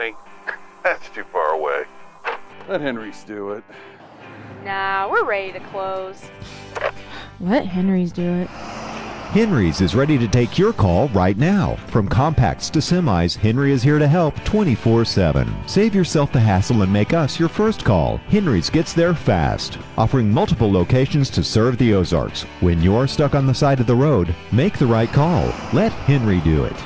County. That's too far away. Let Henry's do it. Nah, we're ready to close. Let Henry's do it. Henry's is ready to take your call right now. From compacts to semis, Henry is here to help 24/7. Save yourself the hassle and make us your first call. Henry's gets there fast, offering multiple locations to serve the Ozarks. When you're stuck on the side of the road, make the right call. Let Henry do it.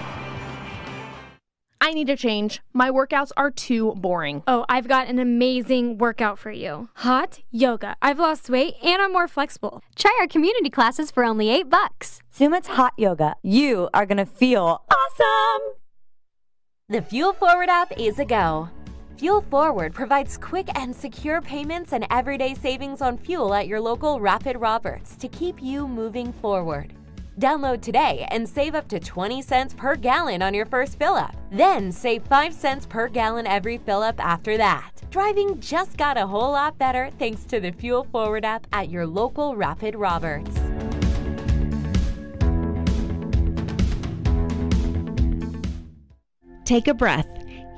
I need a change. My workouts are too boring. Oh, I've got an amazing workout for you. Hot yoga. I've lost weight and I'm more flexible. Try our community classes for only $8. Sumit's Hot Yoga. You are going to feel awesome! The Fuel Forward app is a go. Fuel Forward provides quick and secure payments and everyday savings on fuel at your local Rapid Roberts to keep you moving forward. Download today and save up to 20 cents per gallon on your first fill-up. Then save 5 cents per gallon every fill-up after that. Driving just got a whole lot better thanks to the Fuel Forward app at your local Rapid Roberts. Take a breath.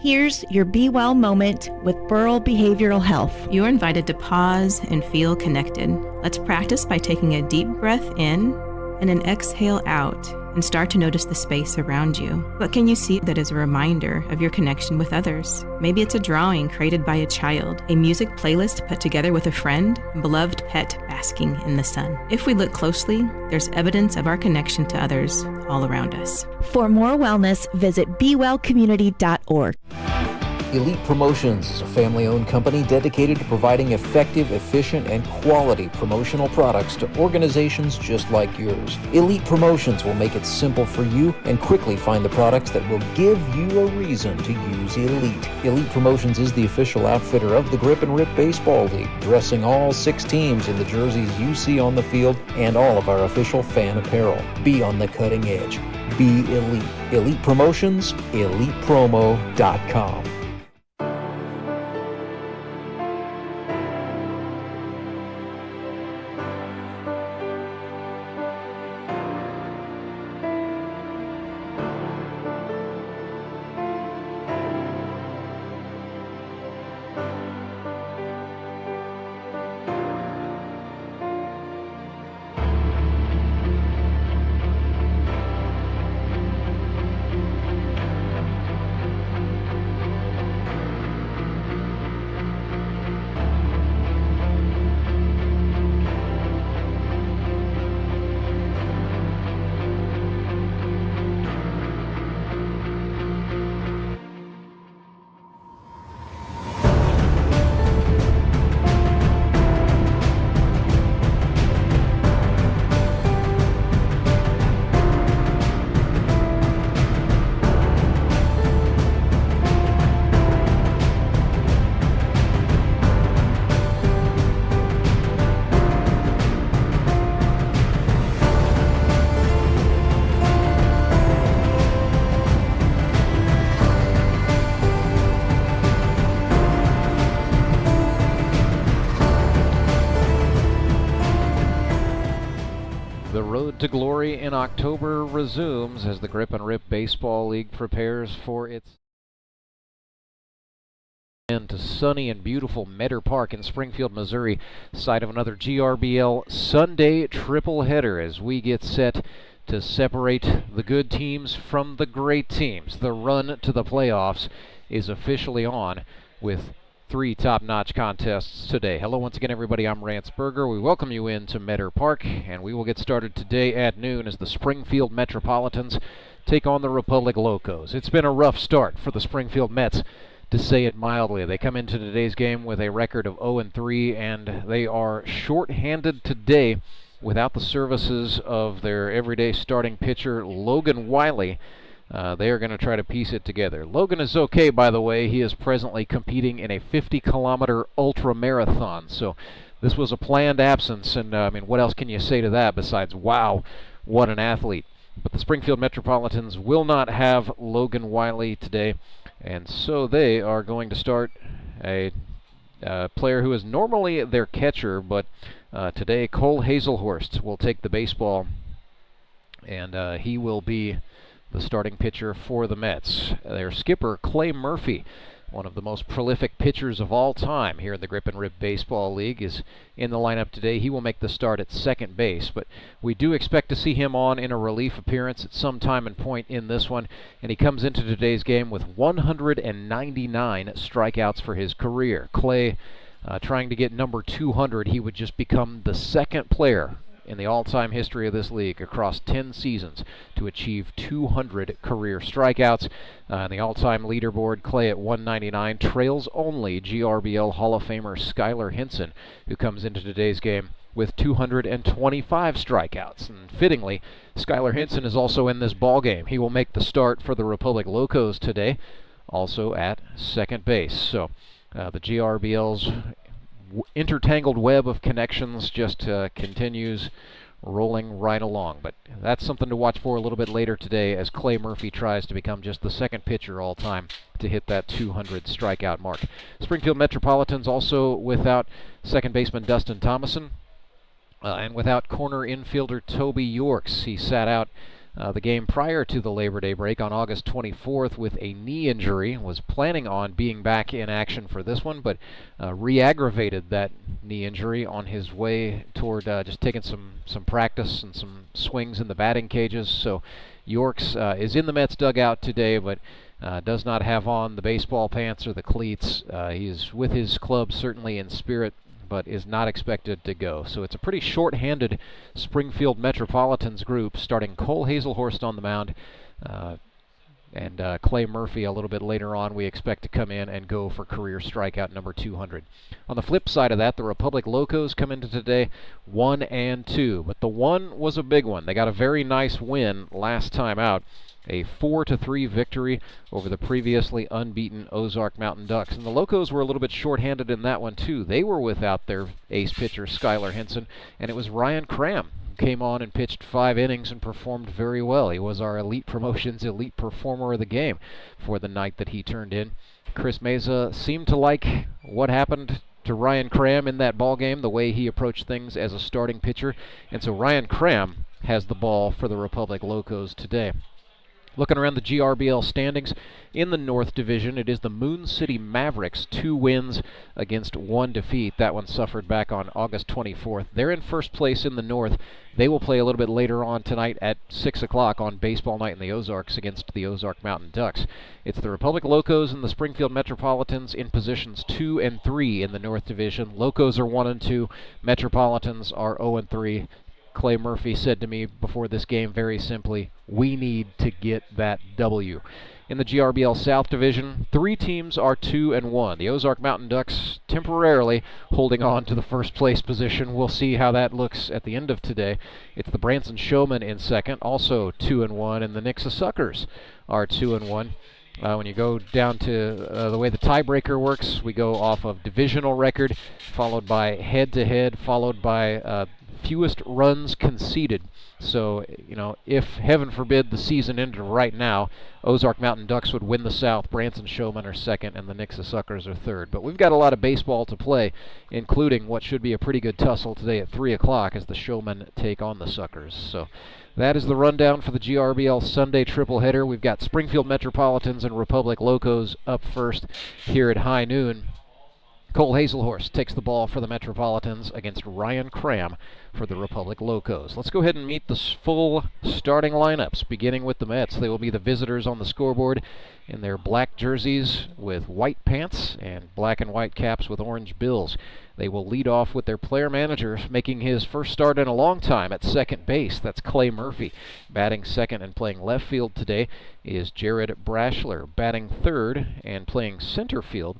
Here's your Be Well moment with Burl Behavioral Health. You're invited to pause and feel connected. Let's practice by taking a deep breath in and an exhale out, and start to notice the space around you. What can you see that is a reminder of your connection with others? Maybe it's a drawing created by a child, a music playlist put together with a friend, a beloved pet basking in the sun. If we look closely, there's evidence of our connection to others all around us. For more wellness, visit BeWellCommunity.org. Elite Promotions is a family-owned company dedicated to providing effective, efficient, and quality promotional products to organizations just like yours. Elite Promotions will make it simple for you and quickly find the products that will give you a reason to use Elite. Elite Promotions is the official outfitter of the Grip and Rip Baseball League, dressing all 6 teams in the jerseys you see on the field and all of our official fan apparel. Be on the cutting edge. Be Elite. Elite Promotions, ElitePromo.com. To glory in October resumes as the Grip and Rip Baseball League prepares for its to sunny and beautiful Meadow Park in Springfield, Missouri, site of another GRBL Sunday triple header as we get set to separate the good teams from the great teams. The run to the playoffs is officially on with 3 top-notch contests today. Hello once again, everybody. I'm Rance Berger. We welcome you into Meadow Park, and we will get started today at noon as the Springfield Metropolitans take on the Republic Locos. It's been a rough start for the Springfield Mets, to say it mildly. They come into today's game with a record of 0-3, and they are short-handed today without the services of their everyday starting pitcher, Logan Wiley. They are going to try to piece it together. Logan is okay, by the way. He is presently competing in a 50-kilometer ultra-marathon. So this was a planned absence, and I mean, what else can you say to that besides, wow, what an athlete. But the Springfield Metropolitans will not have Logan Wiley today, and so they are going to start a player who is normally their catcher, but today Cole Haselhorst will take the baseball, and he will be the starting pitcher for the Mets. Their skipper, Clay Murphy, one of the most prolific pitchers of all time here in the Grip and Rip Baseball League, is in the lineup today. He will make the start at second base, but we do expect to see him on in a relief appearance at some time and point in this one, and he comes into today's game with 199 strikeouts for his career. Clay trying to get number 200. He would just become the second player in the all-time history of this league across 10 seasons to achieve 200 career strikeouts. The all-time leaderboard, Clay at 199, trails only GRBL Hall of Famer Skylar Hinson, who comes into today's game with 225 strikeouts. And fittingly, Skylar Hinson is also in this ball game. He will make the start for the Republic Locos today, also at second base. So the GRBL's intertangled web of connections just continues rolling right along. But that's something to watch for a little bit later today as Clay Murphy tries to become just the second pitcher all time to hit that 200 strikeout mark. Springfield Metropolitans also without second baseman Dustin Thomason and without corner infielder Toby Yorks. He sat out the game prior to the Labor Day break on August 24th with a knee injury. Was planning on being back in action for this one, but re-aggravated that knee injury on his way toward just taking some practice and some swings in the batting cages. So Yorks is in the Mets dugout today, but does not have on the baseball pants or the cleats. He is with his club certainly in spirit, but is not expected to go. So it's a pretty short-handed Springfield Metropolitans group, starting Cole Haselhorst on the mound, and Clay Murphy a little bit later on we expect to come in and go for career strikeout number 200. On the flip side of that, the Republic Locos come into today 1-2, but the one was a big one. They got a very nice win last time out, a 4-3 victory over the previously unbeaten Ozark Mountain Ducks. And the Locos were a little bit shorthanded in that one too. They were without their ace pitcher Skylar Hinson, and it was Ryan Cram who came on and pitched 5 innings and performed very well. He was our Elite Promotions Elite Performer of the game for the night that he turned in. Chris Meza seemed to like what happened to Ryan Cram in that ball game, the way he approached things as a starting pitcher, and so Ryan Cram has the ball for the Republic Locos today. Looking around the GRBL standings in the North Division, it is the Moon City Mavericks, 2 wins against 1 defeat. That one suffered back on August 24th. They're in first place in the North. They will play a little bit later on tonight at 6 o'clock on Baseball Night in the Ozarks against the Ozark Mountain Ducks. It's the Republic Locos and the Springfield Metropolitans in positions 2 and 3 in the North Division. Locos are 1-2. Metropolitans are 0-3. Clay Murphy said to me before this game very simply, we need to get that W. In the GRBL South Division, 3 teams are 2-1. The Ozark Mountain Ducks temporarily holding on to the first place position. We'll see how that looks at the end of today. It's the Branson Showmen in second, also 2-1, and the Nixa Suckers are 2-1. When you go down to the way the tiebreaker works, we go off of divisional record, followed by head-to-head, followed by fewest runs conceded. So, you know, if, heaven forbid, the season ended right now, Ozark Mountain Ducks would win the South, Branson Showmen are second, and the Nixa Suckers are third. But we've got a lot of baseball to play, including what should be a pretty good tussle today at 3 o'clock as the Showmen take on the Suckers. So that is the rundown for the GRBL Sunday tripleheader. We've got Springfield Metropolitans and Republic Locos up first here at high noon. Cole Haselhorst takes the ball for the Metropolitans against Ryan Cram for the Republic Locos. Let's go ahead and meet the full starting lineups, beginning with the Mets. They will be the visitors on the scoreboard in their black jerseys with white pants and black and white caps with orange bills. They will lead off with their player manager making his first start in a long time at second base. That's Clay Murphy. Batting second and playing left field today is Jared Brashler. Batting third and playing center field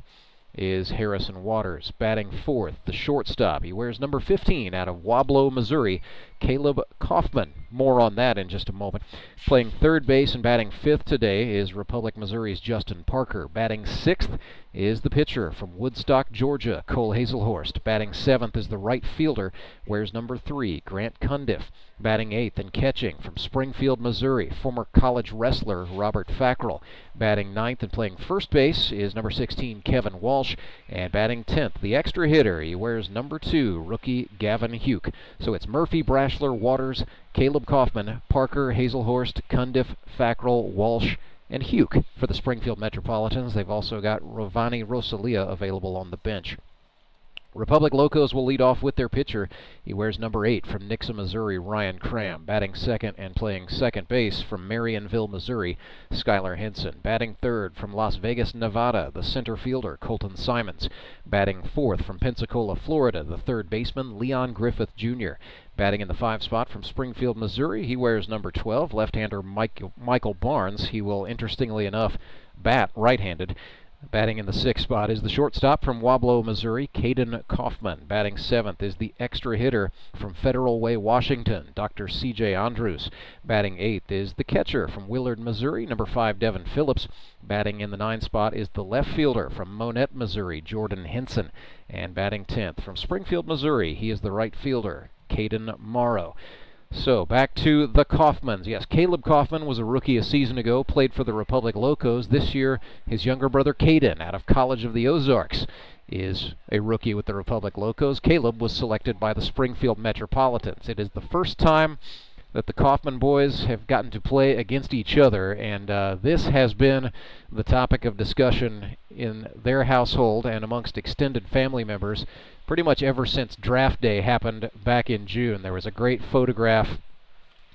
is Harrison Waters. Batting fourth, the shortstop. He wears number 15 out of Wablo, Missouri, Caleb Kaufman. More on that in just a moment. Playing third base and batting fifth today is Republic, Missouri's Justin Parker. Batting sixth is the pitcher from Woodstock, Georgia, Cole Haselhorst. Batting seventh is the right fielder, wears number 3, Grant Cundiff. Batting eighth and catching from Springfield, Missouri, former college wrestler Robert Fackrell. Batting ninth and playing first base is number 16, Kevin Walsh. And batting 10th, the extra hitter, he wears number 2, rookie Gavin Huke. So it's Murphy, Brashler, Waters, Caleb Caleb Kaufman, Parker, Haselhorst, Cundiff, Fackrell, Walsh, and Huke for the Springfield Metropolitans. They've also got Rovani Rosalia available on the bench. Republic Locos will lead off with their pitcher. He wears number 8 from Nixa, Missouri, Ryan Cram. Batting second and playing second base from Marionville, Missouri, Skylar Henson. Batting third from Las Vegas, Nevada, the center fielder, Colton Simons. Batting fourth from Pensacola, Florida, the third baseman, Leon Griffith Jr. Batting in the 5 spot from Springfield, Missouri, he wears number 12, left-hander Michael Barnes. He will, interestingly enough, bat right-handed. Batting in the 6th spot is the shortstop from Wablo, Missouri, Caden Kaufman. Batting 7th is the extra hitter from Federal Way, Washington, Dr. C.J. Andrews. Batting 8th is the catcher from Willard, Missouri, number 5, Devin Phillips. Batting in the 9th spot is the left fielder from Monette, Missouri, Jordan Henson. And batting 10th from Springfield, Missouri, he is the right fielder, Caden Morrow. So, back to the Kaufmans. Yes, Caleb Kaufman was a rookie a season ago, played for the Republic Locos. This year, his younger brother Caden, out of College of the Ozarks, is a rookie with the Republic Locos. Caleb was selected by the Springfield Metropolitans. It is the first time that the Kaufman boys have gotten to play against each other, and this has been the topic of discussion in their household and amongst extended family members pretty much ever since draft day happened back in June. There was a great photograph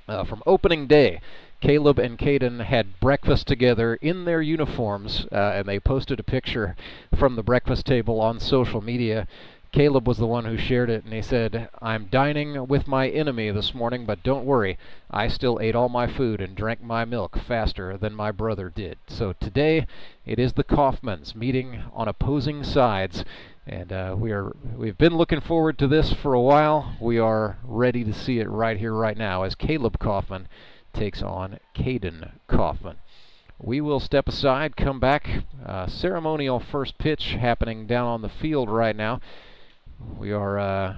from opening day. Caleb and Caden had breakfast together in their uniforms, and they posted a picture from the breakfast table on social media. Caleb was the one who shared it, and he said, "I'm dining with my enemy this morning, but don't worry, I still ate all my food and drank my milk faster than my brother did." So today, it is the Kaufmans meeting on opposing sides, and we've been looking forward to this for a while. We are ready to see it right here, right now, as Caleb Kaufman takes on Caden Kaufman. We will step aside, come back. Ceremonial first pitch happening down on the field right now. We are, I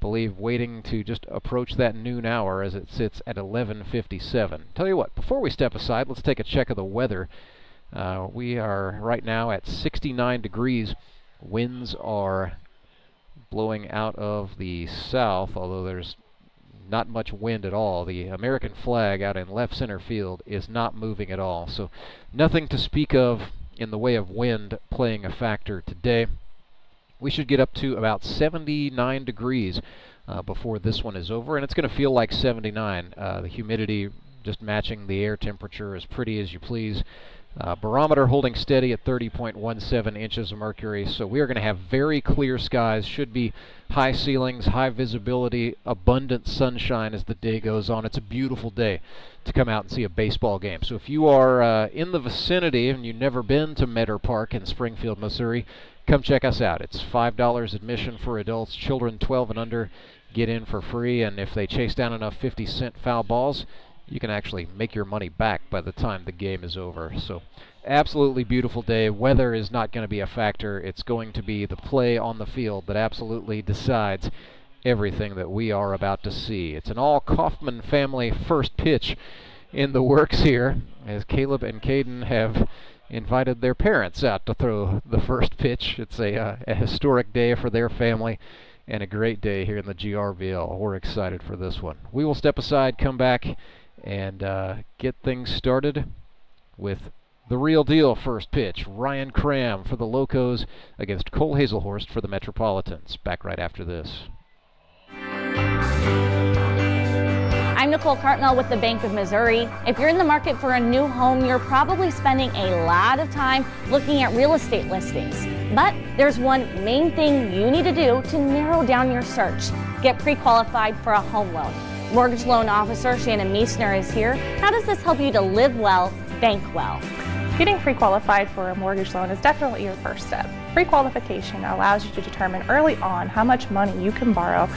believe, waiting to just approach that noon hour as it sits at 11:57. Tell you what, before we step aside, let's take a check of the weather. We are right now at 69 degrees. Winds are blowing out of the south, although there's not much wind at all. The American flag out in left center field is not moving at all, so nothing to speak of in the way of wind playing a factor today. We should get up to about 79 degrees before this one is over, and it's going to feel like 79. The humidity just matching the air temperature, as pretty as you please. Barometer holding steady at 30.17 inches of mercury, so we are going to have very clear skies. Should be high ceilings, high visibility, abundant sunshine as the day goes on. It's a beautiful day to come out and see a baseball game. So if you are in the vicinity and you've never been to Metter Park in Springfield, Missouri, come check us out. It's $5 admission for adults. Children 12 and under get in for free, and if they chase down enough 50-cent foul balls, you can actually make your money back by the time the game is over. So absolutely beautiful day. Weather is not going to be a factor. It's going to be the play on the field that absolutely decides everything that we are about to see. It's an all Kaufman family first pitch in the works here, as Caleb and Caden have invited their parents out to throw the first pitch. It's a historic day for their family and a great day here in the GRBL. We're excited for this one. We will step aside, come back, and get things started with the real deal first pitch. Ryan Cram for the Locos against Cole Haselhorst for the Metropolitans. Back right after this. I'm Nicole Cartmel with the Bank of Missouri. If you're in the market for a new home, you're probably spending a lot of time looking at real estate listings. But there's one main thing you need to do to narrow down your search. Get pre-qualified for a home loan. Mortgage loan officer Shannon Meissner is here. How does this help you to live well, bank well? Getting pre-qualified for a mortgage loan is definitely your first step. Pre-qualification allows you to determine early on how much money you can borrow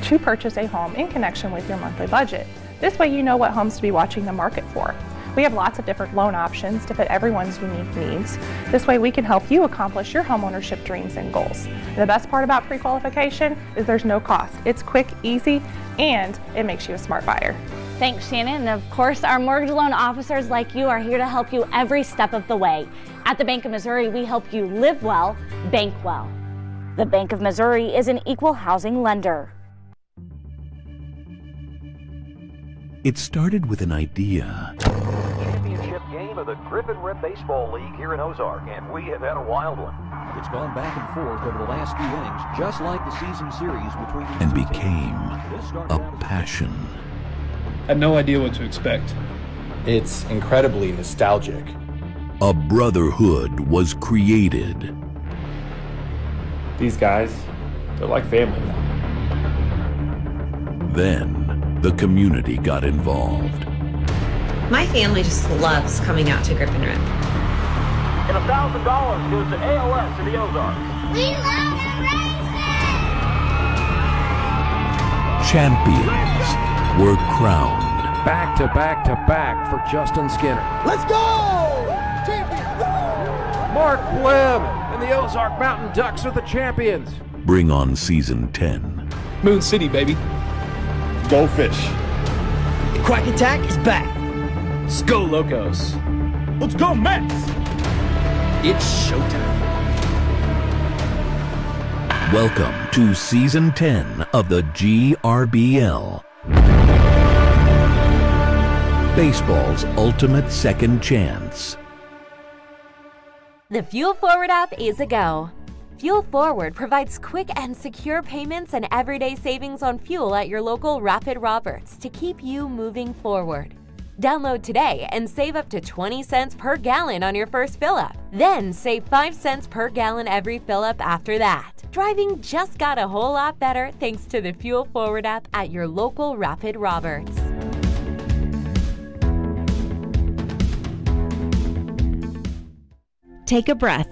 to purchase a home in connection with your monthly budget. This way you know what homes to be watching the market for. We have lots of different loan options to fit everyone's unique needs. This way we can help you accomplish your homeownership dreams and goals. And the best part about pre-qualification is there's no cost. It's quick, easy, and it makes you a smart buyer. Thanks, Shannon. And of course, our mortgage loan officers like you are here to help you every step of the way. At the Bank of Missouri, we help you live well, bank well. The Bank of Missouri is an equal housing lender. It started with an idea. Championship game of the Grip and Rip Baseball League here in Ozark, and we have had a wild one. It's gone back and forth over the last few innings, just like the season series between these And two became a passion. I had no idea what to expect. It's incredibly nostalgic. A brotherhood was created. These guys, they're like family now. Then the community got involved. My family just loves coming out to Grip and Rip. And $1,000 goes to ALS in the Ozarks. We love the Champions were crowned. Back to back to back for Justin Skinner. Let's go! Champions! Mark Webb and the Ozark Mountain Ducks are the champions. Bring on season 10. Moon City, baby. Go Fish. The Quack Attack is back. Let's go Locos. Let's go Mets! It's showtime. Welcome to season 10 of the GRBL. Baseball's ultimate second chance. The Fuel Forward app is a go. Fuel Forward provides quick and secure payments and everyday savings on fuel at your local Rapid Roberts to keep you moving forward. Download today and save up to 20 cents per gallon on your first fill-up. Then save 5 cents per gallon every fill-up after that. Driving just got a whole lot better thanks to the Fuel Forward app at your local Rapid Roberts. Take a breath.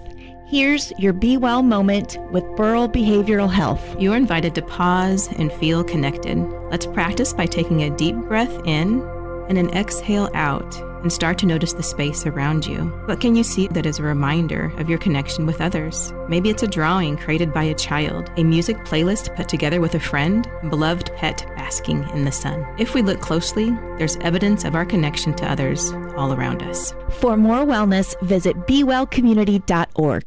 Here's your Be Well moment with Burl Behavioral Health. You're invited to pause and feel connected. Let's practice by taking a deep breath in and an exhale out and start to notice the space around you. What can you see that is a reminder of your connection with others? Maybe it's a drawing created by a child, a music playlist put together with a friend, a beloved pet basking in the sun. If we look closely, there's evidence of our connection to others all around us. For more wellness, visit BeWellCommunity.org.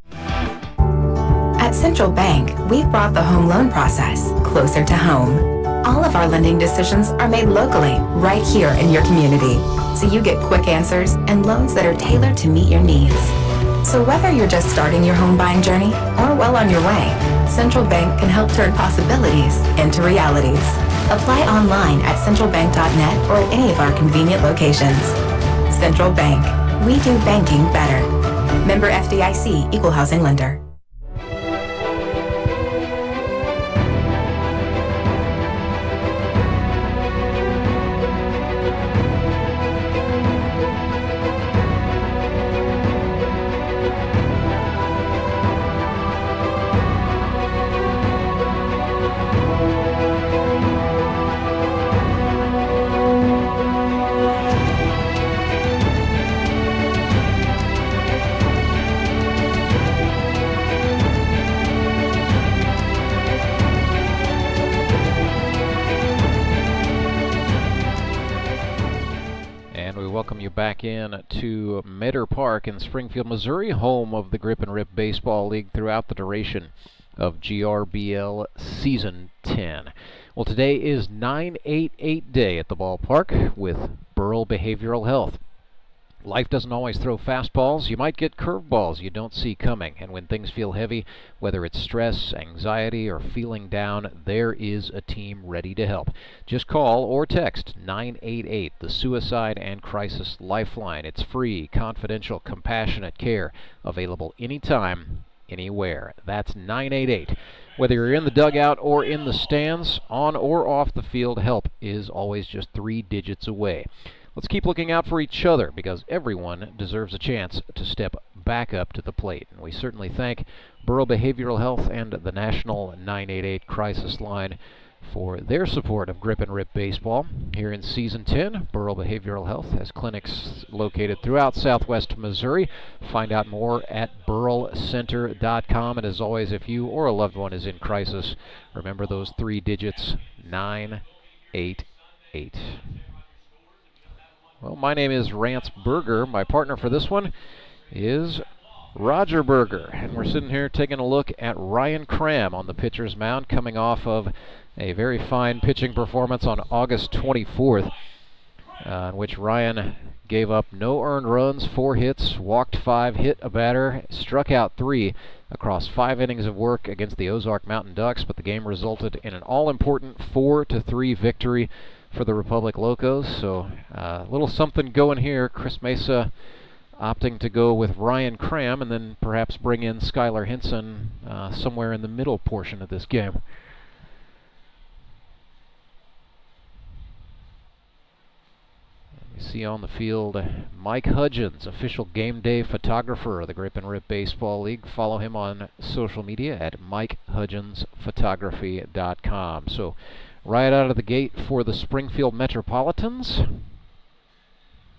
At Central Bank, we've brought the home loan process closer to home. All of our lending decisions are made locally, right here in your community, so you get quick answers and loans that are tailored to meet your needs. So whether you're just starting your home buying journey or well on your way, Central Bank can help turn possibilities into realities. Apply online at centralbank.net or at any of our convenient locations. Central Bank. We do banking better. Member FDIC, Equal Housing Lender. Back in to Meadow Park in Springfield, Missouri, home of the Grip and Rip Baseball League throughout the duration of GRBL Season 10. Well, today is 988 Day at the ballpark with Burl Behavioral Health. Life doesn't always throw fastballs. You might get curveballs you don't see coming. And when things feel heavy, whether it's stress, anxiety, or feeling down, there is a team ready to help. Just call or text 988, the Suicide and Crisis Lifeline. It's free, confidential, compassionate care, available anytime, anywhere. That's 988. Whether you're in the dugout or in the stands, on or off the field, help is always just 3 digits away. Let's keep looking out for each other because everyone deserves a chance to step back up to the plate. And we certainly thank Burl Behavioral Health and the National 988 Crisis Line for their support of Grip and Rip Baseball. Here in Season 10, Burl Behavioral Health has clinics located throughout southwest Missouri. Find out more at burlcenter.com. And as always, if you or a loved one is in crisis, remember those 3 digits, 988. Well, my name is Rance Berger. My partner for this one is Roger Berger. And we're sitting here taking a look at Ryan Cram on the pitcher's mound, coming off of a very fine pitching performance on August 24th. in which Ryan gave up no earned runs, 4 hits, walked 5, hit a batter, struck out 3 across 5 innings of work against the Ozark Mountain Ducks, but the game resulted in an all-important 4-3 victory for the Republic Locos. So a little something going here. Chris Mesa opting to go with Ryan Cram and then perhaps bring in Skylar Hinson somewhere in the middle portion of this game. We see on the field Mike Hudgens, official game day photographer of the Grip and Rip Baseball League. Follow him on social media at MikeHudgensPhotography.com. So right out of the gate for the Springfield Metropolitans,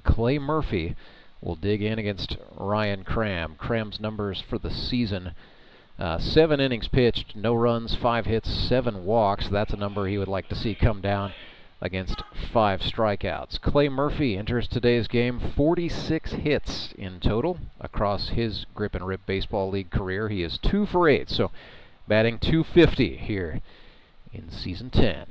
Clay Murphy will dig in against Ryan Cram. Cram's numbers for the season: 7 innings pitched, no runs, 5 hits, 7 walks. That's a number he would like to see come down against 5 strikeouts. Clay Murphy enters today's game 46 hits in total across his Grip and Rip Baseball League career. He is 2 for 8, so batting .250 here in Season 10.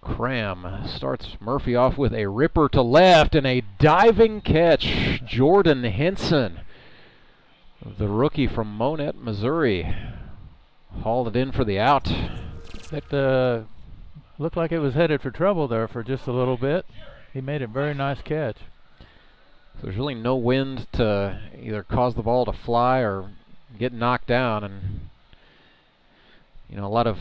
Cram starts Murphy off with a ripper to left and a diving catch. Jordan Henson, the rookie from Monette, Missouri, hauled it in for the out. It looked like it was headed for trouble there for just a little bit. He made a very nice catch. There's really no wind to either cause the ball to fly or get knocked down, and you know, a lot of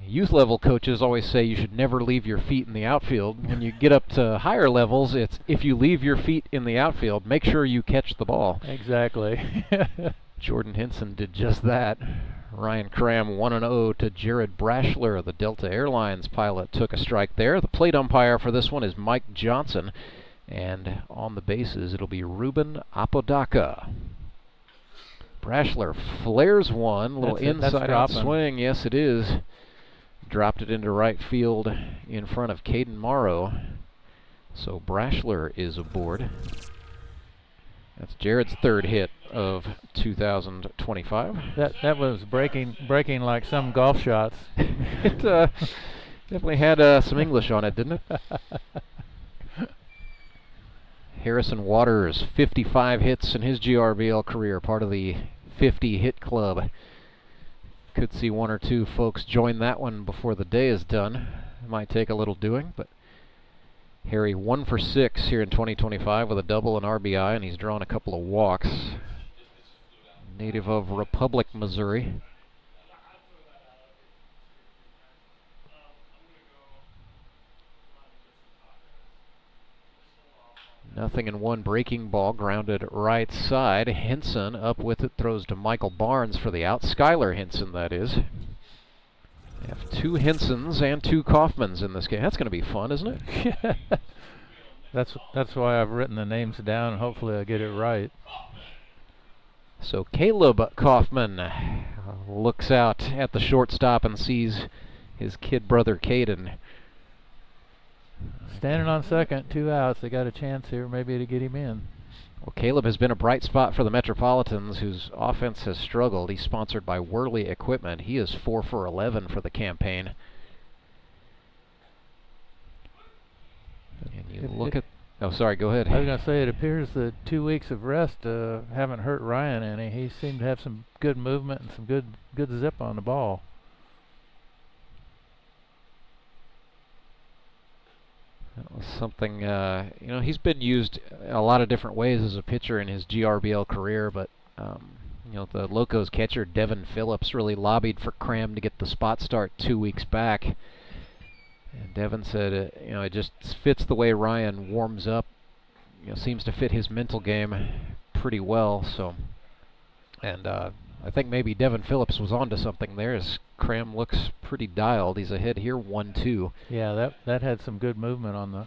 youth level coaches always say you should never leave your feet in the outfield. When you get up to higher levels, it's if you leave your feet in the outfield, make sure you catch the ball. Exactly. Jordan Henson did just that. Ryan Cram 1-0 to Jared Brashler. The Delta Airlines pilot took a strike there. The plate umpire for this one is Mike Johnson, and on the bases it'll be Ruben Apodaca. Brashler flares one, little inside out swing. Yes, it is. Dropped it into right field in front of Caden Morrow. So Brashler is aboard. That's Jared's 3rd hit of 2025. That was breaking like some golf shots. It definitely had some English on it, didn't it? Harrison Waters, 55 hits in his GRBL career, part of the 50 hit club. Could see 1 or 2 folks join that one before the day is done. It might take a little doing, but Harry 1 for 6 here in 2025 with a double and RBI, and he's drawn a couple of walks. Native of Republic, Missouri. Nothing in 1, breaking ball, grounded right side. Henson up with it, throws to Michael Barnes for the out. Skylar Henson, that is. We have 2 Hensons and 2 Kaufmans in this game. That's going to be fun, isn't it? That's why I've written the names down, and hopefully I get it right. So Caleb Kaufman looks out at the shortstop and sees his kid brother Caden standing on second, 2 outs. They got a chance here maybe to get him in. Well, Caleb has been a bright spot for the Metropolitans, whose offense has struggled. He's sponsored by Worley Equipment. He is 4 for 11 for the campaign. And you look at... Oh, sorry, go ahead. I was going to say, it appears the 2 weeks of rest haven't hurt Ryan any. He seemed to have some good movement and some good zip on the ball. That was something, you know, he's been used in a lot of different ways as a pitcher in his GRBL career, but, you know, the Locos catcher, Devin Phillips, really lobbied for Cram to get the spot start 2 weeks back. And Devin said, you know, it just fits the way Ryan warms up, you know, seems to fit his mental game pretty well, so. And I think maybe Devin Phillips was onto something there, as Cram looks pretty dialed. He's ahead here 1-2. Yeah, that had some good movement on the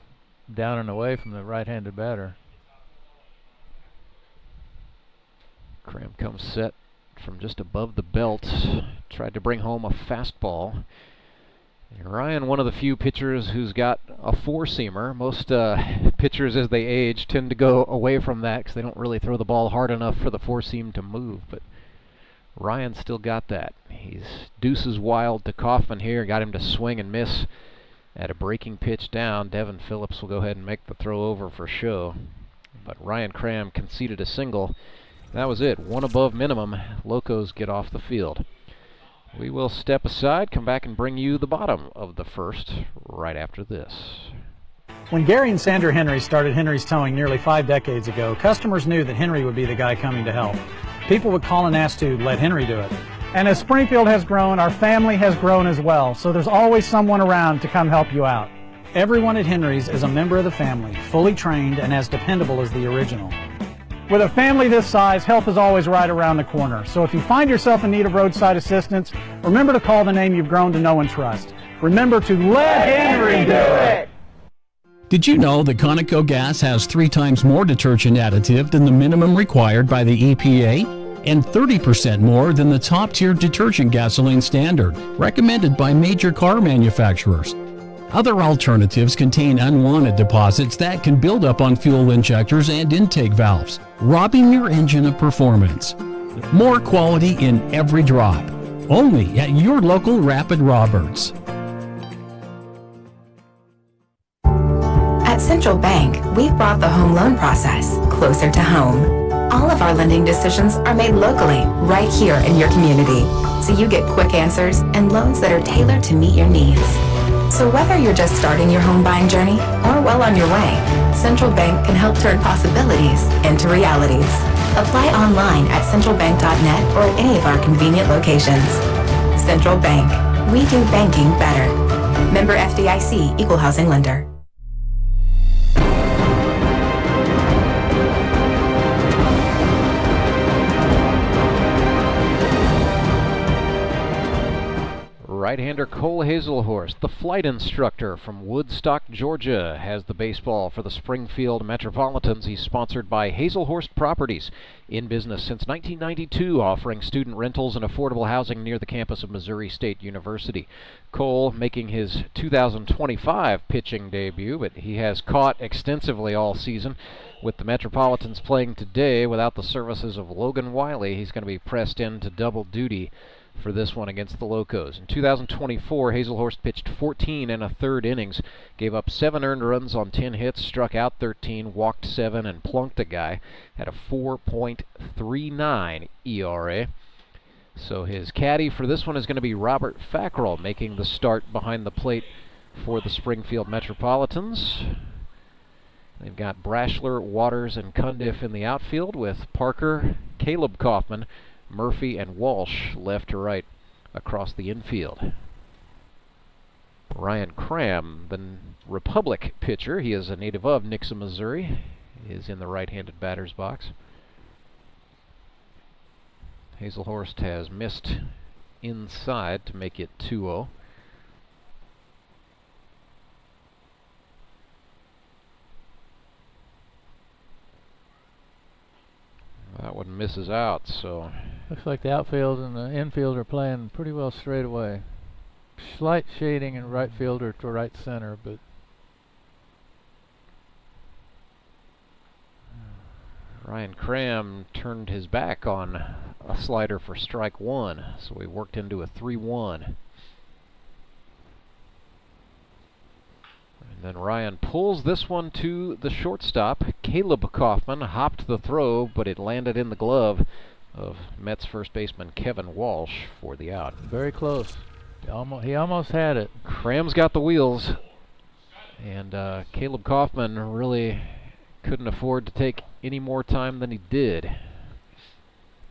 down and away from the right-handed batter. Cram comes set from just above the belt. Tried to bring home a fastball. And Ryan, one of the few pitchers who's got a four-seamer. Most pitchers, as they age, tend to go away from that because they don't really throw the ball hard enough for the four-seam to move. But Ryan still got that. He's deuces wild to Kaufman here. Got him to swing and miss At a breaking pitch down, Devin Phillips will go ahead and make the throw over for show. But Ryan Cram conceded a single. That was it. One above minimum. Locos get off the field. We will step aside, come back and bring you the bottom of the first right after this. When Gary and Sandra Henry started Henry's Towing nearly 5 decades ago, customers knew that Henry would be the guy coming to help. People would call and ask to let Henry do it. And as Springfield has grown, our family has grown as well, so there's always someone around to come help you out. Everyone at Henry's is a member of the family, fully trained and as dependable as the original. With a family this size, help is always right around the corner. So if you find yourself in need of roadside assistance, remember to call the name you've grown to know and trust. Remember to let Henry do it! Did you know that Conoco gas has 3 times more detergent additive than the minimum required by the EPA? And 30% more than the top-tier detergent gasoline standard, recommended by major car manufacturers. Other alternatives contain unwanted deposits that can build up on fuel injectors and intake valves, robbing your engine of performance. More quality in every drop. Only at your local Rapid Roberts. At Central Bank, we've brought the home loan process closer to home. All of our lending decisions are made locally, right here in your community, so you get quick answers and loans that are tailored to meet your needs. So whether you're just starting your home buying journey or well on your way, Central Bank can help turn possibilities into realities. Apply online at centralbank.net or at any of our convenient locations. Central Bank. We do banking better. Member FDIC, Equal Housing Lender. Right-hander Cole Haselhorst, the flight instructor from Woodstock, Georgia, has the baseball for the Springfield Metropolitans. He's sponsored by Haselhorst Properties, in business since 1992, offering student rentals and affordable housing near the campus of Missouri State University. Cole making his 2025 pitching debut, but he has caught extensively all season. With the Metropolitans playing today without the services of Logan Wiley, he's going to be pressed into double duty for this one against the Locos. In 2024, Haselhorst pitched 14 1/3 innings, gave up 7 earned runs on 10 hits, struck out 13, walked 7, and plunked a guy. Had a 4.39 ERA. So his caddy for this one is going to be Robert Fackrell, making the start behind the plate for the Springfield Metropolitans. They've got Brashler, Waters, and Cundiff in the outfield, with Parker, Caleb Kaufman, Murphy, and Walsh left to right across the infield. Ryan Cram, the Republic pitcher, he is a native of Nixa, Missouri, is in the right-handed batter's box. Haselhorst has missed inside to make it 2-0. That one misses out, so looks like the outfield and the infield are playing pretty well straight away. Slight shading in right fielder to right center, but Ryan Cram turned his back on a slider for strike 1, so we worked into a 3-1. And then Ryan pulls this one to the shortstop. Caleb Kaufman hopped the throw, but it landed in the glove of Mets first baseman Kevin Walsh for the out. Very close. He almost had it. Cram's got the wheels, and Caleb Kaufman really couldn't afford to take any more time than he did.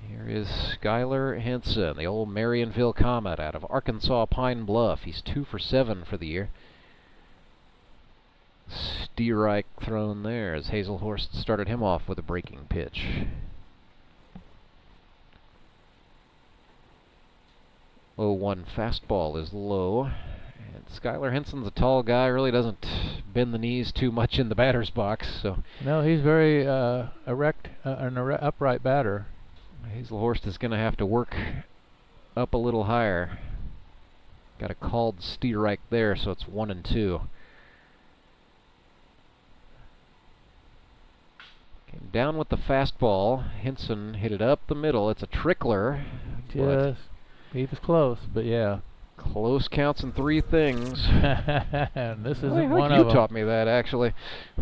Here is Skylar Henson, the old Marionville Comet out of Arkansas Pine Bluff. He's 2 for 7 for the year. Steerike thrown there as Haselhorst started him off with a breaking pitch. Oh, 1 fastball is low. And Skylar Henson's a tall guy, really doesn't bend the knees too much in the batter's box. So no, he's very upright batter. Haselhorst is going to have to work up a little higher. Got a called Steerike there, so it's 1-2. Came down with the fastball. Henson hit it up the middle. It's a trickler. Yes, he was close, but yeah. Close counts and three things. And this isn't one of them. You taught me that, actually.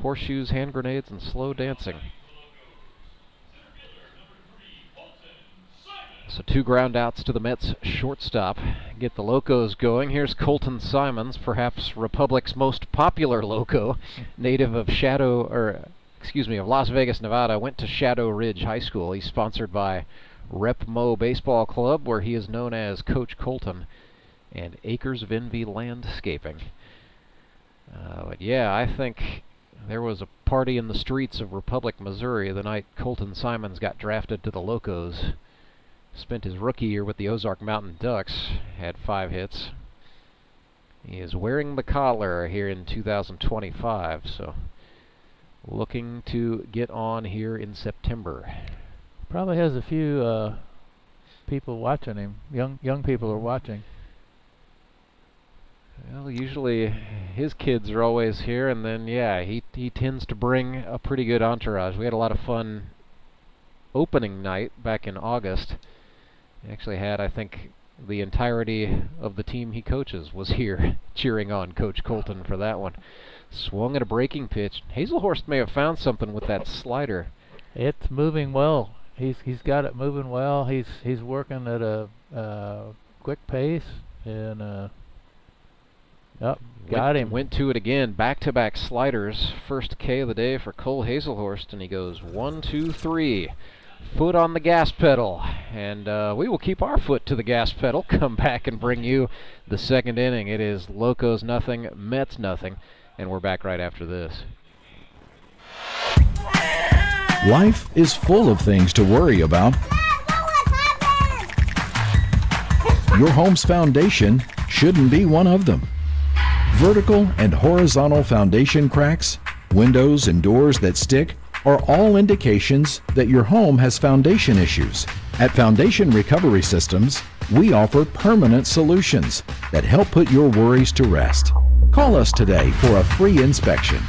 Horseshoes, hand grenades, and slow dancing. So 2 ground outs to the Mets shortstop. Get the Locos going. Here's Colton Simons, perhaps Republic's most popular Loco, native of Las Vegas, Nevada. Went to Shadow Ridge High School. He's sponsored by Rep Mo Baseball Club, where he is known as Coach Colton, and Acres of Envy Landscaping. But yeah, I think there was a party in the streets of Republic, Missouri the night Colton Simons got drafted to the Locos. Spent his rookie year with the Ozark Mountain Ducks, had 5 hits. He is wearing the collar here in 2025, so looking to get on here in September. Probably has a few people watching him. Young people are watching. Well, usually his kids are always here, and then yeah, he tends to bring a pretty good entourage. We had a lot of fun opening night back in August. He actually had, I think, the entirety of the team he coaches was here cheering on Coach Colton for that one. Swung at a breaking pitch. Haselhorst may have found something with that slider. It's moving well. He's got it moving well. He's working at a quick pace, and got him. Went to it again. Back-to-back sliders. First K of the day for Cole Haselhorst, and he goes 1, 2, 3. Foot on the gas pedal, and we will keep our foot to the gas pedal. Come back and bring you the second inning. It is Locos nothing, Mets nothing, and we're back right after this. Life is full of things to worry about. Your home's foundation shouldn't be one of them. Vertical and horizontal foundation cracks, windows and doors that stick are all indications that your home has foundation issues. At Foundation Recovery Systems, we offer permanent solutions that help put your worries to rest. Call us today for a free inspection.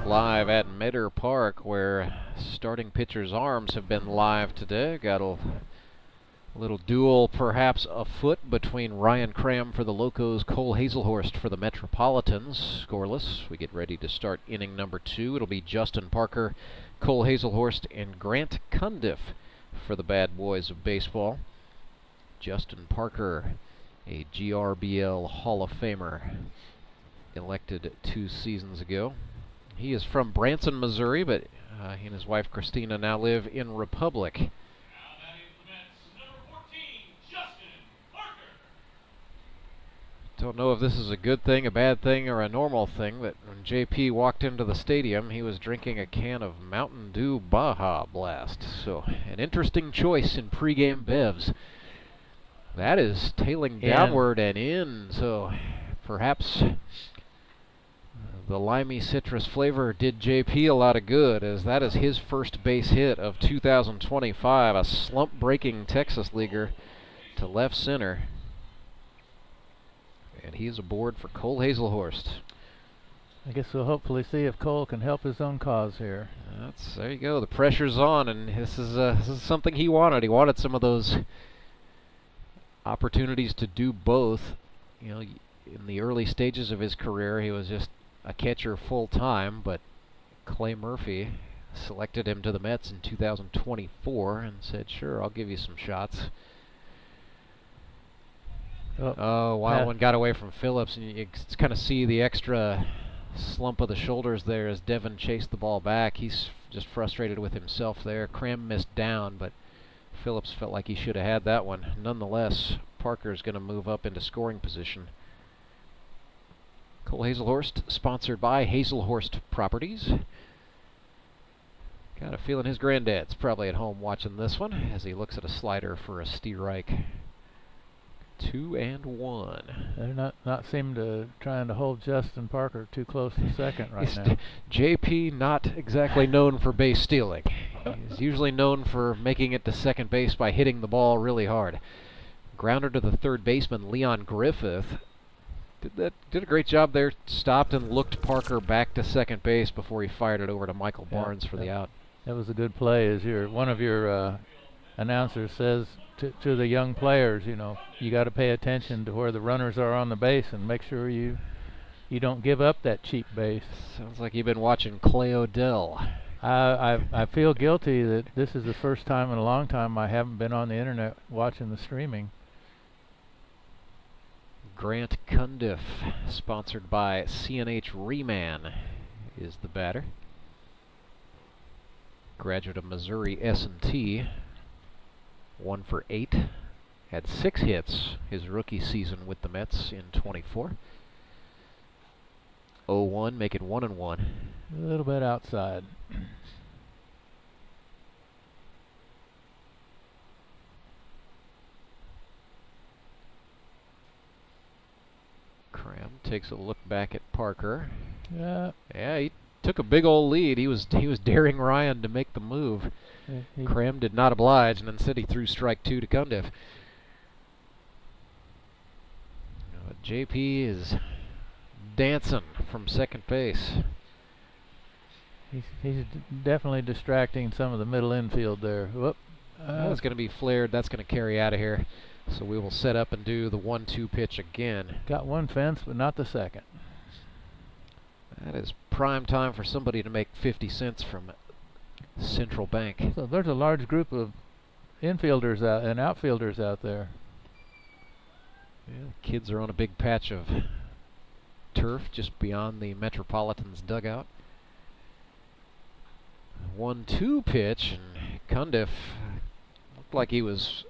Live at Meadow Park, where starting pitchers' arms have been live today. Got a little duel perhaps afoot between Ryan Cram for the Locos, Cole Haselhorst for the Metropolitans. Scoreless. We get ready to start inning number 2. It'll be Justin Parker, Cole Haselhorst, and Grant Cundiff for the Bad Boys of Baseball. Justin Parker, a GRBL Hall of Famer, elected 2 seasons ago. He is from Branson, Missouri, but he and his wife Christina now live in Republic. Don't know if this is a good thing, a bad thing, or a normal thing, but when JP walked into the stadium, he was drinking a can of Mountain Dew Baja Blast. So, an interesting choice in pregame bevs. That is tailing downward and in, so perhaps the limey citrus flavor did JP a lot of good, as that is his first base hit of 2025, a slump-breaking Texas leaguer to left center. And he is aboard for Cole Haselhorst. I guess we'll hopefully see if Cole can help his own cause here. There you go. The pressure's on, and this is something he wanted. He wanted some of those opportunities to do both. You know, in the early stages of his career, he was just a catcher full time, but Clay Murphy selected him to the Mets in 2024 and said, "Sure, I'll give you some shots." Wild one got away from Phillips, and you kind of see the extra slump of the shoulders there as Devin chased the ball back. He's just frustrated with himself there. Cram missed down, but Phillips felt like he should have had that one. Nonetheless, Parker's going to move up into scoring position. Cole Haselhorst, sponsored by Haselhorst Properties. Got a feeling his granddad's probably at home watching this one as he looks at a slider for a strike. 2-1. They're not seem to trying to hold Justin Parker too close to second right now. JP not exactly known for base stealing. He's usually known for making it to second base by hitting the ball really hard. Grounder to the third baseman, Leon Griffith. Did a great job there. Stopped and looked Parker back to second base before he fired it over to Michael Barnes for the out. That was a good play. As one of your announcers says to the young players, you know, you got to pay attention to where the runners are on the base and make sure you don't give up that cheap base. Sounds like you've been watching Clay Odell. I feel guilty that this is the first time in a long time I haven't been on the internet watching the streaming. Grant Cundiff, sponsored by CNH Reman, is the batter. Graduate of Missouri S&T, 1 for 8. Had 6 hits his rookie season with the Mets in 24. 0-1, make it 1-1. A little bit outside. Cram takes a look back at Parker. Yeah, he took a big old lead. He was daring Ryan to make the move. Cram did not oblige, and instead he threw strike 2 to Cundiff. JP is dancing from second base. He's definitely distracting some of the middle infield there. Whoop. That's going to be flared. That's going to carry out of here. So we will set up and do the 1-2 pitch again. Got one fence, but not the second. That is prime time for somebody to make 50 cents from Central Bank. So there's a large group of infielders out and outfielders out there. Yeah, the kids are on a big patch of turf just beyond the Metropolitans dugout. 1-2 pitch, and Cundiff looked like he was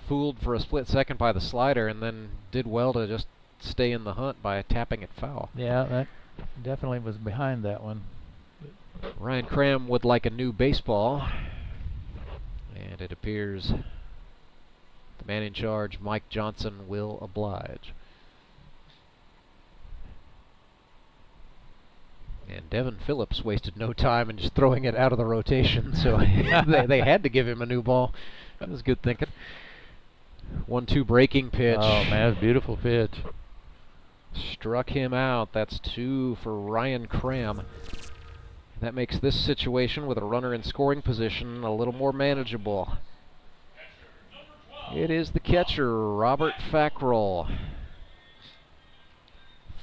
fooled for a split second by the slider and then did well to just stay in the hunt by tapping it foul. Yeah, that definitely was behind that one. Ryan Cram would like a new baseball, and it appears the man in charge, Mike Johnson, will oblige. And Devin Phillips wasted no time in just throwing it out of the rotation, so they had to give him a new ball. That was good thinking. 1-2 breaking pitch. Oh man, that's a beautiful pitch. Struck him out. That's 2 for Ryan Cram. That makes this situation with a runner in scoring position a little more manageable. It is the catcher, Robert Fackrell.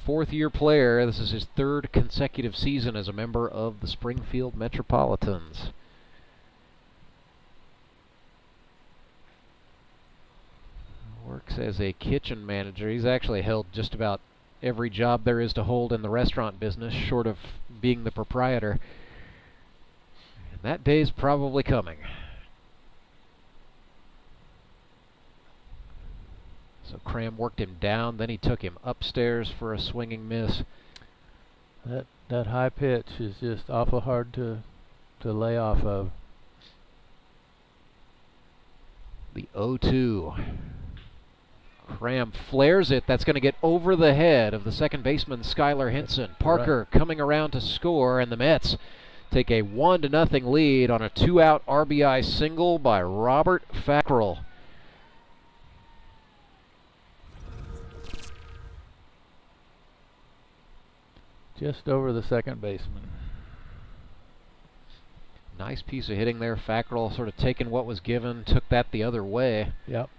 4th-year player. This is his 3rd consecutive season as a member of the Springfield Metropolitans. Works as a kitchen manager. He's actually held just about every job there is to hold in the restaurant business, short of being the proprietor. And that day's probably coming. So Cram worked him down, then he took him upstairs for a swinging miss. That high pitch is just awful hard to lay off of. The 0-2. Cram flares it. That's going to get over the head of the second baseman, Skylar Henson. Parker coming around to score, and the Mets take a 1-0 lead on a 2-out RBI single by Robert Fackrell. Just over the second baseman. Nice piece of hitting there. Fackrell sort of taking what was given, took that the other way. Yep.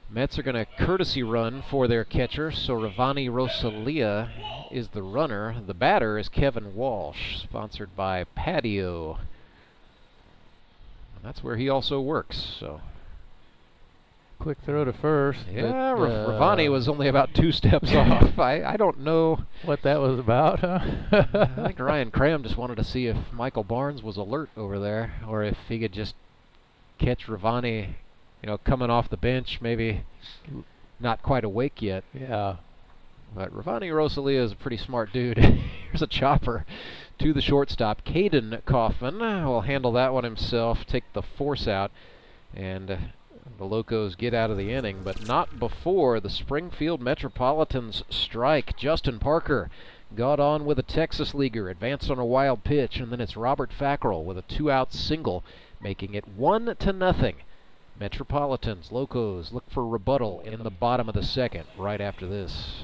Mets are going to courtesy run for their catcher, so Ravani Rosalia is the runner. The batter is Kevin Walsh, sponsored by Patio. And that's where he also works. So quick throw to first. Yeah, Ravani was only about 2 steps off. I don't know what that was about, huh? I think Ryan Cram just wanted to see if Michael Barnes was alert over there, or if he could just catch Ravani, you know, coming off the bench, maybe not quite awake yet. Yeah. But Ravani Rosalia is a pretty smart dude. Here's a chopper to the shortstop. Caden Kaufman will handle that one himself, take the force out, and The Locos get out of the inning, but not before the Springfield Metropolitans strike. Justin Parker got on with a Texas leaguer, advanced on a wild pitch, and then it's Robert Fackrell with a 2-out single, making it 1-0. Metropolitans. Locos look for rebuttal in the bottom of the second right after this.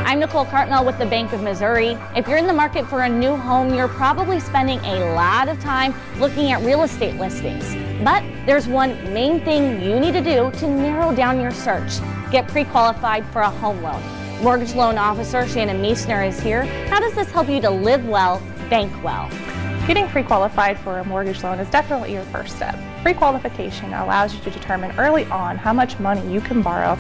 I'm Nicole Cartnell with the Bank of Missouri. If you're in the market for a new home, you're probably spending a lot of time looking at real estate listings. But there's one main thing you need to do to narrow down your search. Get pre-qualified for a home loan. Mortgage loan officer Shannon Meissner is here. How does this help you to live well, bank well? Getting pre-qualified for a mortgage loan is definitely your first step. Pre-qualification allows you to determine early on how much money you can borrow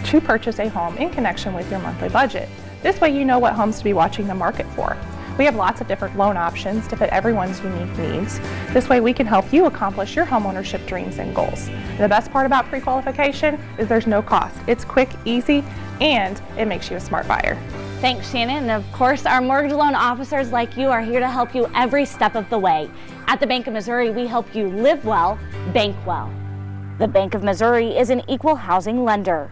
to purchase a home in connection with your monthly budget. This way you know what homes to be watching the market for. We have lots of different loan options to fit everyone's unique needs. This way we can help you accomplish your homeownership dreams and goals. And the best part about pre-qualification is there's no cost. It's quick, easy, and it makes you a smart buyer. Thanks, Shannon. And of course, our mortgage loan officers like you are here to help you every step of the way. At the Bank of Missouri, we help you live well, bank well. The Bank of Missouri is an equal housing lender.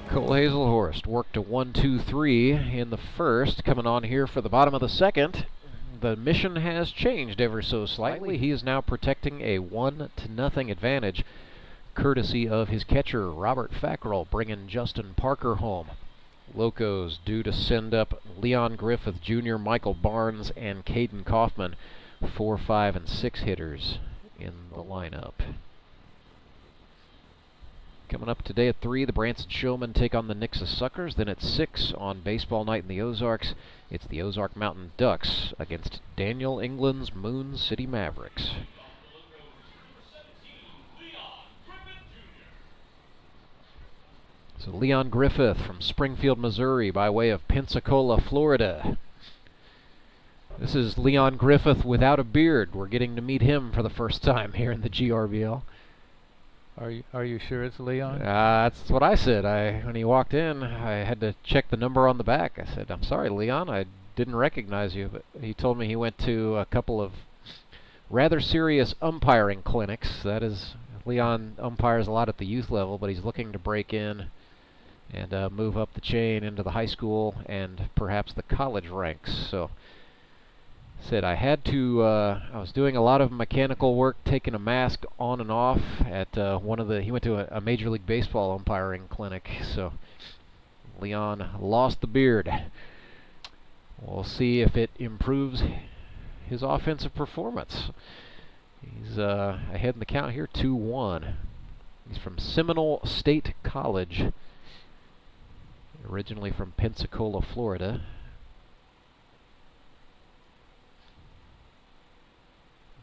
Cole Haselhorst worked a 1-2-3 in the first, coming on here for the bottom of the second. The mission has changed ever so slightly. He is now protecting a 1-0 advantage, courtesy of his catcher, Robert Fackrell, bringing Justin Parker home. Locos due to send up Leon Griffith Jr., Michael Barnes, and Caden Kaufman, 4, 5, and 6 hitters in the lineup. Coming up today at 3, the Branson Showmen take on the Nixa Suckers. Then at 6 on Baseball Night in the Ozarks, it's the Ozark Mountain Ducks against Daniel England's Moon City Mavericks. So Leon Griffith from Springfield, Missouri by way of Pensacola, Florida. This is Leon Griffith without a beard. We're getting to meet him for the first time here in the GRBL. Are you sure it's Leon? That's what I said. When he walked in, I had to check the number on the back. I said, "I'm sorry, Leon, I didn't recognize you." But he told me he went to a couple of rather serious umpiring clinics. That is, Leon umpires a lot at the youth level, but he's looking to break in and move up the chain into the high school and perhaps the college ranks. So said I had to, I was doing a lot of mechanical work, taking a mask on and off at he went to a Major League Baseball umpiring clinic. So Leon lost the beard. We'll see if it improves his offensive performance. He's ahead in the count here, 2-1. He's from Seminole State College, originally from Pensacola, Florida.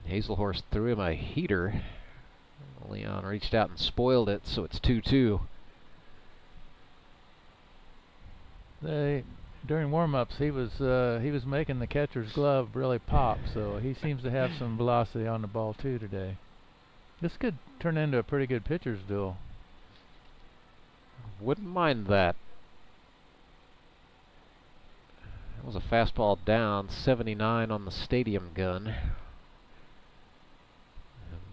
Haselhorst threw him a heater. Leon reached out and spoiled it, so it's 2-2. During warm-ups, he was making the catcher's glove really pop, so he seems to have some velocity on the ball too today. This could turn into a pretty good pitcher's duel. Wouldn't mind that. That was a fastball down, 79 on the stadium gun,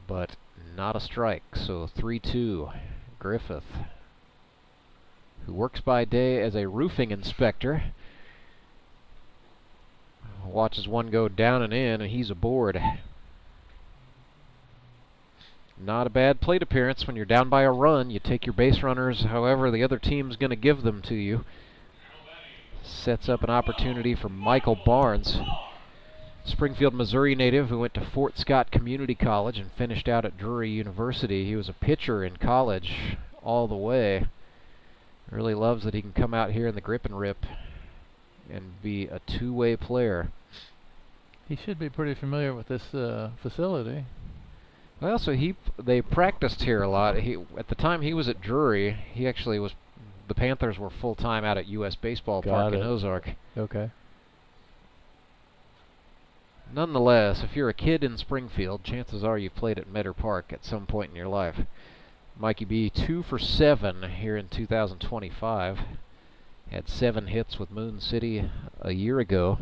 but not a strike, so 3-2. Griffith, who works by day as a roofing inspector, watches one go down and in, and he's aboard. Not a bad plate appearance. When you're down by a run, you take your base runners however the other team's going to give them to you. Sets up an opportunity for Michael Barnes, Springfield, Missouri native who went to Fort Scott Community College and finished out at Drury University. He was a pitcher in college all the way. Really loves that he can come out here in the grip and rip and be a two-way player. He should be pretty familiar with this facility. Well, so they practiced here a lot. At the time he was at Drury, he actually was. The Panthers were full-time out at U.S. Baseball Park in Ozark. Okay. Nonetheless, if you're a kid in Springfield, chances are you've played at Meadow Park at some point in your life. Mikey B, 2 for 7 here in 2025. Had 7 hits with Moon City a year ago.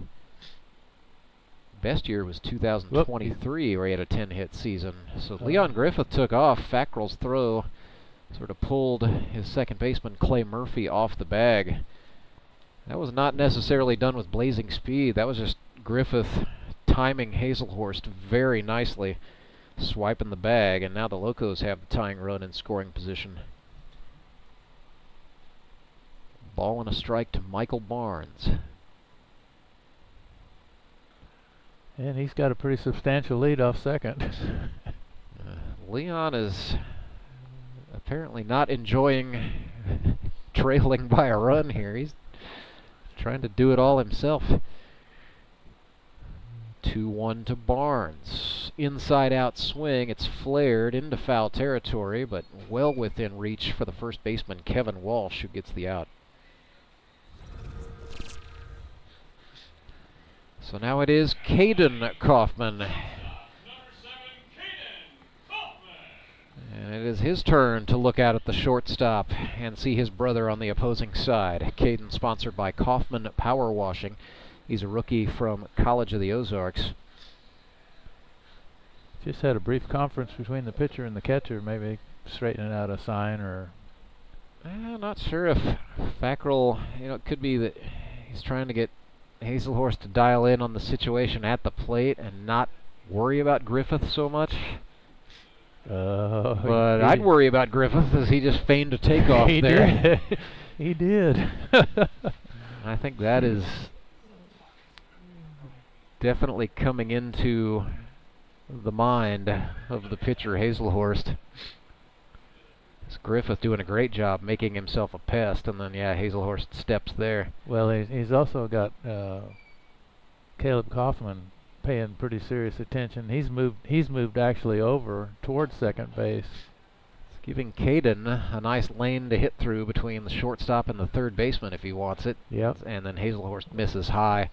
Best year was 2023, where he had a 10-hit season. So Leon Griffith took off. Fackrell's throw sort of pulled his second baseman Clay Murphy off the bag. That was not necessarily done with blazing speed. That was just Griffith timing Haselhorst very nicely, swiping the bag, and now the Locos have the tying run in scoring position. Ball and a strike to Michael Barnes. And he's got a pretty substantial lead off second. Leon is apparently not enjoying trailing by a run here. He's trying to do it all himself. 2-1 to Barnes. Inside out swing. It's flared into foul territory, but well within reach for the first baseman, Kevin Walsh, who gets the out. So now it is Caden Kaufman. And it is his turn to look out at the shortstop and see his brother on the opposing side. Caden, sponsored by Kaufman Power Washing. He's a rookie from College of the Ozarks. Just had a brief conference between the pitcher and the catcher, maybe straightening out a sign or... not sure if Fackrell, it could be that he's trying to get Haselhorst to dial in on the situation at the plate and not worry about Griffith so much. But I'd worry about Griffith as he just feigned a takeoff there. Did. He did. I think that is definitely coming into the mind of the pitcher, Haselhorst. It's Griffith doing a great job making himself a pest, and then, Haselhorst steps there. Well, he's also got Caleb Kaufman paying pretty serious attention. He's moved actually over towards second base. It's giving Caden a nice lane to hit through between the shortstop and the third baseman if he wants it. Yep. And then Haselhorst misses high.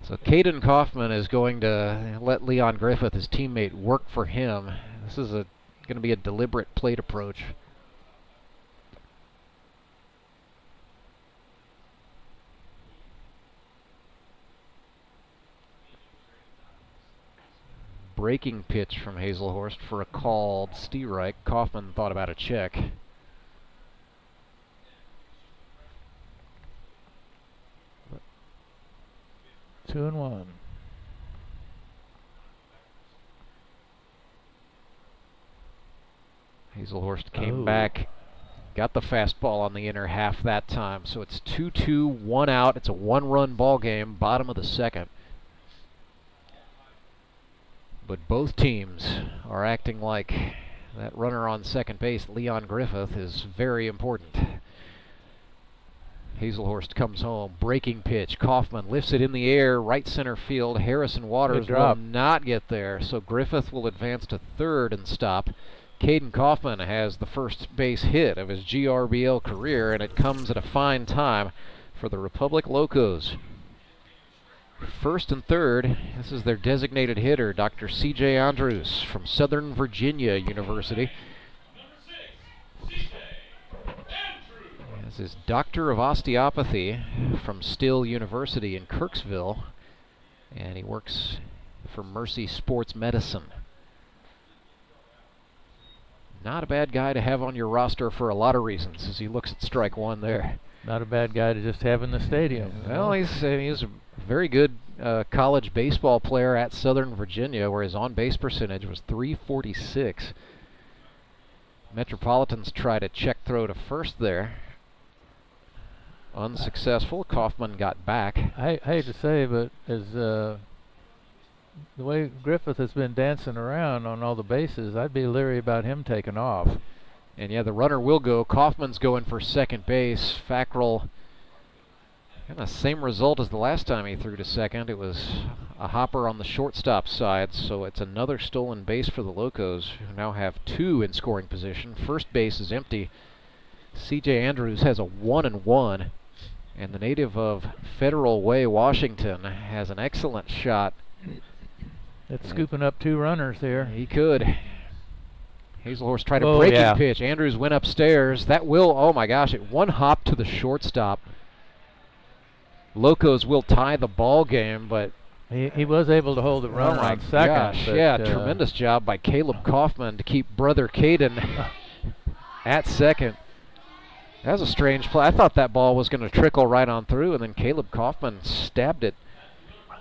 So Caden Kaufman is going to let Leon Griffith, his teammate, work for him. This is going to be a deliberate plate approach. Breaking pitch from Haselhorst for a called strike. Kaufman thought about a check. Two and one. Haselhorst came back, got the fastball on the inner half that time. So it's 2-2, 1 out. It's a one-run ball game, bottom of the second. But both teams are acting like that runner on second base, Leon Griffith, is very important. Haselhorst comes home, breaking pitch. Kaufman lifts it in the air, right center field. Harrison Waters will not get there, so Griffith will advance to third and stop. Caden Kaufman has the first base hit of his GRBL career, and it comes at a fine time for the Republic Locos. First and third, this is their designated hitter, Dr. C.J. Andrews from Southern Virginia University. This is Doctor of Osteopathy from Still University in Kirksville, and he works for Mercy Sports Medicine. Not a bad guy to have on your roster for a lot of reasons, as he looks at strike one there. Not a bad guy to just have in the stadium. Well, he's a very good college baseball player at Southern Virginia, where his on-base percentage was .346. Metropolitans tried a check throw to first there. Unsuccessful. Kaufman got back. I hate to say, but as the way Griffith has been dancing around on all the bases, I'd be leery about him taking off. And the runner will go. Kaufman's going for second base. Fackrell, kind of same result as the last time he threw to second. It was a hopper on the shortstop side, so it's another stolen base for the Locos, who now have 2 in scoring position. First base is empty. C.J. Andrews has a 1-1, and the native of Federal Way, Washington, has an excellent shot It's scooping up 2 runners here. He could. Haselhorst tried a breaking pitch. Andrews went upstairs. That will, oh my gosh, it one hop to the shortstop. Locos will tie the ball game, but he was able to hold the runner on second. Gosh, but, yeah, tremendous job by Caleb Kaufman to keep brother Caden at second. That was a strange play. I thought that ball was going to trickle right on through, and then Caleb Kaufman stabbed it.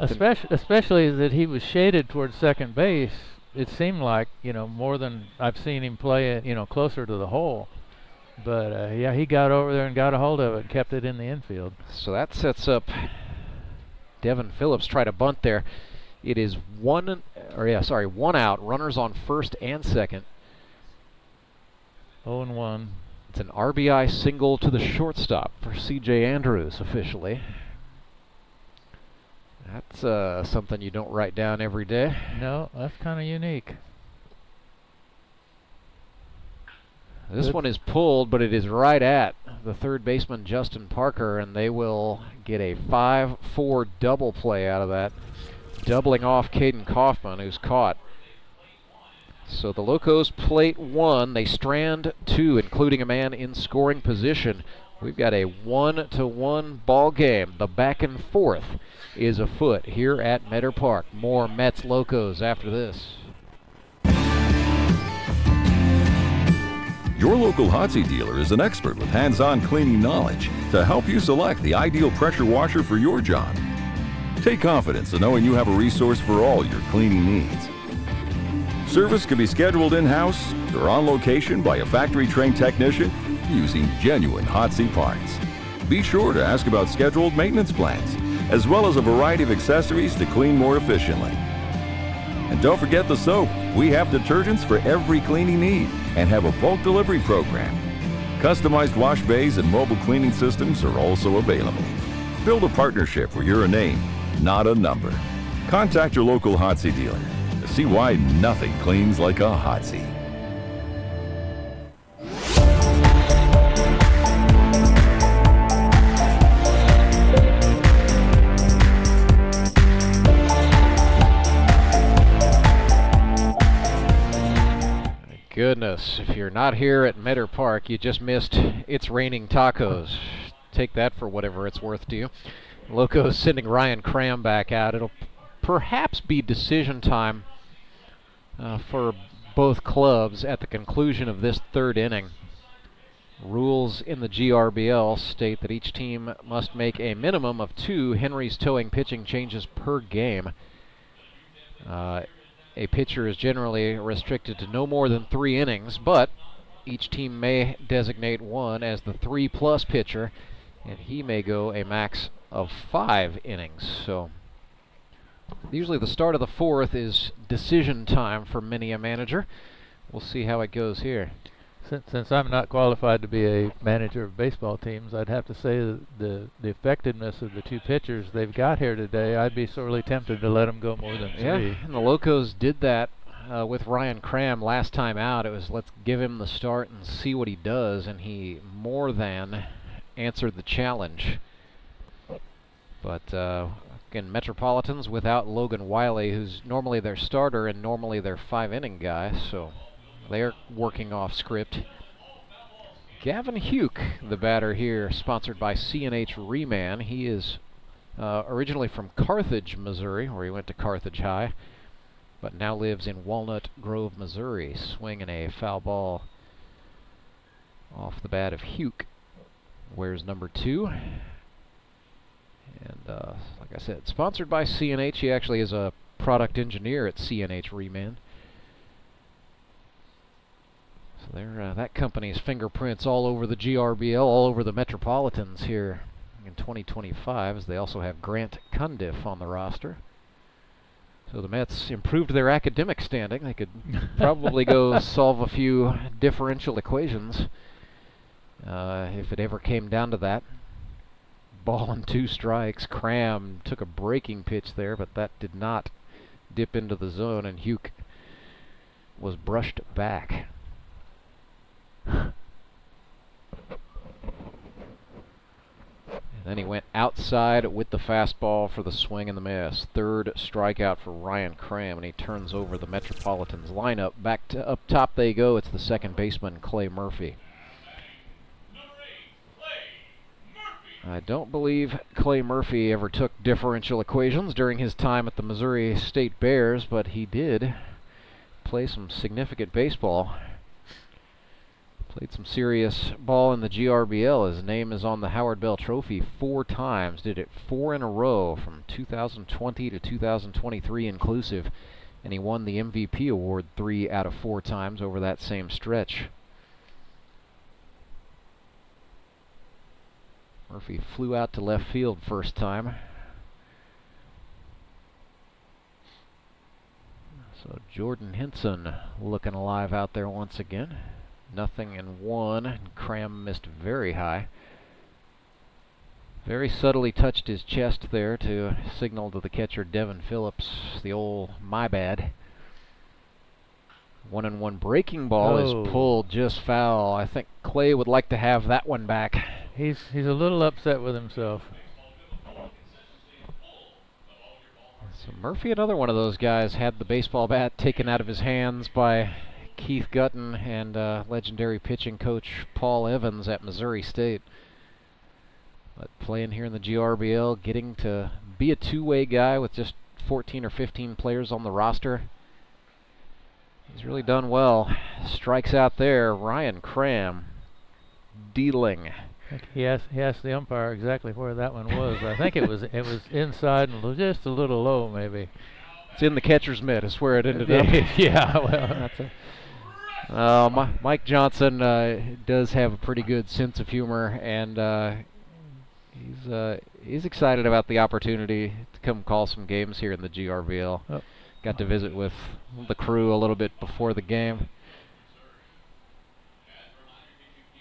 Especially that he was shaded towards second base. It seemed like, more than I've seen him play it, closer to the hole. But, yeah, he got over there and got a hold of it and kept it in the infield. So that sets up Devin Phillips try to bunt there. It is one out. Runners on first and second. 0-1. It's an RBI single to the shortstop for C.J. Andrews officially. That's something you don't write down every day. No, that's kind of unique. This one is pulled, but it is right at the third baseman, Justin Parker, and they will get a 5-4 double play out of that, doubling off Caden Kaufman, who's caught. So the Locos plate 1, they strand 2, including a man in scoring position. We've got a 1-1 ball game. The back and forth is afoot here at Meadow Park. More Mets Locos after this. Your local Hotsy dealer is an expert with hands-on cleaning knowledge to help you select the ideal pressure washer for your job. Take confidence in knowing you have a resource for all your cleaning needs. Service can be scheduled in-house or on location by a factory-trained technician using genuine Hotsy parts. Be sure to ask about scheduled maintenance plans, as well as a variety of accessories to clean more efficiently. And don't forget the soap. We have detergents for every cleaning need and have a bulk delivery program. Customized wash bays and mobile cleaning systems are also available. Build a partnership where you're a name, not a number. Contact your local Hotsy dealer to see why nothing cleans like a Hotsy. Goodness, if you're not here at Meadow Park, you just missed It's Raining Tacos. Take that for whatever it's worth to you. Locos sending Ryan Cram back out. It'll perhaps be decision time for both clubs at the conclusion of this third inning. Rules in the GRBL state that each team must make a minimum of 2 Henry's towing pitching changes per game. A pitcher is generally restricted to no more than 3 innings, but each team may designate one as the 3+ pitcher, and he may go a max of 5 innings. So usually the start of the 4th is decision time for many a manager. We'll see how it goes here. Since I'm not qualified to be a manager of baseball teams, I'd have to say that the effectiveness of the 2 pitchers they've got here today, I'd be sorely tempted to let them go more than 3. Yeah, and the Locos did that with Ryan Cram last time out. It was let's give him the start and see what he does, and he more than answered the challenge. But again, Metropolitans without Logan Wiley, who's normally their starter and normally their 5-inning guy, so they're working off script. Gavin Huke, the batter here, sponsored by C&H Reman. He is originally from Carthage, Missouri, where he went to Carthage High, but now lives in Walnut Grove, Missouri. Swinging a foul ball off the bat of Huke. Wears number 2. And like I said, sponsored by C&H. He actually is a product engineer at C&H Reman. So that company's fingerprints all over the GRBL, all over the Metropolitans here in 2025, as they also have Grant Cundiff on the roster. So the Mets improved their academic standing. They could probably go solve a few differential equations if it ever came down to that. Ball and 2 strikes. Cram took a breaking pitch there, but that did not dip into the zone, and Huke was brushed back. And Then he went outside with the fastball for the swing and the miss. Third strikeout for Ryan Cram, and he turns over the Metropolitans lineup. Back to up top they go. It's the second baseman, Clay Murphy. I don't believe Clay Murphy ever took differential equations during his time at the Missouri State Bears, but he did play some significant baseball. Played some serious ball in the GRBL. His name is on the Howard Bell Trophy 4 times. Did it 4 in a row from 2020 to 2023 inclusive. And he won the MVP award 3 out of 4 times over that same stretch. Murphy flew out to left field first time. So Jordan Henson looking alive out there once again. 0-1. Cram missed very high. Very subtly touched his chest there to signal to the catcher Devin Phillips the old my bad. 1-1 breaking ball is pulled just foul. I think Clay would like to have that one back. He's a little upset with himself. So Murphy, another one of those guys, had the baseball bat taken out of his hands by Keith Gutton and legendary pitching coach Paul Evans at Missouri State. But playing here in the GRBL, getting to be a two-way guy with just 14 or 15 players on the roster, he's really done well. Strikes out there, Ryan Cram dealing. He asked the umpire exactly where that one was. I think it was inside and just a little low, maybe. It's in the catcher's mitt. Is where it ended up. Yeah, well, that's Mike Johnson does have a pretty good sense of humor, and he's excited about the opportunity to come call some games here in the GRBL. Oh. Got to visit with the crew a little bit before the game.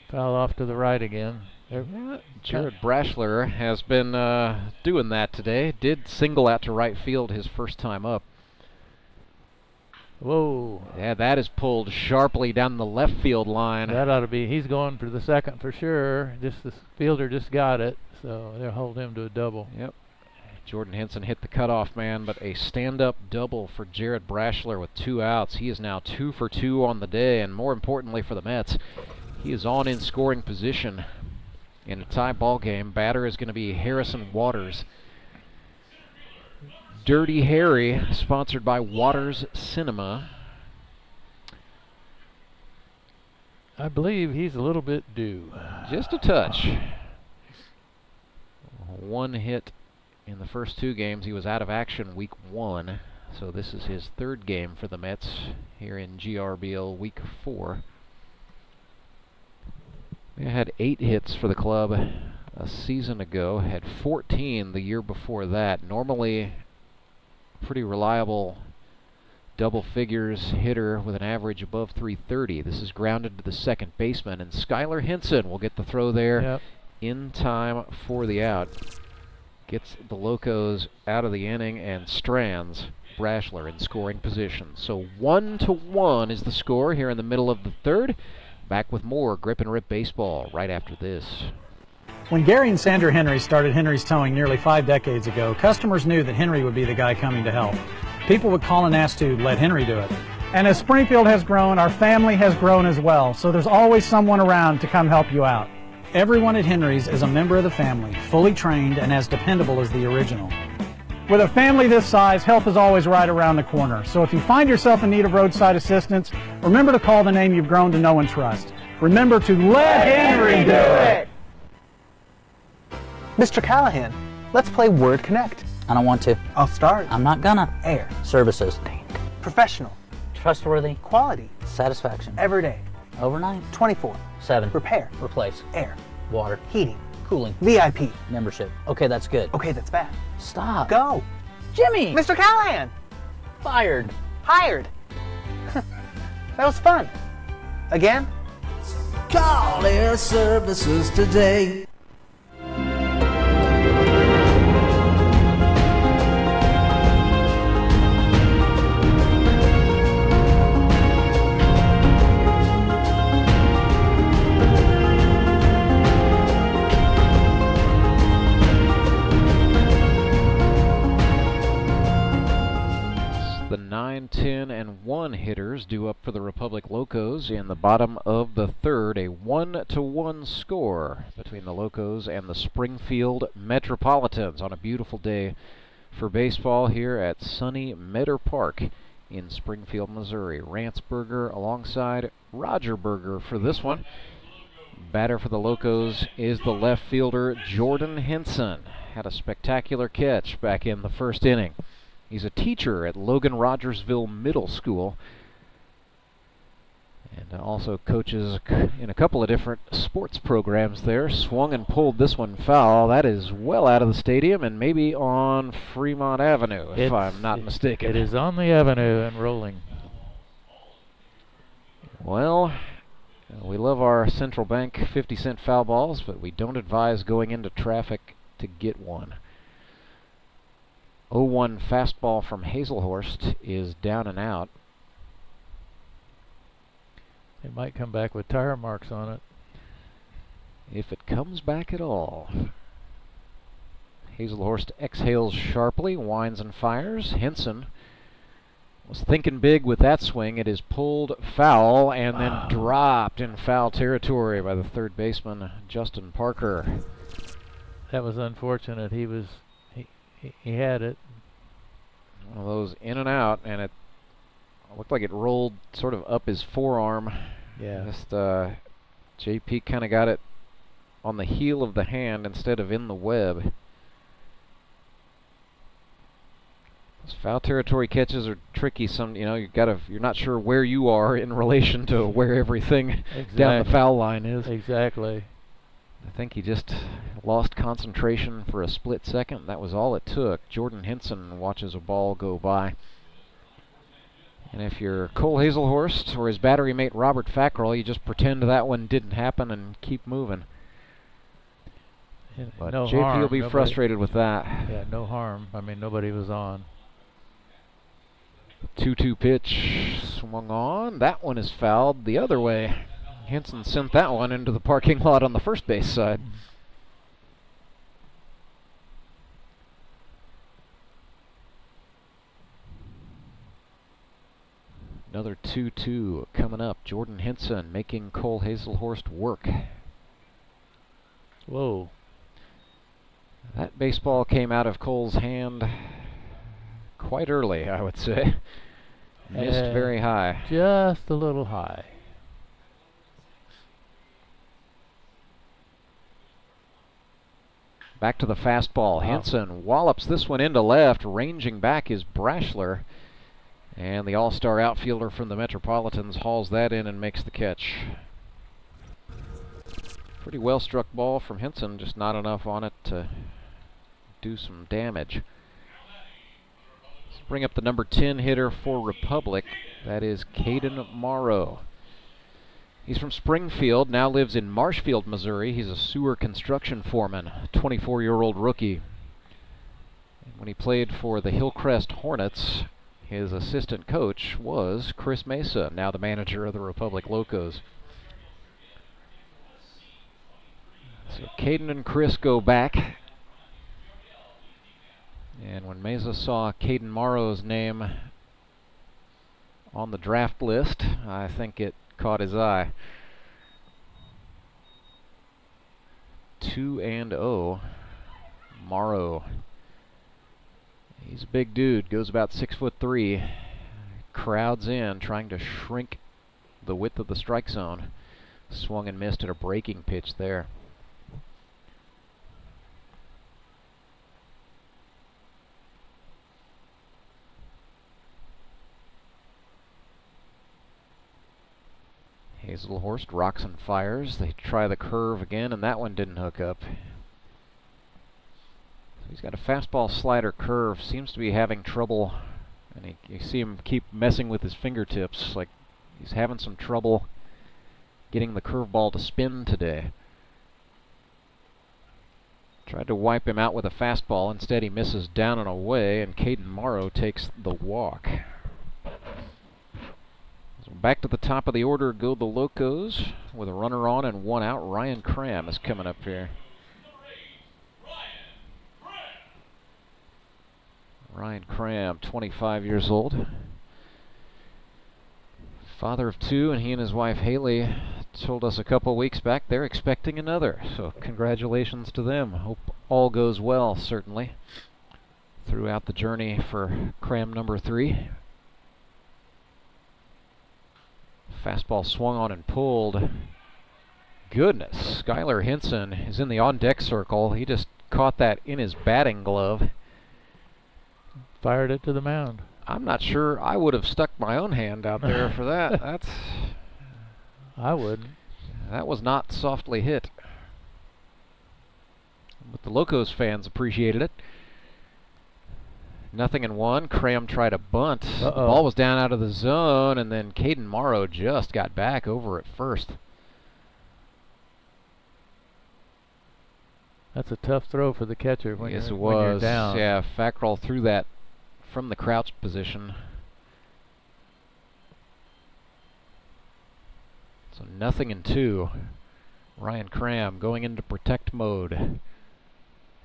Foul off to the right again. Jared Brashler has been doing that today. Did single out to right field his first time up. Whoa. Yeah, that is pulled sharply down the left field line. That ought to be, he's going for the second for sure. Just the fielder just got it, so they'll hold him to a double. Yep. Jordan Henson hit the cutoff man, but a stand-up double for Jared Brashler with 2 outs. He is now 2 for 2 on the day, and more importantly for the Mets, he is on in scoring position. In a tie ball game, batter is going to be Harrison Waters. Dirty Harry, sponsored by Waters Cinema. I believe he's a little bit due. Just a touch. 1 hit in the first 2 games. He was out of action week 1, so this is his 3rd game for the Mets here in GRBL week 4. They had 8 hits for the club a season ago, had 14 the year before that. Normally pretty reliable double figures hitter with an average above 330. This is grounded to the second baseman, and Skylar Henson will get the throw there in time for the out. Gets the Locos out of the inning and strands Brashler in scoring position. So 1-1 is the score here in the middle of the 3rd. Back with more Grip and Rip baseball right after this. When Gary and Sandra Henry started Henry's Towing nearly 5 decades ago, customers knew that Henry would be the guy coming to help. People would call and ask to let Henry do it. And as Springfield has grown, our family has grown as well, so there's always someone around to come help you out. Everyone at Henry's is a member of the family, fully trained and as dependable as the original. With a family this size, help is always right around the corner. So if you find yourself in need of roadside assistance, remember to call the name you've grown to know and trust. Remember to let Henry do it! Mr. Callahan, let's play Word Connect. I don't want to. I'll start. I'm not gonna. Air. Services. Professional. Trustworthy. Quality. Satisfaction. Everyday. Overnight. 24/7. Repair. Replace. Air. Water. Heating. Cooling. VIP. Membership. Okay, that's good. Okay, that's bad. Stop. Go. Jimmy! Mr. Callahan! Fired. Hired. That was fun. Again? Call Air Services today. 1-1 hitters due up for the Republic Locos in the bottom of the third. A 1-1 score between the Locos and the Springfield Metropolitans on a beautiful day for baseball here at sunny Meadow Park in Springfield, Missouri. Rantzberger alongside Roger Berger for this one. Batter for the Locos is the left fielder Jordan Henson. Had a spectacular catch back in the first inning. He's a teacher at Logan Rogersville Middle School and also coaches in a couple of different sports programs there. Swung and pulled this one foul. That is well out of the stadium and maybe on Fremont Avenue, if I'm not mistaken. It is on the avenue and rolling. Well, we love our Central Bank 50-cent foul balls, but we don't advise going into traffic to get one. 0-1 fastball from Haselhorst is down and out. It might come back with tire marks on it. If it comes back at all. Haselhorst exhales sharply, winds and fires. Henson was thinking big with that swing. It is pulled foul and then dropped in foul territory by the third baseman, Justin Parker. That was unfortunate. He had it. One of those in and out, and it looked like it rolled sort of up his forearm. Yeah. Just JP kind of got it on the heel of the hand instead of in the web. Those foul territory catches are tricky. You're not sure where you are in relation to where everything down the foul line is. Exactly. I think he just lost concentration for a split second. That was all it took. Jordan Henson watches a ball go by. And if you're Cole Haselhorst or his battery mate Robert Fackrell, you just pretend that one didn't happen and keep moving. But no JP harm. will be frustrated with that. Yeah, no harm. I mean, nobody was on. 2-2 pitch swung on. That one is fouled the other way. Henson sent that one into the parking lot on the first base side. Another 2-2 coming up. Jordan Henson making Cole Haselhorst work. Whoa. That baseball came out of Cole's hand quite early, I would say. Missed very high. Just a little high. Back to the fastball. Henson wallops this one into left. Ranging back is Brashler. And the all-star outfielder from the Metropolitans hauls that in and makes the catch. Pretty well struck ball from Henson, just not enough on it to do some damage. Let's bring up the number 10 hitter for Republic. That is Caden Morrow. He's from Springfield, now lives in Marshfield, Missouri. He's a sewer construction foreman, 24-year-old rookie. And when he played for the Hillcrest Hornets, his assistant coach was Chris Mesa, now the manager of the Republic Locos. So Caden and Chris go back. And when Mesa saw Caden Morrow's name on the draft list, I think it caught his eye. 2-0. Morrow. He's a big dude, goes about 6'3". Crowds in, trying to shrink the width of the strike zone. Swung and missed at a breaking pitch there. Haselhorst rocks and fires. They try the curve again, and that one didn't hook up. So he's got a fastball slider curve. Seems to be having trouble, and you see him keep messing with his fingertips, like he's having some trouble getting the curveball to spin today. Tried to wipe him out with a fastball. Instead, he misses down and away, and Caden Morrow takes the walk. Back to the top of the order go the Locos with a runner on and one out. Ryan Cram is coming up here. Ryan Cram, 25 years old. Father of two, and he and his wife Haley told us a couple weeks back they're expecting another. So congratulations to them. Hope all goes well, certainly, throughout the journey for Cram number 3. Fastball swung on and pulled. Goodness, Skylar Hinson is in the on-deck circle. He just caught that in his batting glove. Fired it to the mound. I'm not sure I would have stuck my own hand out there for that. I wouldn't. That was not softly hit. But the Locos fans appreciated it. 0-1. Cram tried a bunt. The ball was down out of the zone, and then Caden Morrow just got back over at first. That's a tough throw for the catcher when, yes, you're, it was. when you're down. Yeah, Fackrell threw that from the crouched position. So 0-2. Ryan Cram going into protect mode.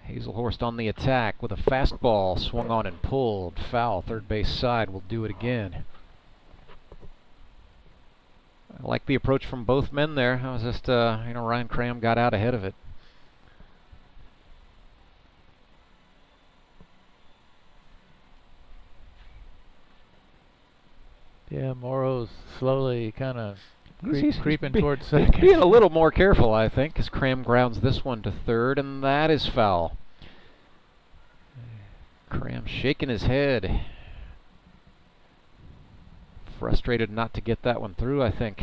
Haselhorst on the attack with a fastball swung on and pulled. Foul, third base side. Will do it again. I like the approach from both men there. I was just, Ryan Cram got out ahead of it. Yeah, Morrow's slowly kind of He's creeping towards second. Being a little more careful, I think, as Cram grounds this one to third, and that is foul. Cram shaking his head. Frustrated not to get that one through, I think.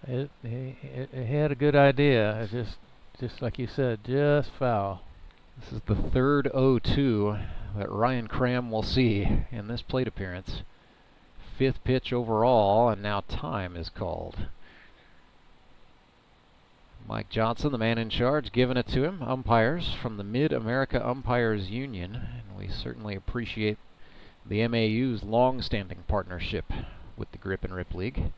He had a good idea. It's just like you said, just foul. This is the third 0-2 that Ryan Cram will see in this plate appearance. 5th pitch overall, and now time is called. Mike Johnson, the man in charge, giving it to him. Umpires from the Mid-America Umpires Union, and we certainly appreciate the MAU's long-standing partnership with the Grip and Rip League.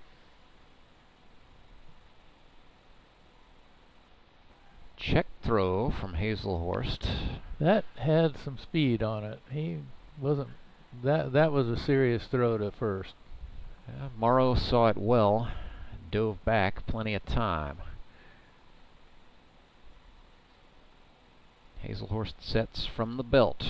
Check throw from Haselhorst. That had some speed on it. He wasn't. That was a serious throw to first. Yeah, Morrow saw it well, dove back, plenty of time. Haselhorst sets from the belt,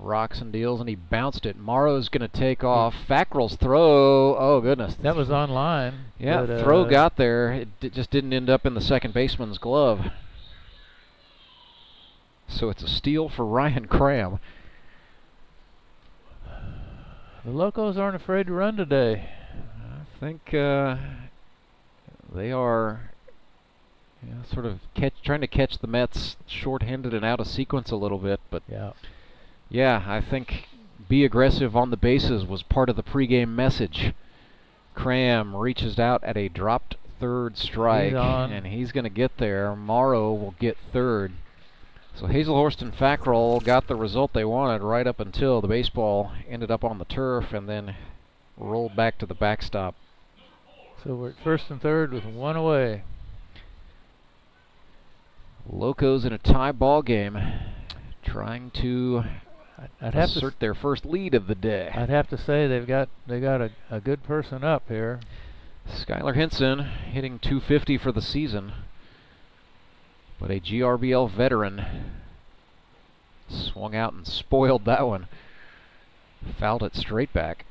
rocks and deals, and he bounced it. Morrow's going to take off. Fackrell's throw, oh goodness. That was on line. Yeah, but, throw got there. It just didn't end up in the second baseman's glove. So it's a steal for Ryan Cram. The Locos aren't afraid to run today. I think they are sort of trying to catch the Mets short-handed and out of sequence a little bit. But yeah, I think be aggressive on the bases was part of the pregame message. Cram reaches out at a dropped third strike, and he's going to get there. Morrow will get third. So Haselhorst and Fackrell got the result they wanted right up until the baseball ended up on the turf and then rolled back to the backstop. So we're at first and third with one away. Locos in a tie ball game, trying to assert their first lead of the day. I'd have to say they got a good person up here. Skylar Hinson hitting .250 for the season. But a GRBL veteran swung out and spoiled that one. Fouled it straight back.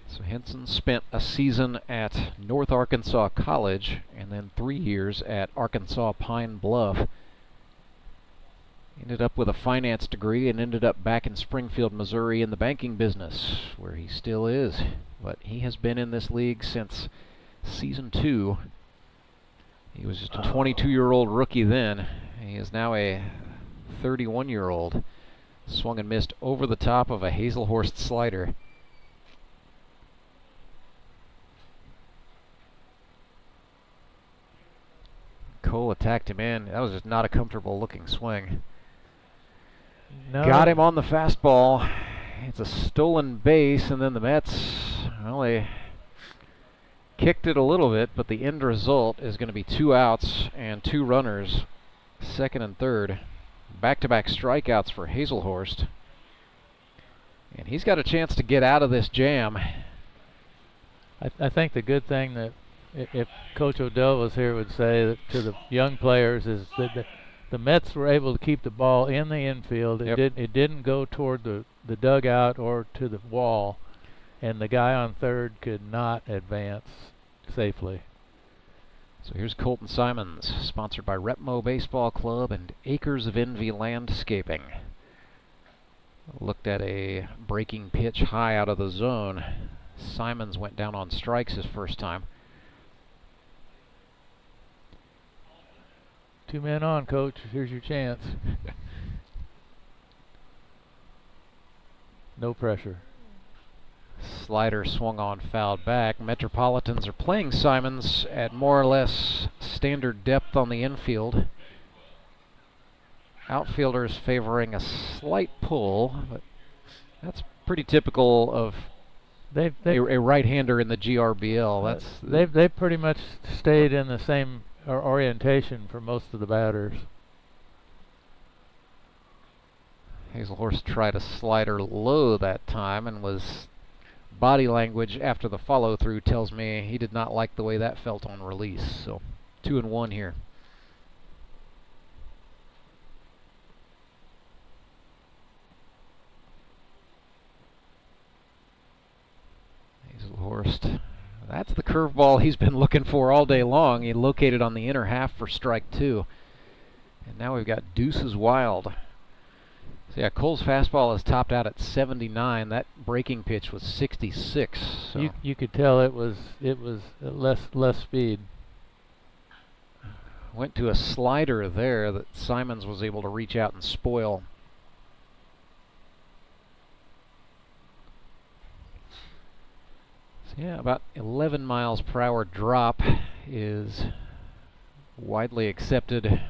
So Hinson spent a season at North Arkansas College and then 3 years at Arkansas Pine Bluff. Ended up with a finance degree and ended up back in Springfield, Missouri in the banking business, where he still is. But he has been in this league since Season 2. He was just a 22-year-old rookie then. He is now a 31-year-old. Swung and missed over the top of a Haselhorst slider. Cole attacked him in. That was just not a comfortable looking swing. No. Got him on the fastball. It's a stolen base, and then the Mets, well, they kicked it a little bit, but the end result is going to be 2 outs and 2 runners, second and third. Back-to-back strikeouts for Haselhorst. And he's got a chance to get out of this jam. I think the good thing that if Coach Odell was here would say that to the young players is that the Mets were able to keep the ball in the infield. It didn't go toward the dugout or to the wall, and the guy on third could not advance safely. So here's Colton Simons, sponsored by Repmo Baseball Club and Acres of Envy Landscaping. Looked at a breaking pitch high out of the zone. Simons went down on strikes his first time. 2 men on, Coach. Here's your chance. No pressure. Slider swung on, fouled back. Metropolitans are playing Simons at more or less standard depth on the infield. Outfielders favoring a slight pull, but that's pretty typical of a right-hander in the GRBL. They've pretty much stayed in the same orientation for most of the batters. Haselhorst tried a slider low that time, and was body language after the follow-through tells me he did not like the way that felt on release. So 2-1 here. Haselhorst. That's the curveball he's been looking for all day long. He located on the inner half for strike 2. And now we've got Deuces Wild. So yeah, Cole's fastball is topped out at 79. That breaking pitch was 66. So you could tell it was less speed. Went to a slider there that Simons was able to reach out and spoil. So yeah, about 11 miles per hour drop is widely accepted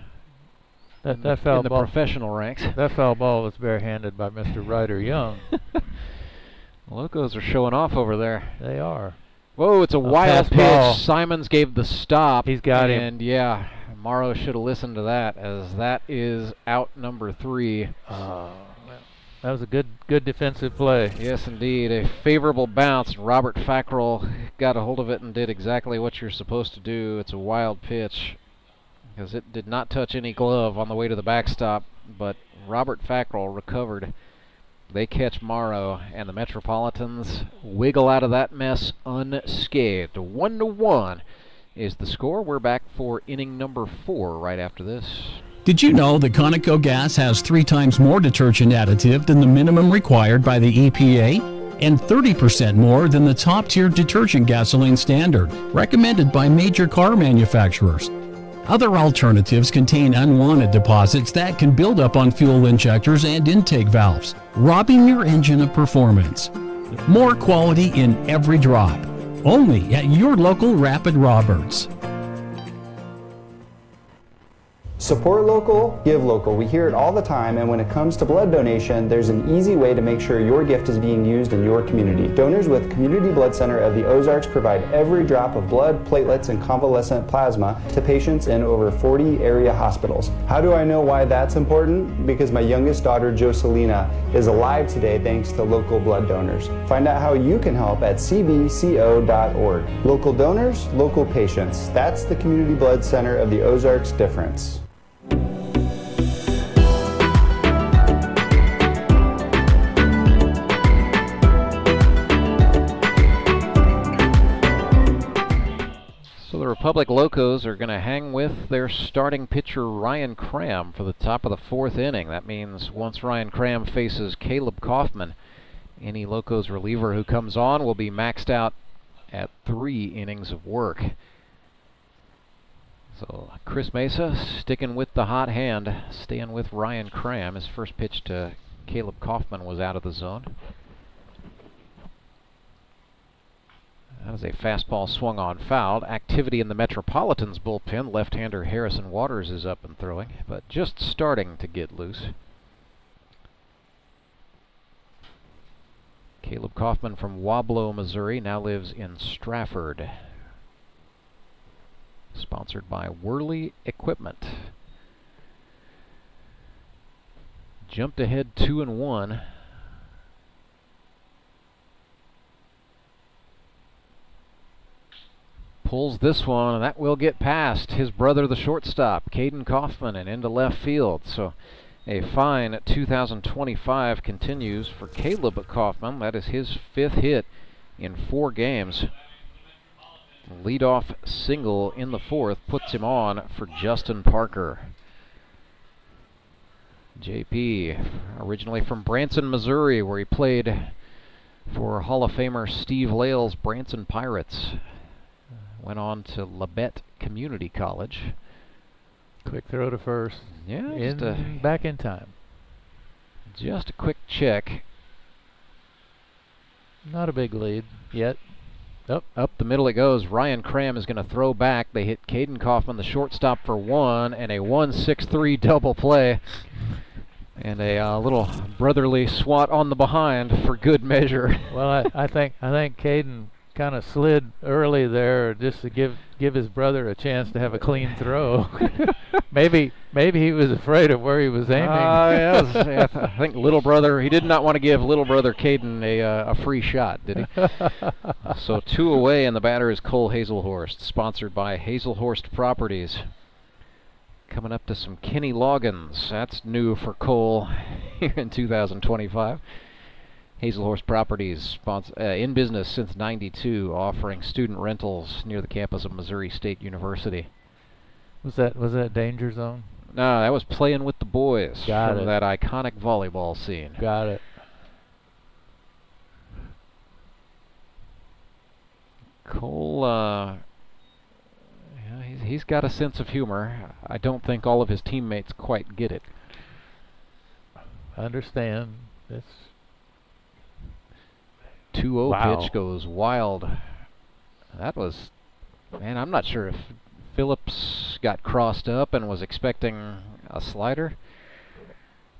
in the professional ranks. That foul ball was barehanded by Mr. Ryder Young. Locos are showing off over there. They are. Whoa, it's a wild pitch. Ball. Simons gave the stop. He's got him. And yeah, Morrow should have listened to that, as that is out number 3. That was a good defensive play. Yes, indeed. A favorable bounce. Robert Fackrell got a hold of it and did exactly what you're supposed to do. It's a wild pitch, because it did not touch any glove on the way to the backstop, but Robert Fackrell recovered. They catch Morrow, and the Metropolitans wiggle out of that mess unscathed. 1-1 is the score. We're back for inning number 4 right after this. Did you know that Conoco gas has 3 times more detergent additive than the minimum required by the EPA? And 30% more than the top-tier detergent gasoline standard, recommended by major car manufacturers. Other alternatives contain unwanted deposits that can build up on fuel injectors and intake valves, robbing your engine of performance. More quality in every drop. Only at your local Rapid Roberts. Support local, give local. We hear it all the time, and when it comes to blood donation, there's an easy way to make sure your gift is being used in your community. Donors with Community Blood Center of the Ozarks provide every drop of blood, platelets, and convalescent plasma to patients in over 40 area hospitals. How do I know why that's important? Because my youngest daughter, Jocelina, is alive today thanks to local blood donors. Find out how you can help at cbco.org. Local donors, local patients. That's the Community Blood Center of the Ozarks difference. The Republic Locos are going to hang with their starting pitcher Ryan Cram for the top of the 4th inning. That means once Ryan Cram faces Caleb Kaufman, any Locos reliever who comes on will be maxed out at 3 innings of work. So Chris Mesa sticking with the hot hand, staying with Ryan Cram. His first pitch to Caleb Kaufman was out of the zone. That was a fastball swung on, fouled. Activity in the Metropolitans bullpen. Left-hander Harrison Waters is up and throwing, but just starting to get loose. Caleb Kaufman from Wablo, Missouri, now lives in Strafford. Sponsored by Worley Equipment. Jumped ahead 2-1. Pulls this one, and that will get past his brother, the shortstop, Caden Kaufman, and into left field. So a fine 2025 continues for Caleb Kaufman. That is his 5th hit in 4 games. Leadoff single in the 4th puts him on for Justin Parker. JP, originally from Branson, Missouri, where he played for Hall of Famer Steve Lale's Branson Pirates. Went on to Labette Community College. Quick throw to first. Yeah, back in time. Just a quick check. Not a big lead yet. Up the middle it goes. Ryan Cram is going to throw back. They hit Caden Kaufman, the shortstop, for 1, and a 1-6-3 double play. And a little brotherly swat on the behind for good measure. Well, I think Caden kind of slid early there just to give his brother a chance to have a clean throw. maybe he was afraid of where he was aiming. Yeah, I think little brother, he did not want to give little brother Caden a free shot, did he? So 2 away, and the batter is Cole Haselhorst, sponsored by Haselhorst Properties. Coming up to some Kenny Loggins. That's new for Cole here in 2025. Haselhorst Properties, in business since '92, offering student rentals near the campus of Missouri State University. Was that Danger Zone? No, that was Playing with the Boys. Got from it. That iconic volleyball scene. Got it. Cole, he's got a sense of humor. I don't think all of his teammates quite get it. I understand. It's 2-0 wow. pitch goes wild. That was, man, I'm not sure if Phillips got crossed up and was expecting a slider.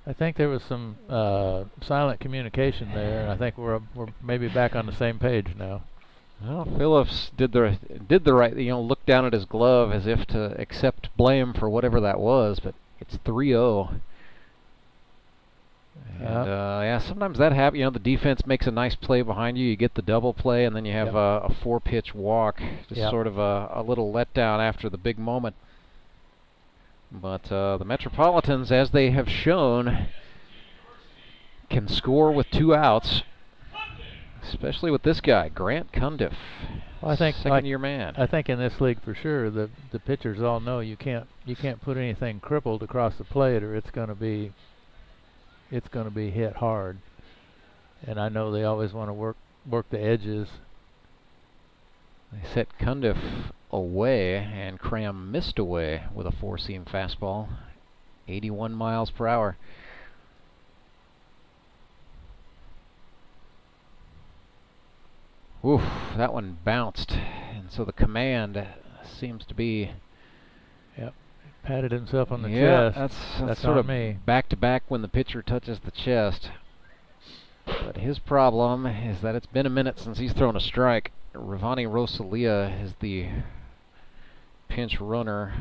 I think there was some silent communication there, and I think we're maybe back on the same page now. Well, Phillips did the right, looked down at his glove as if to accept blame for whatever that was, but it's 3-0. And sometimes that happens. The defense makes a nice play behind you. You get the double play, and then you have a 4-pitch walk. Just sort of a little letdown after the big moment. But the Metropolitans, as they have shown, can score with 2 outs. Especially with this guy, Grant Cundiff. Well, I think second-year man. I think in this league for sure, the pitchers all know you can't put anything crippled across the plate, or it's going to be hit hard. And I know they always want to work the edges. They set Cundiff away, and Cram missed away with a 4-seam fastball, 81 miles per hour. Oof, that one bounced, and so the command seems to be. Yep, patted himself on the chest. That's sort on of me. Back to back when the pitcher touches the chest. But his problem is that it's been a minute since he's thrown a strike. Ravani Rosalia is the pinch runner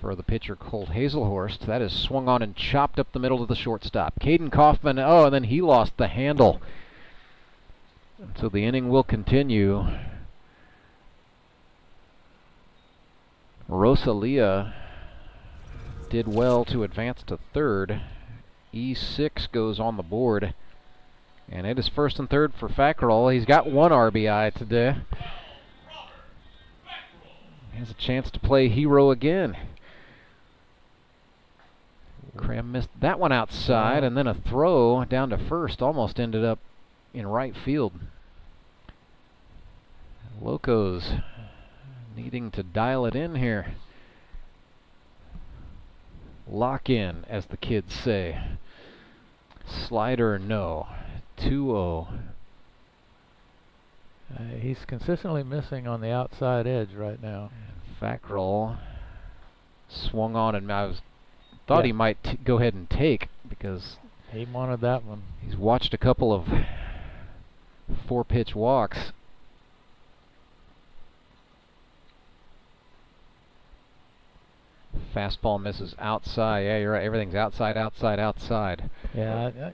for the pitcher Cole Haselhorst. That is swung on and chopped up the middle to the shortstop. Caden Kaufman, and then he lost the handle. So the inning will continue. Rosalia did well to advance to third. E6 goes on the board. And it is first and third for Fackrell. He's got 1 RBI today. He has a chance to play hero again. Cram missed that one outside, and then a throw down to first almost ended up in right field. Locos needing to dial it in here. Lock in, as the kids say. Slider, no. 2-0. He's consistently missing on the outside edge right now. Fackrell swung on, and I thought he might go ahead and take, because he wanted that one. He's watched a couple of 4-pitch walks. Fastball misses outside. Yeah, you're right. Everything's outside, outside, outside. Yeah,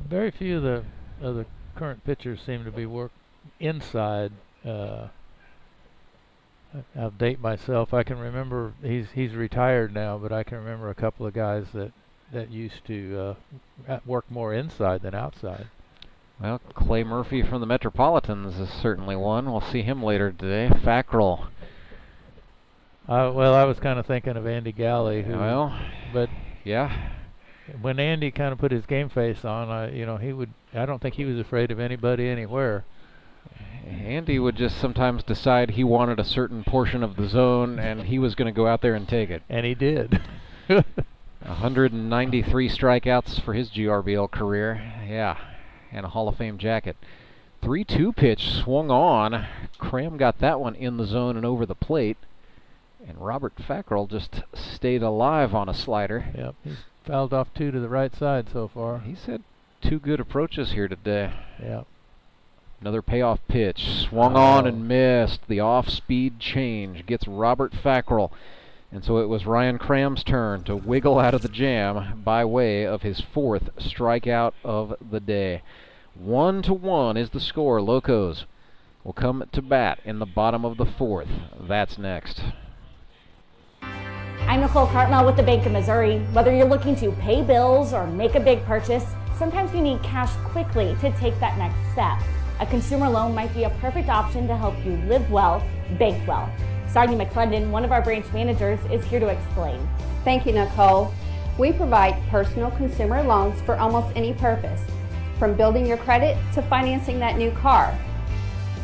very few of the current pitchers seem to be inside I'll date myself. I can remember he's retired now, but I can remember a couple of guys that used to work more inside than outside. Well, Clay Murphy from the Metropolitans is certainly one. We'll see him later today. Fackrell. Well, I was kind of thinking of Andy Galley. But yeah, when Andy kind of put his game face on, I don't think he was afraid of anybody anywhere. Andy would just sometimes decide he wanted a certain portion of the zone, and he was going to go out there and take it. And he did. 193 strikeouts for his GRBL career. Yeah, and a Hall of Fame jacket. 3-2 pitch swung on. Cram got that one in the zone and over the plate. And Robert Fackrell just stayed alive on a slider. Yep, he's fouled off 2 to the right side so far. He's had 2 good approaches here today. Yep. Another payoff pitch, swung on and missed. The off-speed change gets Robert Fackrell. And so it was Ryan Cram's turn to wiggle out of the jam by way of his 4th strikeout of the day. 1-1 is the score. Locos will come to bat in the bottom of the 4th. That's next. I'm Nicole Cartmel with the Bank of Missouri. Whether you're looking to pay bills or make a big purchase, sometimes you need cash quickly to take that next step. A consumer loan might be a perfect option to help you live well, bank well. Sonia McClendon, one of our branch managers, is here to explain. Thank you, Nicole. We provide personal consumer loans for almost any purpose, from building your credit to financing that new car.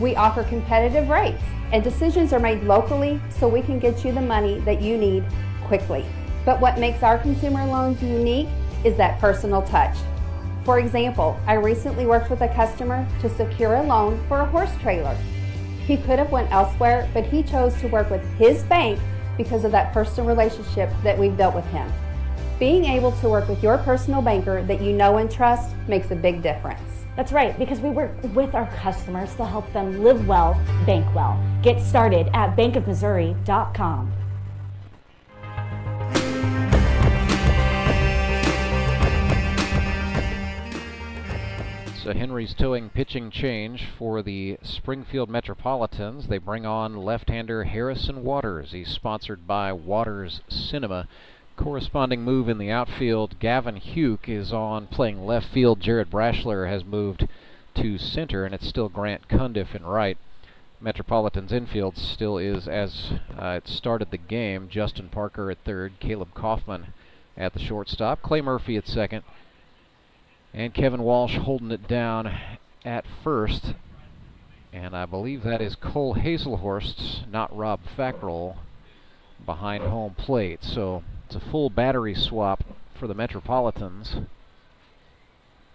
We offer competitive rates, and decisions are made locally so we can get you the money that you need quickly. But what makes our consumer loans unique is that personal touch. For example, I recently worked with a customer to secure a loan for a horse trailer. He could have went elsewhere, but he chose to work with his bank because of that personal relationship that we've built with him. Being able to work with your personal banker that you know and trust makes a big difference. That's right, because we work with our customers to help them live well, bank well. Get started at bankofmissouri.com. So Henry's towing pitching change for the Springfield Metropolitans. They bring on left-hander Harrison Waters. He's sponsored by Waters Cinema. Corresponding move in the outfield, Gavin Huke is on playing left field. Jared Brashler has moved to center, and it's still Grant Cundiff in right. Metropolitans infield still is as it started the game. Justin Parker at third, Caleb Kaufman at the shortstop, Clay Murphy at second, and Kevin Walsh holding it down at first. And I believe that is Cole Haselhorst, not Rob Fackrell, behind home plate. So it's a full battery swap for the Metropolitans.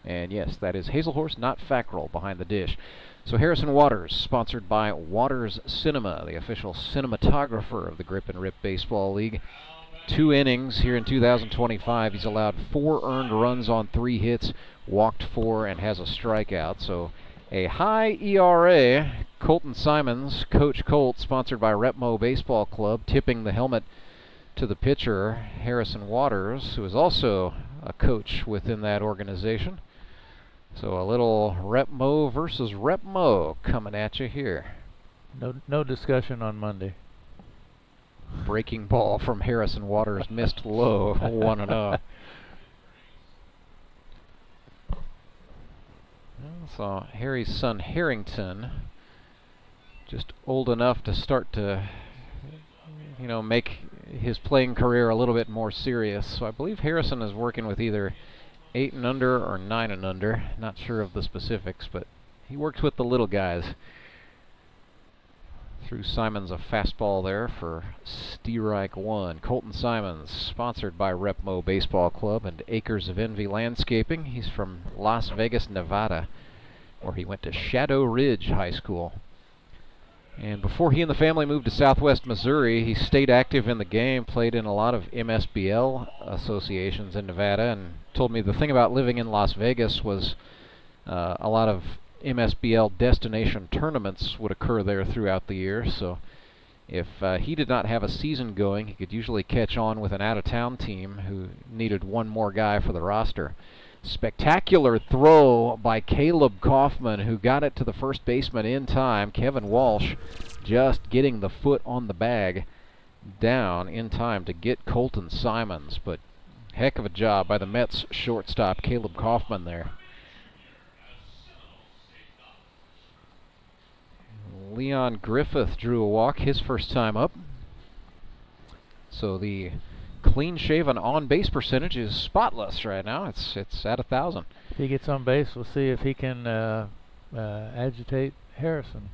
And yes, that is Haselhorst, not Fackrell, behind the dish. So Harrison Waters, sponsored by Waters Cinema, the official cinematographer of the Grip and Rip Baseball League. 2 innings here in 2025. He's allowed 4 earned runs on 3 hits, walked 4, and has a strikeout. So a high ERA. Colton Simons, Coach Colt, sponsored by Repmo Baseball Club, tipping the helmet to the pitcher, Harrison Waters, who is also a coach within that organization. So a little Repmo versus Repmo coming at you here. No discussion on Monday. Breaking ball from Harrison Waters, missed low, 1-0. So Harry's son Harrington, just old enough to start to, make his playing career a little bit more serious. So I believe Harrison is working with either 8 and under or 9 and under. Not sure of the specifics, but he works with the little guys. Threw Simons a fastball there for strike 1. Colton Simons, sponsored by Repmo Baseball Club and Acres of Envy Landscaping. He's from Las Vegas, Nevada, where he went to Shadow Ridge High School. And before he and the family moved to Southwest Missouri, he stayed active in the game, played in a lot of MSBL associations in Nevada, and told me the thing about living in Las Vegas was a lot of MSBL destination tournaments would occur there throughout the year. So if he did not have a season going, he could usually catch on with an out-of-town team who needed one more guy for the roster. Spectacular throw by Caleb Kaufman, who got it to the first baseman in time. Kevin Walsh just getting the foot on the bag down in time to get Colton Simons, but heck of a job by the Mets shortstop Caleb Kaufman there. Leon Griffith drew a walk his first time up. So the clean-shaven on-base percentage is spotless right now. It's at 1,000. If he gets on base, we'll see if he can agitate Harrison.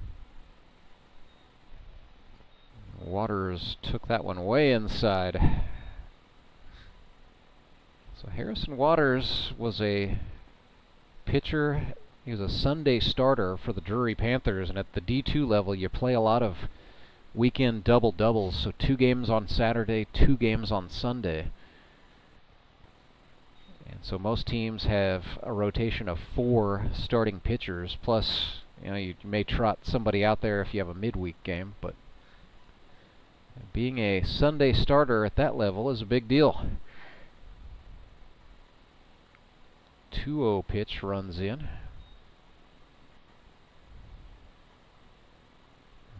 Waters took that one way inside. So Harrison Waters was a pitcher. He was a Sunday starter for the Drury Panthers, and at the D2 level, you play a lot of weekend double-doubles, so 2 games on Saturday, 2 games on Sunday. And so most teams have a rotation of 4 starting pitchers, plus, you know, you may trot somebody out there if you have a midweek game, but being a Sunday starter at that level is a big deal. 2-0 pitch runs in.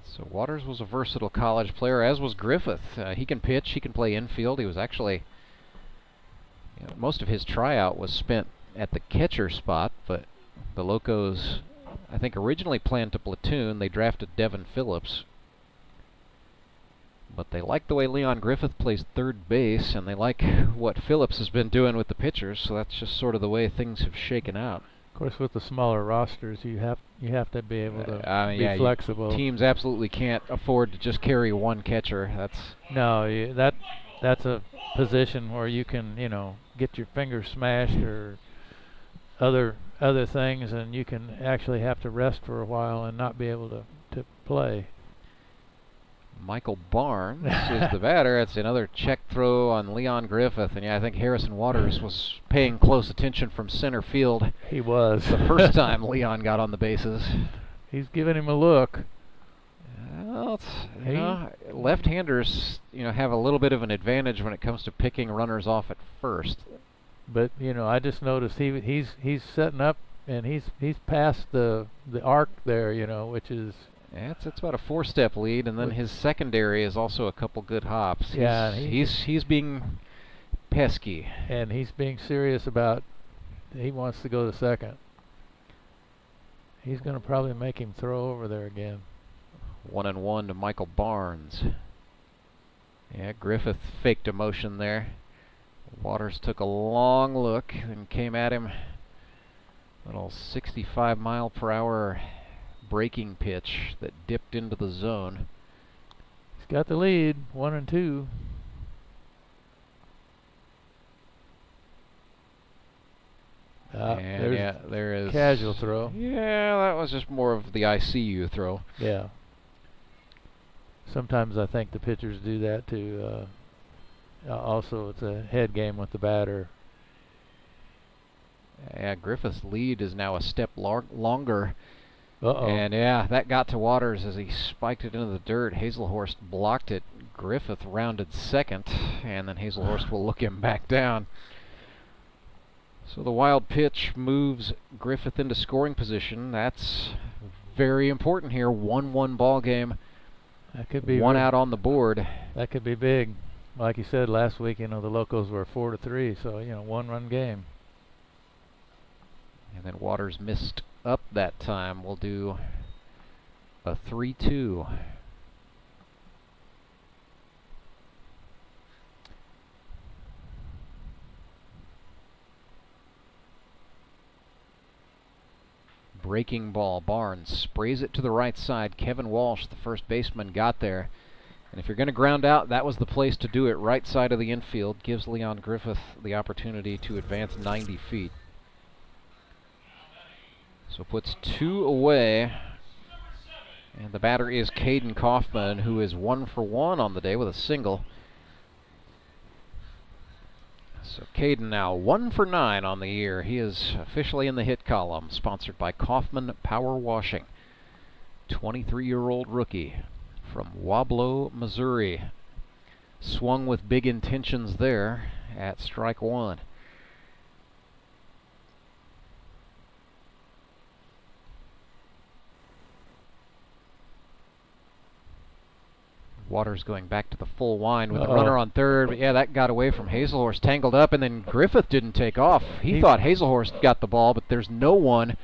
So Waters was a versatile college player, as was Griffith. He can pitch, he can play infield. He was actually, you know, most of his tryout was spent at the catcher spot, but the Locos, I think, originally planned to platoon. They drafted Devin Phillips. But they like the way Leon Griffith plays third base, and they like what Phillips has been doing with the pitchers, so that's just sort of the way things have shaken out. Of course, with the smaller rosters, you have to be able to be flexible. Teams absolutely can't afford to just carry one catcher. That's a position where you can, you know, get your fingers smashed or other things, and you can actually have to rest for a while and not be able to play. Michael Barnes is the batter. That's another check throw on Leon Griffith. And yeah, I think Harrison Waters was paying close attention from center field. He was. The first time Leon got on the bases. He's giving him a look. Well, left-handers, you know, have a little bit of an advantage when it comes to picking runners off at first. But, you know, I just noticed he's setting up, and he's past the arc there, you know, which is... Yeah, it's about a 4-step lead, and then his secondary is also a couple good hops. Yeah, he's being pesky. And he's being serious about, he wants to go to second. He's going to probably make him throw over there again. 1-1 to Michael Barnes. Yeah, Griffith faked a motion there. Waters took a long look and came at him. Little 65-mile-per-hour breaking pitch that dipped into the zone. He's got the lead, 1-2. There is casual throw. Yeah, that was just more of the ICU throw. Yeah. Sometimes I think the pitchers do that too. Also, it's a head game with the batter. Yeah, Griffith's lead is now a step longer. Uh-oh. And yeah, that got to Waters as he spiked it into the dirt. Haselhorst blocked it. Griffith rounded second, and then Haselhorst will look him back down. So the wild pitch moves Griffith into scoring position. That's very important here. 1-1 ball game. That could be one out on the board. That could be big. Like you said last week, you know, the Locos were 4-3, so, you know, 1-run game. And then Waters missed up that time. We'll do a 3-2. Breaking ball. Barnes sprays it to the right side. Kevin Walsh, the first baseman, got there. And if you're going to ground out, that was the place to do it. Right side of the infield. Gives Leon Griffith the opportunity to advance 90 feet. So puts 2 away. And the batter is Caden Kaufman, who is 1 for 1 on the day with a single. So Caden now 1 for 9 on the year. He is officially in the hit column, sponsored by Kaufman Power Washing. 23-year-old rookie from Wablo, Missouri. Swung with big intentions there at strike 1. Waters going back to the full wind with the runner on third. But yeah, that got away from Haselhorst, tangled up, and then Griffith didn't take off. He thought Haselhorst got the ball, but there's no one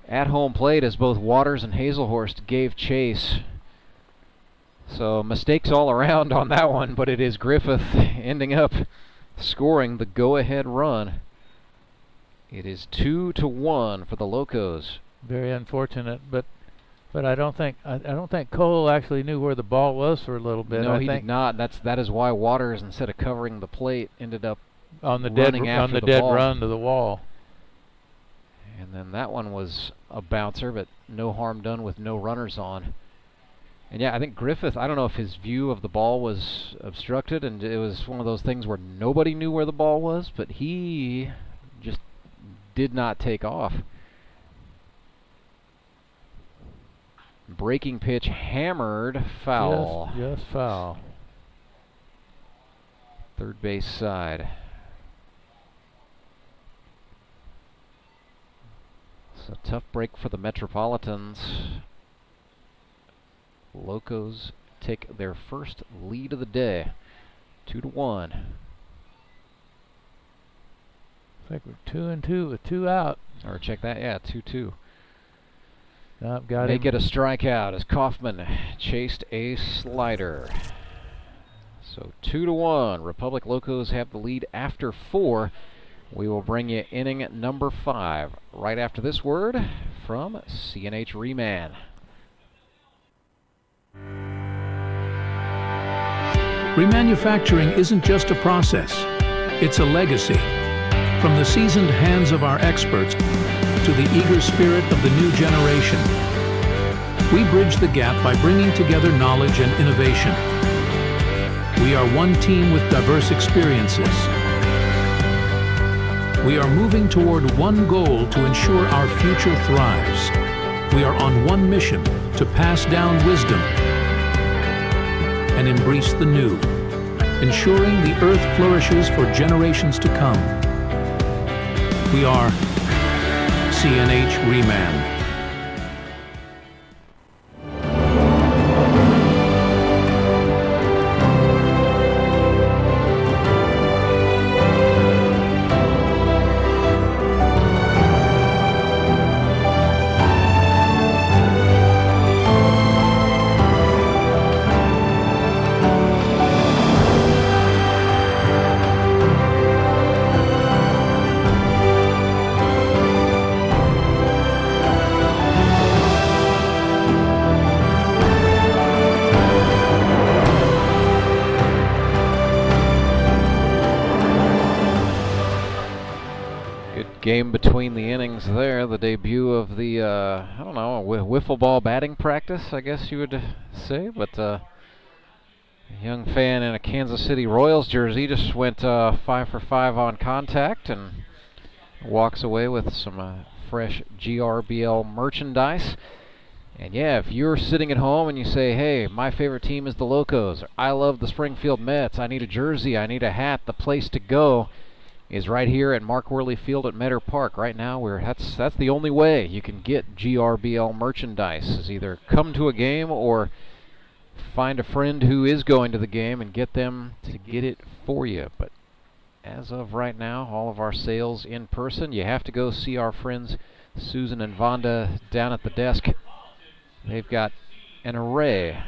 at home plate as both Waters and Haselhorst gave chase. So mistakes all around on that one, but it is Griffith ending up scoring the go-ahead run. It is 2-1 for the Locos. Very unfortunate, but I don't think Cole actually knew where the ball was for a little bit. No, he did not. That is why Waters, instead of covering the plate, ended up on the dead run to the wall. And then that one was a bouncer, but no harm done with no runners on. And yeah, I think Griffith, I don't know if his view of the ball was obstructed, and it was one of those things where nobody knew where the ball was, but he just did not take off. Breaking pitch hammered, foul. Just foul. Third base side. So tough break for the Metropolitans. Locos take their first lead of the day, 2-1. Looks like we're 2-2 with 2 out. Or check that, yeah, 2-2. Got Make him. it a strikeout as Kaufman chased a slider. So 2-1. Republic Locos have the lead after 4. We will bring you inning number 5 right after this word from CNH Reman. Remanufacturing isn't just a process, it's a legacy. From the seasoned hands of our experts to the eager spirit of the new generation, we bridge the gap by bringing together knowledge and innovation. We are one team with diverse experiences. We are moving toward one goal to ensure our future thrives. We are on one mission to pass down wisdom and embrace the new, ensuring the earth flourishes for generations to come. We are CNH Reman. Game between the innings there, the debut of the, I don't know, wiffle ball batting practice, I guess you would say, but a young fan in a Kansas City Royals jersey just went 5 for 5 on contact and walks away with some fresh GRBL merchandise. And yeah, if you're sitting at home and you say, hey, my favorite team is the Locos, or I love the Springfield Mets, I need a jersey, I need a hat, the place to go is right here at Mark Worley Field at Meadow Park. Right now, that's the only way you can get GRBL merchandise, is either come to a game or find a friend who is going to the game and get them to get it for you. But as of right now, all of our sales in person. You have to go see our friends Susan and Vonda down at the desk. They've got an array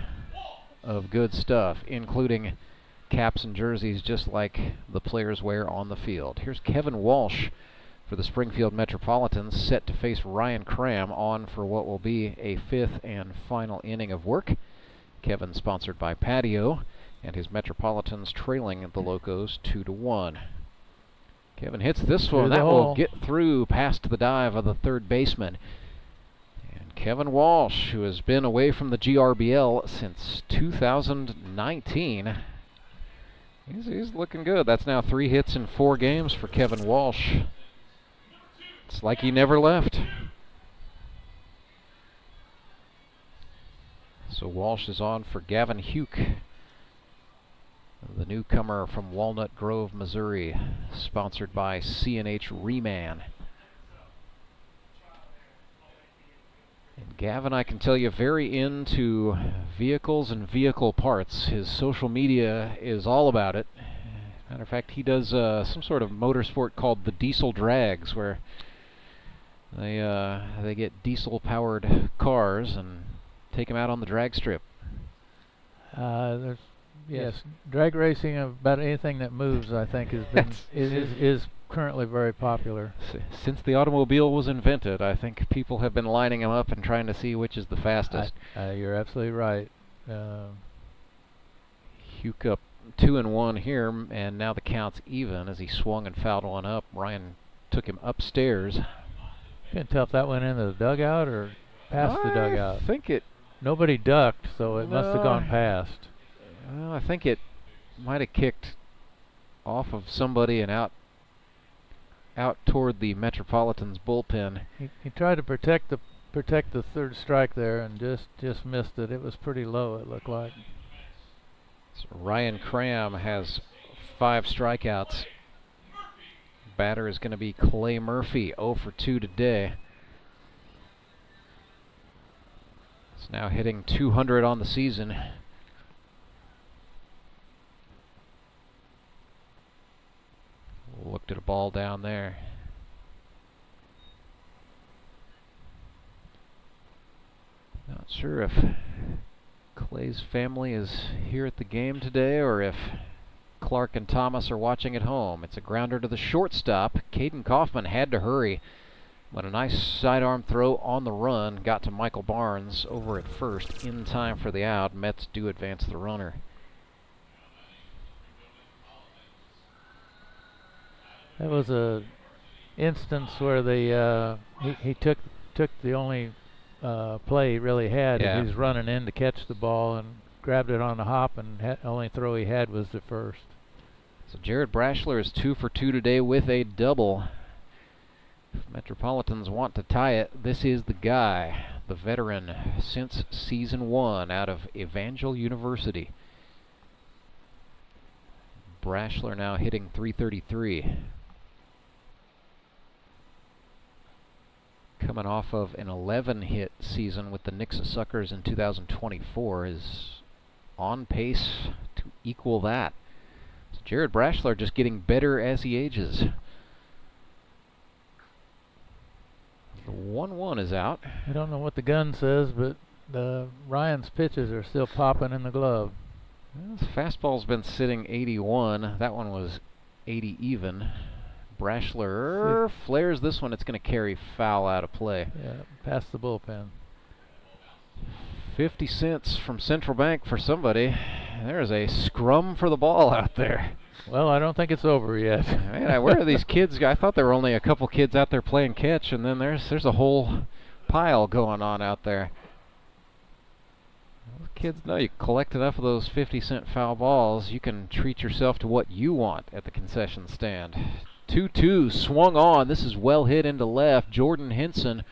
of good stuff, including caps and jerseys just like the players wear on the field. Here's Kevin Walsh for the Springfield Metropolitans, set to face Ryan Cram on for what will be a 5th and final inning of work. Kevin sponsored by Patio, and his Metropolitans trailing the Locos 2-1. Kevin hits this one. That will get through past the dive of the third baseman. And Kevin Walsh, who has been away from the GRBL since 2019, He's looking good. That's now 3 hits in 4 games for Kevin Walsh. It's like he never left. So Walsh is on for Gavin Huke, the newcomer from Walnut Grove, Missouri, sponsored by CNH Reman. And Gavin, I can tell you, very into vehicles and vehicle parts. His social media is all about it. Matter of fact, he does some sort of motorsport called the Diesel Drags, where they get diesel-powered cars and take them out on the drag strip. Yes, drag racing about anything that moves, I think, is currently very popular. Since the automobile was invented, I think people have been lining them up and trying to see which is the fastest. You're absolutely right. Hugh up 2-1 here, and now the count's even as he swung and fouled one up. Ryan took him upstairs. Can't tell if that went into the dugout or past the dugout. I think it... Nobody ducked, so it must have gone past. Well, I think it might have kicked off of somebody and out toward the Metropolitans bullpen. He tried to protect the third strike there and just missed it. It was pretty low, it looked like. So Ryan Cram has 5 strikeouts. Batter is going to be Clay Murphy, 0 for 2 today. He's now hitting 200 on the season. Looked at a ball down there. Not sure if Clay's family is here at the game today or if Clark and Thomas are watching at home. It's a grounder to the shortstop. Caden Kaufman had to hurry when a nice sidearm throw on the run got to Michael Barnes over at first in time for the out. Mets do advance the runner. That was a instance where he took the only play he really had. Yeah. He was running in to catch the ball and grabbed it on the hop, and the only throw he had was the first. So Jared Brashler is 2 for 2 today with a double. If Metropolitans want to tie it, this is the guy, the veteran since season 1 out of Evangel University. Brashler now hitting .333. Coming off of an 11-hit season with the Nixa Suckers in 2024, is on pace to equal that. So Jared Brashler just getting better as he ages. The 1-1 is out. I don't know what the gun says, but Ryan's pitches are still popping in the glove. Well, his fastball's been sitting 81. That one was 80 even. Brashler flares this one. It's going to carry foul out of play. Yeah, past the bullpen. 50 cents from Central Bank for somebody. There's a scrum for the ball out there. Well, I don't think it's over yet. Man, where are these kids? I thought there were only a couple kids out there playing catch, and then there's a whole pile going on out there. Well, kids know you collect enough of those 50-cent foul balls, you can treat yourself to what you want at the concession stand. 2-2 swung on. This is well hit into left. Jordan Henson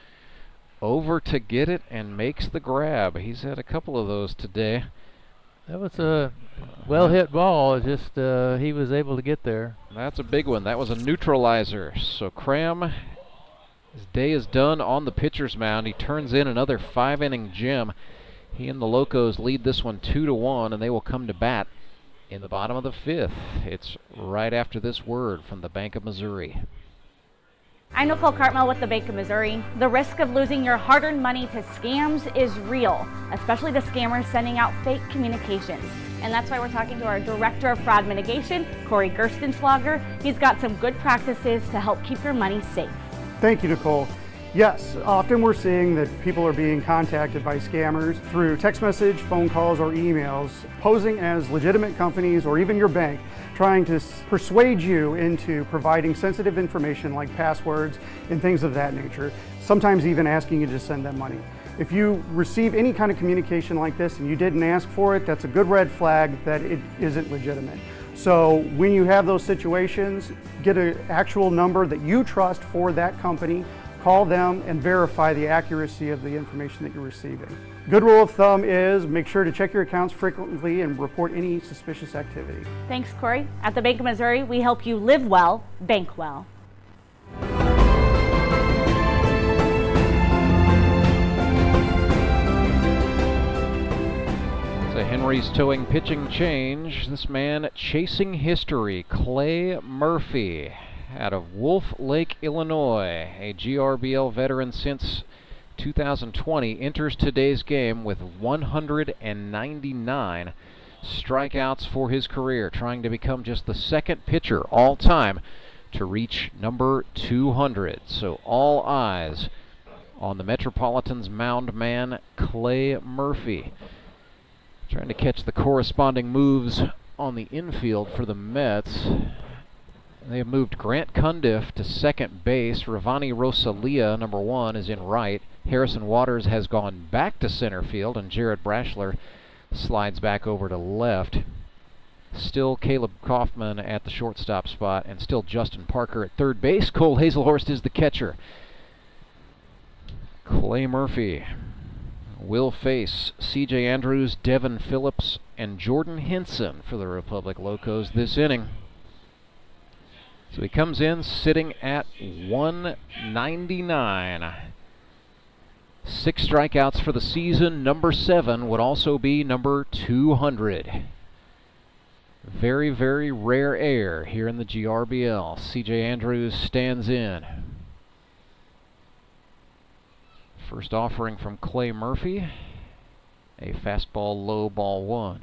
over to get it and makes the grab. He's had a couple of those today. That was a well-hit ball. It's just he was able to get there. That's a big one. That was a neutralizer. So Cram, his day is done on the pitcher's mound. He turns in another 5-inning gem. He and the Locos lead this one 2-1, and they will come to bat in the bottom of the 5th. It's right after this word from the Bank of Missouri. I'm Nicole Cartmel with the Bank of Missouri. The risk of losing your hard-earned money to scams is real, especially the scammers sending out fake communications. And that's why we're talking to our Director of Fraud Mitigation, Corey Gerstenschlager. He's got some good practices to help keep your money safe. Thank you, Nicole. Yes, often we're seeing that people are being contacted by scammers through text message, phone calls, or emails, posing as legitimate companies or even your bank, trying to persuade you into providing sensitive information like passwords and things of that nature, sometimes even asking you to send them money. If you receive any kind of communication like this and you didn't ask for it, that's a good red flag that it isn't legitimate. So when you have those situations, get an actual number that you trust for that company, call them and verify the accuracy of the information that you're receiving. Good rule of thumb is make sure to check your accounts frequently and report any suspicious activity. Thanks, Corey. At the Bank of Missouri, we help you live well, bank well. Henry's towing pitching change. This man chasing history, Clay Murphy, out of Wolf Lake, Illinois, a GRBL veteran since 2020, enters today's game with 199 strikeouts for his career, trying to become just the second pitcher all time to reach number 200. So all eyes on the Metropolitans mound man, Clay Murphy. Trying to catch the corresponding moves on the infield for the Mets. They have moved Grant Cundiff to second base. Ravani Rosalia, number 1, is in right. Harrison Waters has gone back to center field, and Jared Brashler slides back over to left. Still Caleb Kaufman at the shortstop spot, and still Justin Parker at third base. Cole Haselhorst is the catcher. Clay Murphy will face C.J. Andrews, Devin Phillips, and Jordan Henson for the Republic Locos this inning. So he comes in sitting at 199. 6 strikeouts for the season. Number 7 would also be number 200. Very, very rare air here in the GRBL. C.J. Andrews stands in. First offering from Clay Murphy. A fastball, low, ball 1.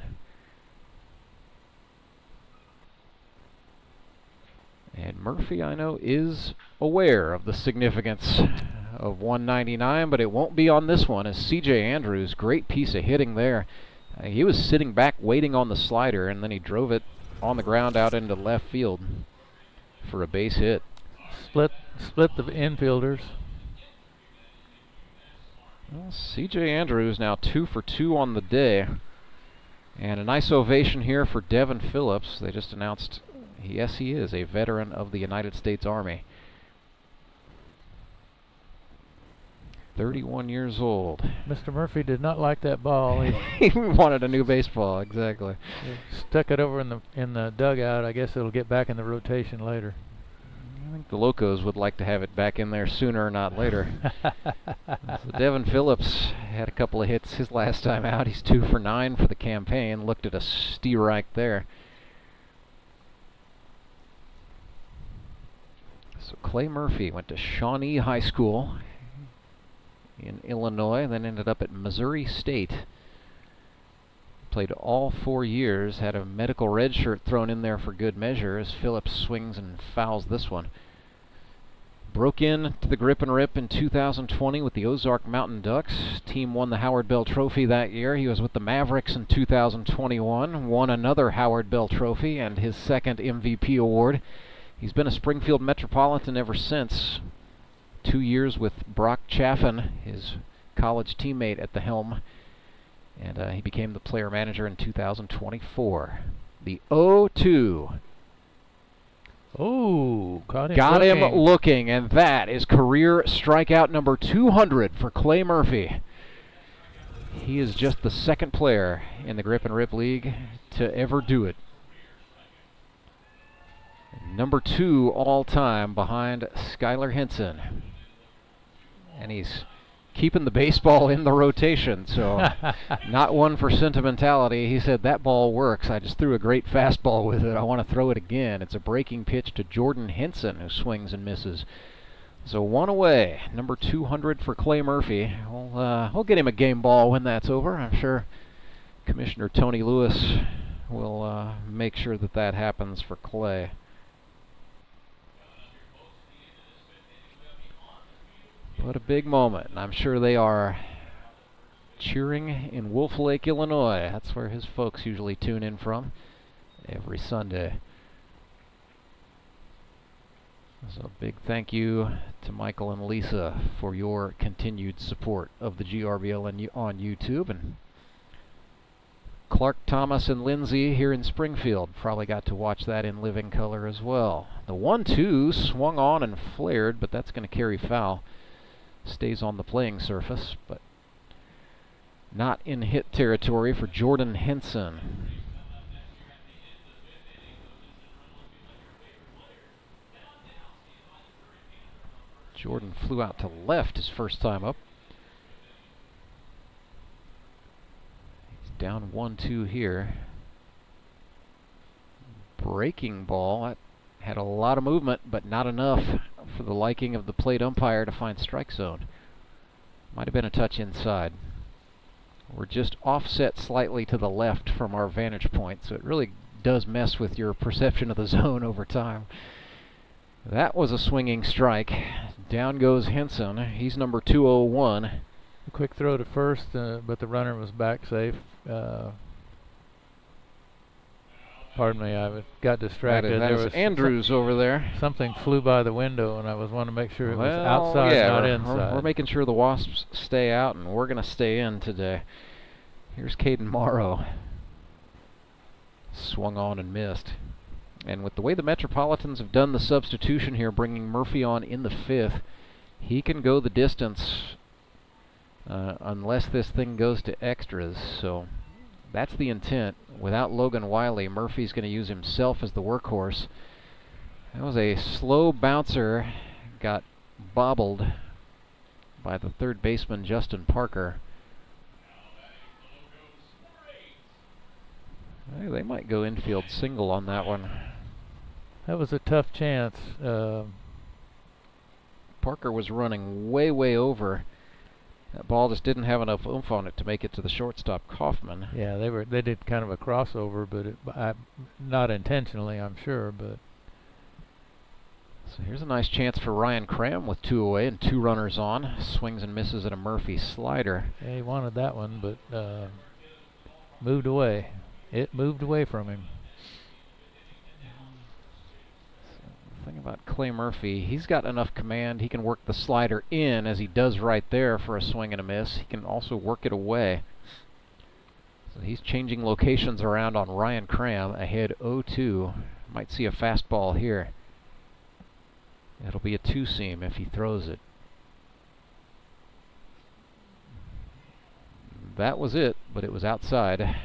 And Murphy, I know, is aware of the significance of 199, but it won't be on this one, as C.J. Andrews, great piece of hitting there. He was sitting back waiting on the slider, and then he drove it on the ground out into left field for a base hit. Split the infielders. Well, C.J. Andrews now 2 for 2 on the day. And a nice ovation here for Devin Phillips. They just announced, yes, he is a veteran of the United States Army. 31 years old. Mr. Murphy did not like that ball. He wanted a new baseball, exactly. He stuck it over in the dugout. I guess it'll get back in the rotation later. I think the Locos would like to have it back in there sooner, not later. So Devin Phillips had a couple of hits his last time out. He's 2 for 9 for the campaign. Looked at a strike there. So Clay Murphy went to Shawnee High School in Illinois, then ended up at Missouri State. Played all 4 years, had a medical red shirt thrown in there for good measure as Phillips swings and fouls this one. Broke in to the grip and rip in 2020 with the Ozark Mountain Ducks. Team won the Howard Bell Trophy that year. He was with the Mavericks in 2021, won another Howard Bell Trophy and his second MVP award. He's been a Springfield Metropolitan ever since. 2 years with Brock Chaffin, his college teammate, at the helm. And he became the player manager in 2024. The 0-2. Oh, got him looking, and that is career strikeout number 200 for Clay Murphy. He is just the second player in the Grip and Rip League to ever do it. Number 2 all time behind Skylar Henson. And he's keeping the baseball in the rotation, so not one for sentimentality. He said, that ball works. I just threw a great fastball with it. I want to throw it again. It's a breaking pitch to Jordan Henson, who swings and misses. So 1 away. Number 200 for Clay Murphy. We'll get him a game ball when that's over. I'm sure Commissioner Tony Lewis will make sure that that happens for Clay. What a big moment, and I'm sure they are cheering in Wolf Lake, Illinois. That's where his folks usually tune in from every Sunday. So a big thank you to Michael and Lisa for your continued support of the GRBL on YouTube. And Clark, Thomas, and Lindsay here in Springfield probably got to watch that in living color as well. The 1-2 swung on and flared, but that's going to carry foul. Stays on the playing surface, but not in hit territory for Jordan Henson. Jordan flew out to left his first time up. He's Down 1-2 here. Breaking ball. That had a lot of movement, but not enough for the liking of the plate umpire to find strike zone. Might have been a touch inside. We're just offset slightly to the left from our vantage point, so it really does mess with your perception of the zone over time. That was a swinging strike. Down goes Henson. He's number 201. A quick throw to first, but the runner was back safe. Pardon me, I got distracted. That there was Andrews over there. Something flew by the window, and I wanted to make sure it was Well, outside, yeah, not we're inside. making sure the Wasps stay out, and we're going to stay in today. Here's Caden Morrow. Swung on and missed. And with the way the Metropolitans have done the substitution here, bringing Murphy on in the 5th, he can go the distance unless this thing goes to extras. So that's the intent. Without Logan Wiley, Murphy's going to use himself as the workhorse. That was a slow bouncer. Got bobbled by the third baseman, Justin Parker. Hey, they might go infield single on that one. That was a tough chance. Parker was running way over. That ball just didn't have enough oomph on it to make it to the shortstop, Kaufman. Yeah, they did kind of a crossover, but not intentionally, I'm sure. But so here's a nice chance for Ryan Cram with 2 away and 2 runners on. Swings and misses at a Murphy slider. Yeah, he wanted that one, but moved away. It moved away from him. The thing about Clay Murphy, he's got enough command. He can work the slider in, as he does right there, for a swing and a miss. He can also work it away. So he's changing locations around on Ryan Cram, ahead 0-2. Might see a fastball here. It'll be a 2-seam if he throws it. That was it, but it was outside.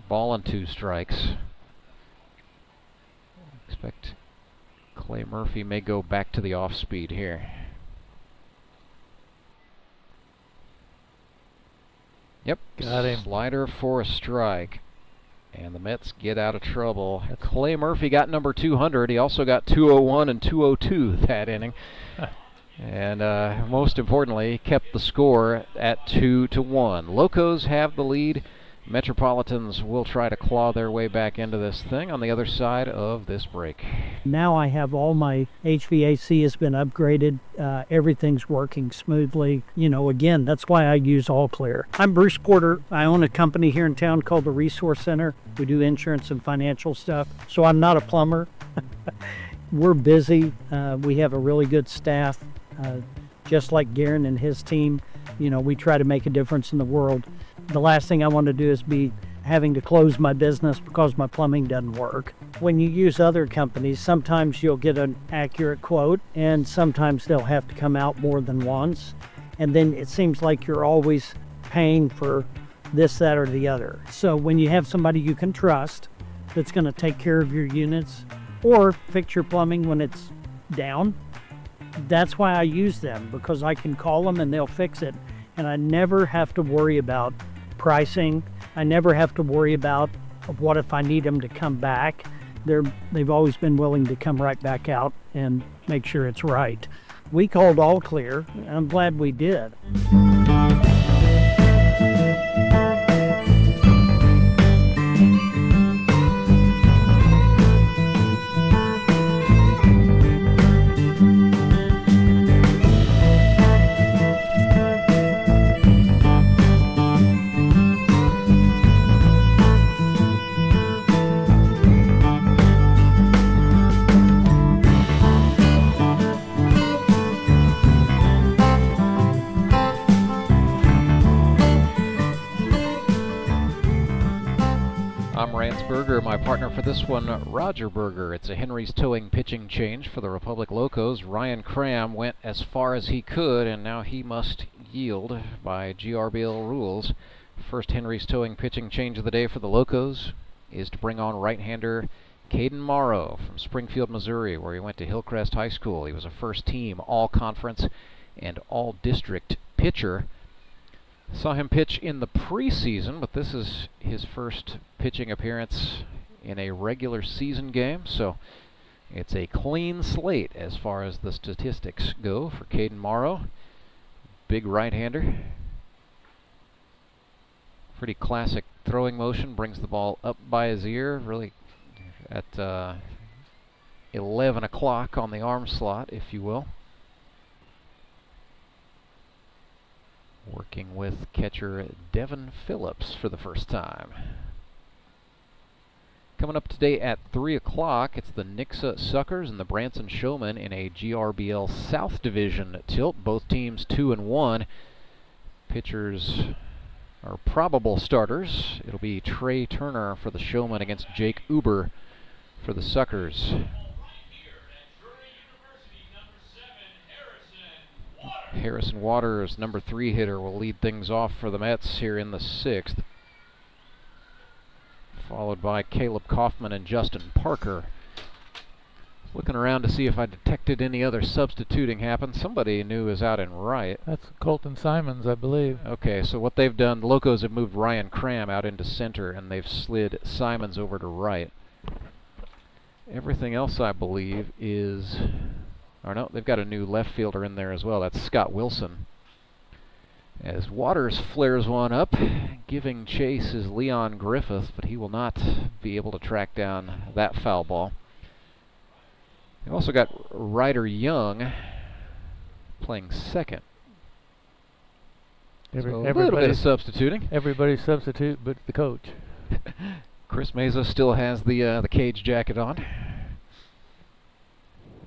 Ball and 2 strikes. Expect Clay Murphy may go back to the off speed here. Yep, got him. Slider for a strike. And the Mets get out of trouble. Clay Murphy got number 200. He also got 201 and 202 that inning. And most importantly, kept the score at 2-1. Locos have the lead. Metropolitans will try to claw their way back into this thing on the other side of this break. Now I have all my HVAC has been upgraded. Everything's working smoothly. You know, again, that's why I use All Clear. I'm Bruce Porter. I own a company here in town called the Resource Center. We do insurance and financial stuff. So I'm not a plumber. We're busy. We have a really good staff. Just like Garen and his team, you know, we try to make a difference in the world. The last thing I want to do is be having to close my business because my plumbing doesn't work. When you use other companies, sometimes you'll get an accurate quote, and sometimes they'll have to come out more than once. And then it seems like you're always paying for this, that, or the other. So when you have somebody you can trust that's going to take care of your units or fix your plumbing when it's down, that's why I use them, because I can call them and they'll fix it. And I never have to worry about pricing. I never have to worry about what if I need them to come back. They've always been willing to come right back out and make sure it's right. We called All Clear, and I'm glad we did. My partner for this one, Roger Berger. It's a Henry's Towing pitching change for the Republic Locos. Ryan Cram went as far as he could, and now he must yield by GRBL rules. First Henry's Towing pitching change of the day for the Locos is to bring on right-hander Caden Morrow from Springfield, Missouri, where he went to Hillcrest High School. He was a first-team all-conference and all-district pitcher. Saw him pitch in the preseason, but this is his first pitching appearance in a regular season game, so it's a clean slate as far as the statistics go for Caden Morrow. Big right-hander. Pretty classic throwing motion, brings the ball up by his ear, really at 11 o'clock on the arm slot, if you will. Working with catcher Devin Phillips for the first time. Coming up today at 3 o'clock, it's the Nixa Suckers and the Branson Showmen in a GRBL South Division tilt. Both teams 2-1. Pitchers are probable starters. It'll be Trey Turner for the Showmen against Jake Uber for the Suckers. Harrison Waters, number 3 hitter, will lead things off for the Mets here in the 6th. Followed by Caleb Kaufman and Justin Parker. Looking around to see if I detected any other substituting happen. Somebody new is out in right. That's Colton Simons, I believe. Okay, so what they've done, the Locos have moved Ryan Cram out into center, and they've slid Simons over to right. Everything else, I believe, is... Or no, they've got a new left fielder in there as well. That's Scott Wilson. As Waters flares one up, giving chase is Leon Griffith, but he will not be able to track down that foul ball. They've also got Ryder Young playing second. So a little bit of substituting. Everybody substitute but the coach. Chris Meza still has the cage jacket on.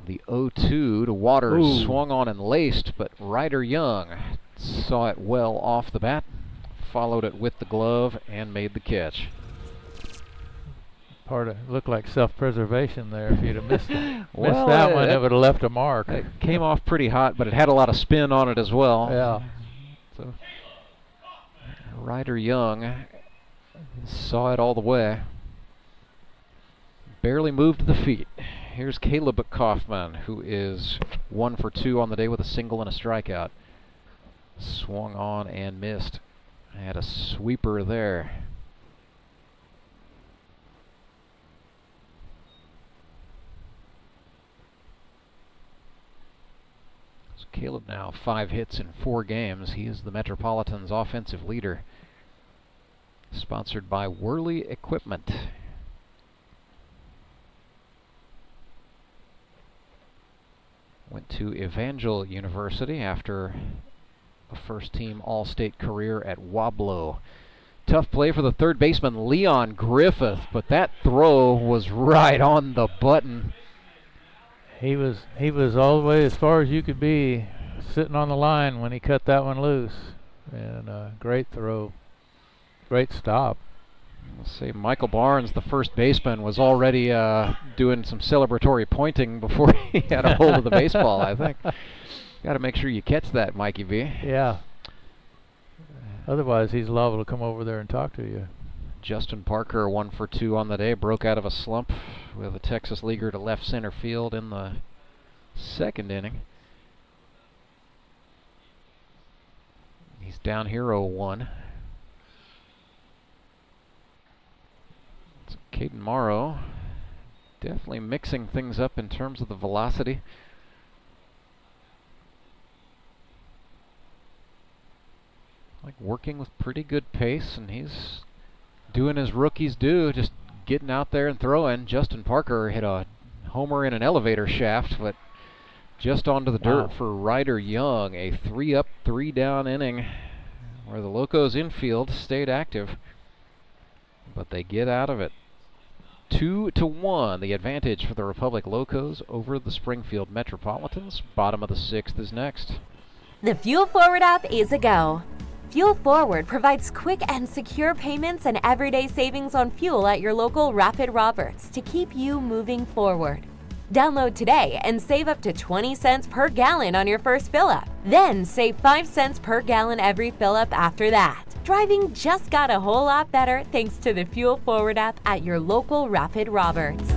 The 0-2 to Waters. Ooh. Swung on and laced, but Ryder Young saw it well off the bat, followed it with the glove, and made the catch. Part of looked like self-preservation there. If you'd have missed that one, it would have left a mark. It came off pretty hot, but it had a lot of spin on it as well. Yeah. So Ryder Young saw it all the way. Barely moved the feet. Here's Caleb Kaufman, who is 1 for 2 on the day with a single and a strikeout. Swung on and missed. Had a sweeper there. So Caleb now 5 hits in 4 games. He is the Metropolitans' offensive leader. Sponsored by Worley Equipment. Went to Evangel University after a first-team All-State career at Wablo. Tough play for the third baseman, Leon Griffith, but that throw was right on the button. He was all the way as far as you could be, sitting on the line when he cut that one loose. And great throw, great stop. Let's see, Michael Barnes, the first baseman, was already doing some celebratory pointing before he had a hold of the baseball, I think. Got to make sure you catch that, Mikey V. Yeah. Otherwise, he's liable to come over there and talk to you. Justin Parker, 1 for 2 on the day, broke out of a slump with a Texas leaguer to left center field in the 2nd inning. He's down here 0-1. So Caden Morrow definitely mixing things up in terms of the velocity. Like working with pretty good pace, and he's doing as rookies do, just getting out there and throwing. Justin Parker hit a homer in an elevator shaft, but just onto the dirt for Ryder Young. A 3-up, 3-down inning where the Locos infield stayed active, but they get out of it. 2-1, the advantage for the Republic Locos over the Springfield Metropolitans. Bottom of the 6th is next. The Fuel Forward app is a go. Fuel Forward provides quick and secure payments and everyday savings on fuel at your local Rapid Roberts to keep you moving forward. Download today and save up to 20 cents per gallon on your first fill-up. Then save 5 cents per gallon every fill-up after that. Driving just got a whole lot better thanks to the Fuel Forward app at your local Rapid Roberts.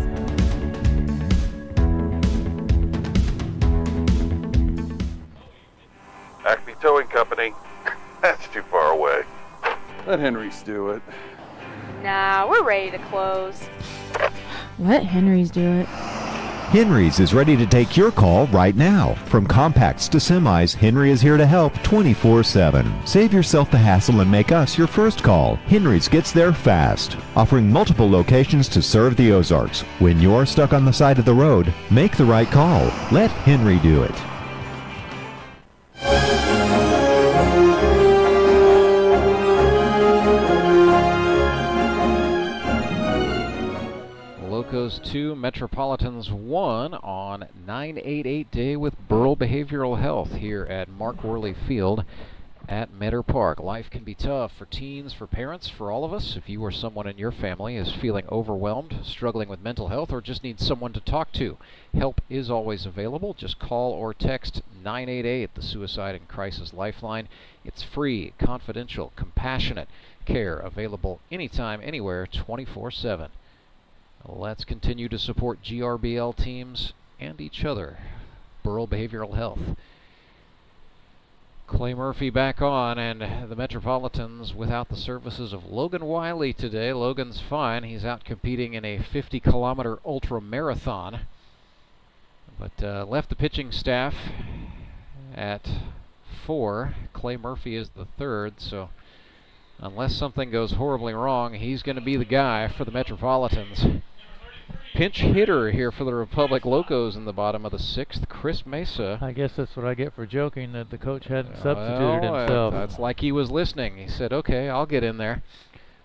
Acme Towing Company. That's too far away. Let Henry's do it. Nah, we're ready to close. Let Henry's do it. Henry's is ready to take your call right now. From compacts to semis, Henry is here to help 24/7. Save yourself the hassle and make us your first call. Henry's gets there fast, offering multiple locations to serve the Ozarks. When you're stuck on the side of the road, make the right call. Let Henry do it. Locos 2, Metropolitans 1 on 9/8/8 day with Burl Behavioral Health here at Mark Worley Field at Meadow Park. Life can be tough for teens, for parents, for all of us. If you or someone in your family is feeling overwhelmed, struggling with mental health, or just needs someone to talk to, help is always available. Just call or text 988, the Suicide and Crisis Lifeline. It's free, confidential, compassionate care available anytime, anywhere, 24/7. Let's continue to support GRBL teams and each other. Burl Behavioral Health. Clay Murphy back on, and the Metropolitans without the services of Logan Wiley today. Logan's fine. He's out competing in a 50-kilometer ultra marathon. But left the pitching staff at 4. Clay Murphy is the 3rd, so unless something goes horribly wrong, he's going to be the guy for the Metropolitans. Pinch hitter here for the Republic Locos in the bottom of the 6th, Chris Mesa. I guess that's what I get for joking that the coach hadn't substituted himself. That's like he was listening. He said, okay, I'll get in there.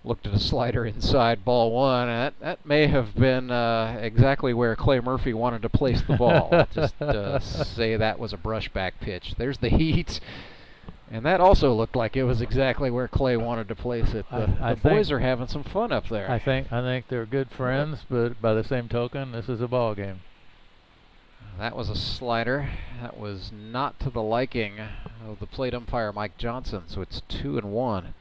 Looked at a slider inside, ball 1. That may have been exactly where Clay Murphy wanted to place the ball. Just say that was a brushback pitch. There's the heat. And that also looked like it was exactly where Clay wanted to place it. The boys are having some fun up there. I think they're good friends, but by the same token, this is a ball game. That was a slider. That was not to the liking of the plate umpire, Mike Johnson, so it's 2-1.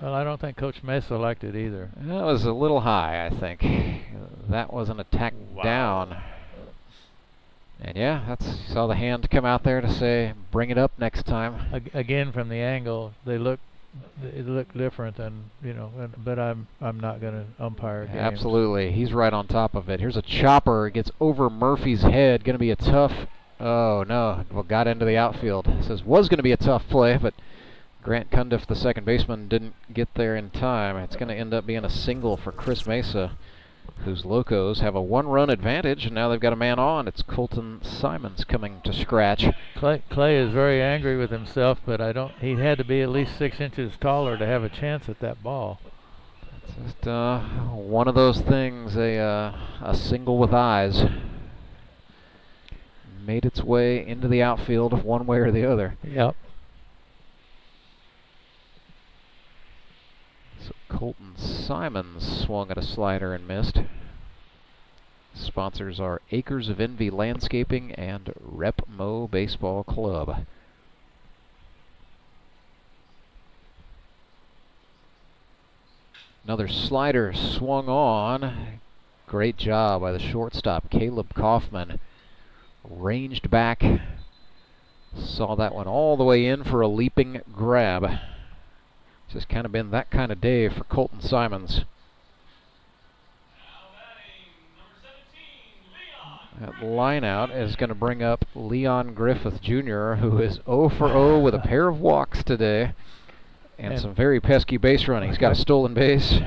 Well, I don't think Coach Mesa liked it either. That was a little high, I think. That was an attack down. And yeah, saw the hand come out there to say, bring it up next time. Again, from the angle, they look different than, but I'm not going to umpire games. Absolutely. He's right on top of it. Here's a chopper. It gets over Murphy's head. Going to be a tough, oh no, well, got into the outfield. It says was going to be a tough play, but Grant Cundiff, the second baseman, didn't get there in time. It's going to end up being a single for Chris Mesa, whose Locos have a 1-run advantage, and now they've got a man on. It's Colton Simons coming to scratch. Clay is very angry with himself, but he had to be at least 6 inches taller to have a chance at that ball. It's just one of those things, a single with eyes. Made its way into the outfield one way or the other. Yep. So Colton Simons swung at a slider and missed. Sponsors are Acres of Envy Landscaping and Rep Mo Baseball Club. Another slider swung on. Great job by the shortstop, Caleb Kaufman. Ranged back. Saw that one all the way in for a leaping grab. Just kind of been that kind of day for Colton Simons. That line out is going to bring up Leon Griffith Jr., who is 0 for 0 with a pair of walks today and some very pesky base running. He's got a stolen base.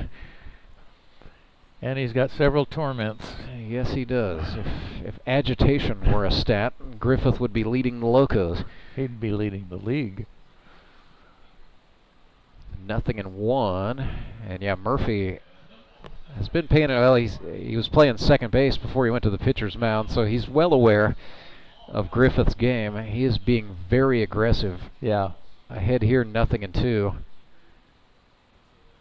And he's got several torments. Yes, he does. If agitation were a stat, Griffith would be leading the Locos. He'd be leading the league. 0-1, and yeah, Murphy has been paying it. Well, he was playing second base before he went to the pitcher's mound, so he's well aware of Griffith's game. He is being very aggressive. Yeah. Ahead here, 0-2.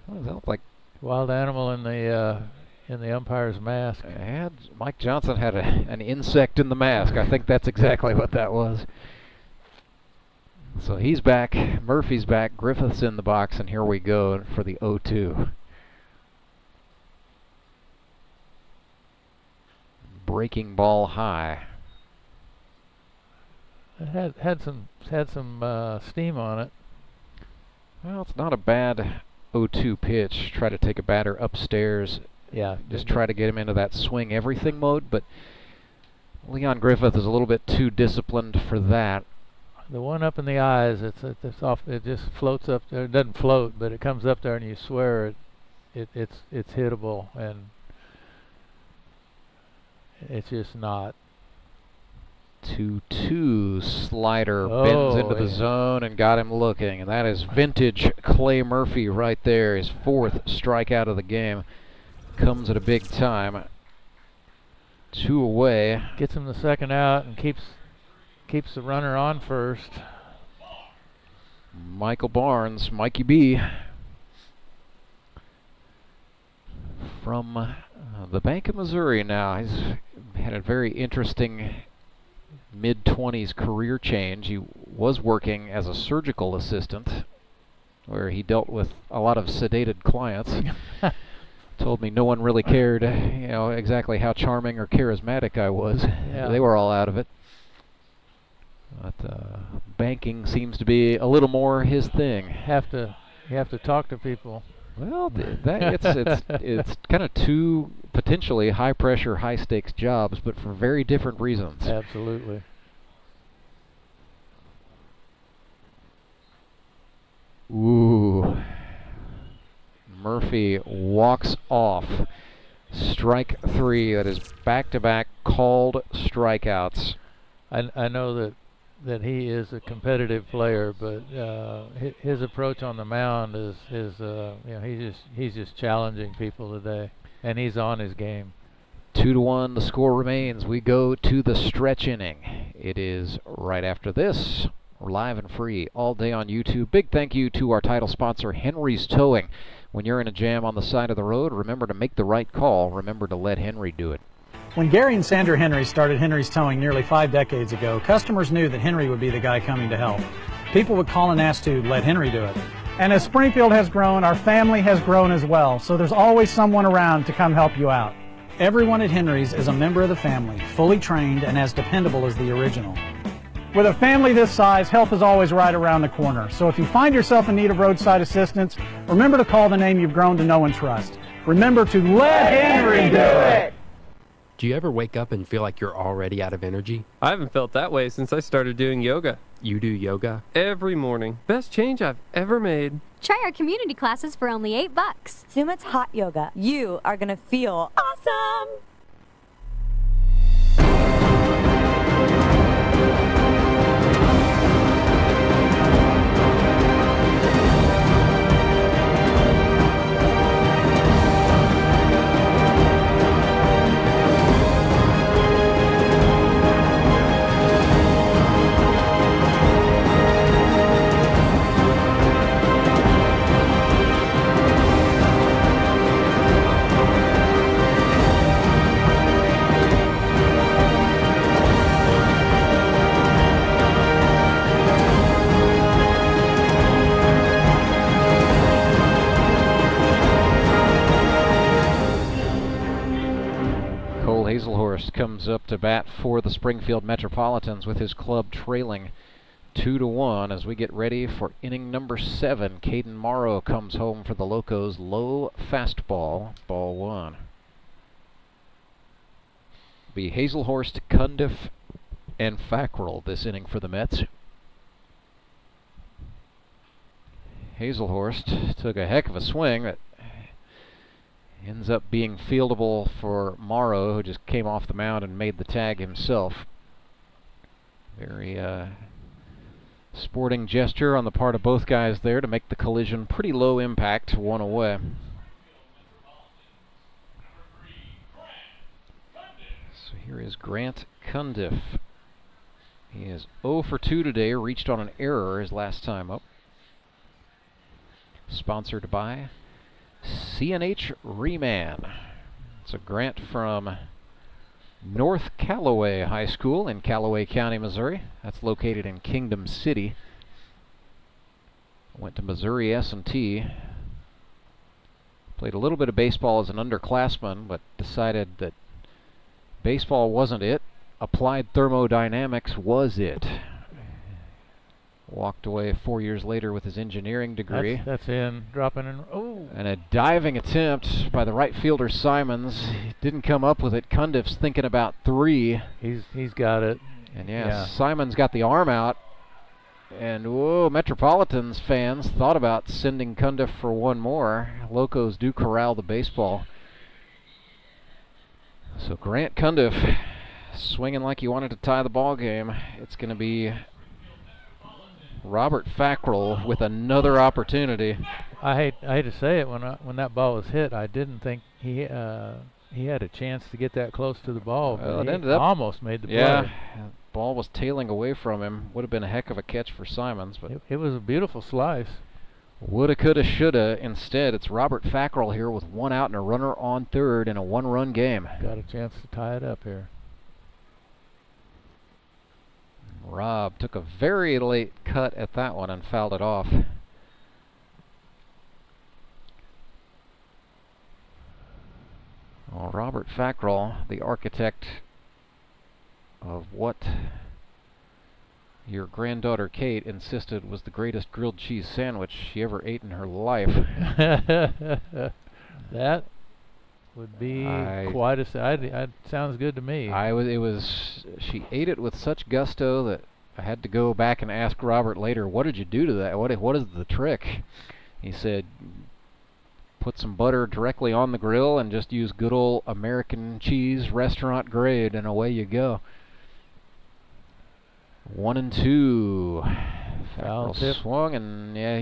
What does that look like? Wild animal in the umpire's mask. And Mike Johnson had an insect in the mask. I think that's exactly what that was. So he's back, Murphy's back, Griffith's in the box, and here we go for the 0-2. Breaking ball high. It had some steam on it. Well, it's not a bad 0-2 pitch. Try to take a batter upstairs. Yeah. Just try to get him into that swing everything mode, but Leon Griffith is a little bit too disciplined for that. The one up in the eyes, it's off. It just floats up there. It doesn't float, but it comes up there, and you swear it's hittable, and it's just not. 2-2 slider bends into the zone and got him looking, and that is vintage Clay Murphy right there. His 4th strikeout of the game comes at a big time. 2 away. Gets him the second out and keeps the runner on first. Michael Barnes, Mikey B, from the Bank of Missouri now. He's had a very interesting mid-20s career change. He was working as a surgical assistant where he dealt with a lot of sedated clients. Told me no one really cared, exactly how charming or charismatic I was. Yeah. They were all out of it. But banking seems to be a little more his thing. You have to talk to people. Well, it's kind of 2 potentially high-pressure, high-stakes jobs, but for very different reasons. Absolutely. Ooh. Murphy walks off. Strike 3. That is back-to-back called strikeouts. I know that he is a competitive player, but his approach on the mound is he's just challenging people today, and he's on his game. 2-1, the score remains. We go to the stretch inning. It is right after this. We're live and free all day on YouTube. Big thank you to our title sponsor, Henry's Towing. When you're in a jam on the side of the road, remember to make the right call. Remember to let Henry do it. When Gary and Sandra Henry started Henry's Towing nearly 5 decades ago, customers knew that Henry would be the guy coming to help. People would call and ask to let Henry do it. And as Springfield has grown, our family has grown as well, so there's always someone around to come help you out. Everyone at Henry's is a member of the family, fully trained and as dependable as the original. With a family this size, help is always right around the corner. So if you find yourself in need of roadside assistance, remember to call the name you've grown to know and trust. Remember to let Henry do it! Do you ever wake up and feel like you're already out of energy? I haven't felt that way since I started doing yoga. You do yoga? Every morning. Best change I've ever made. Try our community classes for only $8. Sumit's Hot Yoga. You are going to feel awesome! Cole Haselhorst comes up to bat for the Springfield Metropolitans with his club trailing 2-1 as we get ready for inning number 7. Caden Morrow comes home for the Locos. Low fastball, ball 1. Be Haselhorst, Cundiff, and Fackrell this inning for the Mets. Haselhorst took a heck of a swing that ends up being fieldable for Morrow, who just came off the mound and made the tag himself. Very sporting gesture on the part of both guys there to make the collision pretty low impact, 1 away. So here is Grant Cundiff. He is 0 for 2 today, reached on an error his last time up. Sponsored by CNH Reman. It's a grant from North Callaway High School in Callaway County, Missouri. That's located in Kingdom City. Went to Missouri S&T. Played a little bit of baseball as an underclassman, but decided that baseball wasn't it. Applied thermodynamics was it. Walked away 4 years later with his engineering degree. That's in, dropping in. Oh! And a diving attempt by the right fielder Simons. He didn't come up with it. Cundiff's thinking about 3. He's got it. And yeah, Simons got the arm out. And whoa, Metropolitans fans thought about sending Cundiff for one more. Locos do corral the baseball. So Grant Cundiff swinging like he wanted to tie the ball game. It's going to be Robert Fackrell with another opportunity. I hate to say it, when that ball was hit, I didn't think he had a chance to get that close to the ball. Well, But it he ended up almost made the play. Yeah, ball was tailing away from him. Would have been a heck of a catch for Simons, but it was a beautiful slice. Woulda, coulda, shoulda. Instead, it's Robert Fackrell here with 1 out and a runner on third in a 1-run game. Got a chance to tie it up here. Rob took a very late cut at that one and fouled it off. Well, Robert Fackrell, the architect of what your granddaughter Kate insisted was the greatest grilled cheese sandwich she ever ate in her life. That would be quite a sounds good to me. She ate it with such gusto that I had to go back and ask Robert later, what did you do to that? What is the trick? He said, put some butter directly on the grill and just use good old American cheese restaurant grade, and away you go. 1-2. Foul tip. Swung, and yeah,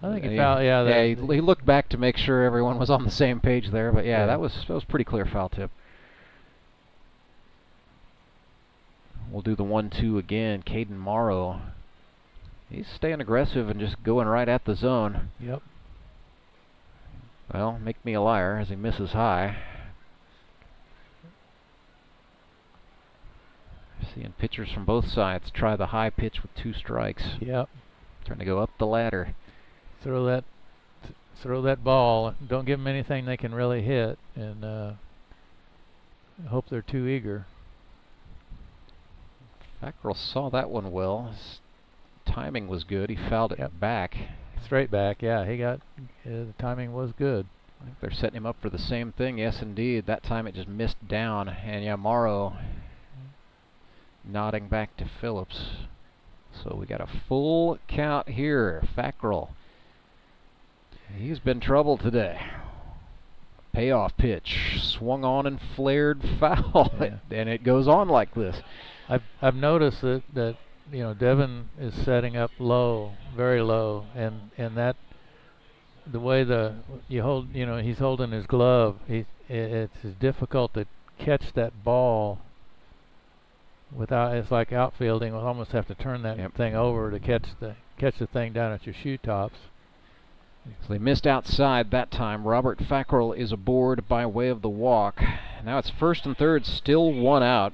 I think he fouled. Yeah, he looked back to make sure everyone was on the same page there, but yeah, that was pretty clear foul tip. We'll do the 1-2 again. Caden Morrow. He's staying aggressive and just going right at the zone. Yep. Well, make me a liar as he misses high. Seeing pitchers from both sides try the high pitch with 2 strikes. Yep. Trying to go up the ladder. Throw that ball. Don't give them anything they can really hit, and hope they're too eager. Fackrell saw that one well. His timing was good. He fouled it back. Straight back, yeah. He got the timing was good. I think they're setting him up for the same thing. Yes, indeed. That time it just missed down, and yeah, Morrow nodding back to Phillips. So we got a full count here. Fackrell. He's been trouble today. Payoff pitch, swung on and flared foul, and it goes on like this. I've noticed that you know, Devin is setting up low, very low, and that the way he's holding his glove, it's difficult to catch that ball without. It's like outfielding. We'll almost have to turn that thing over to catch the thing down at your shoe tops. So they missed outside that time. Robert Fackrell is aboard by way of the walk. Now it's first and third, still 1 out.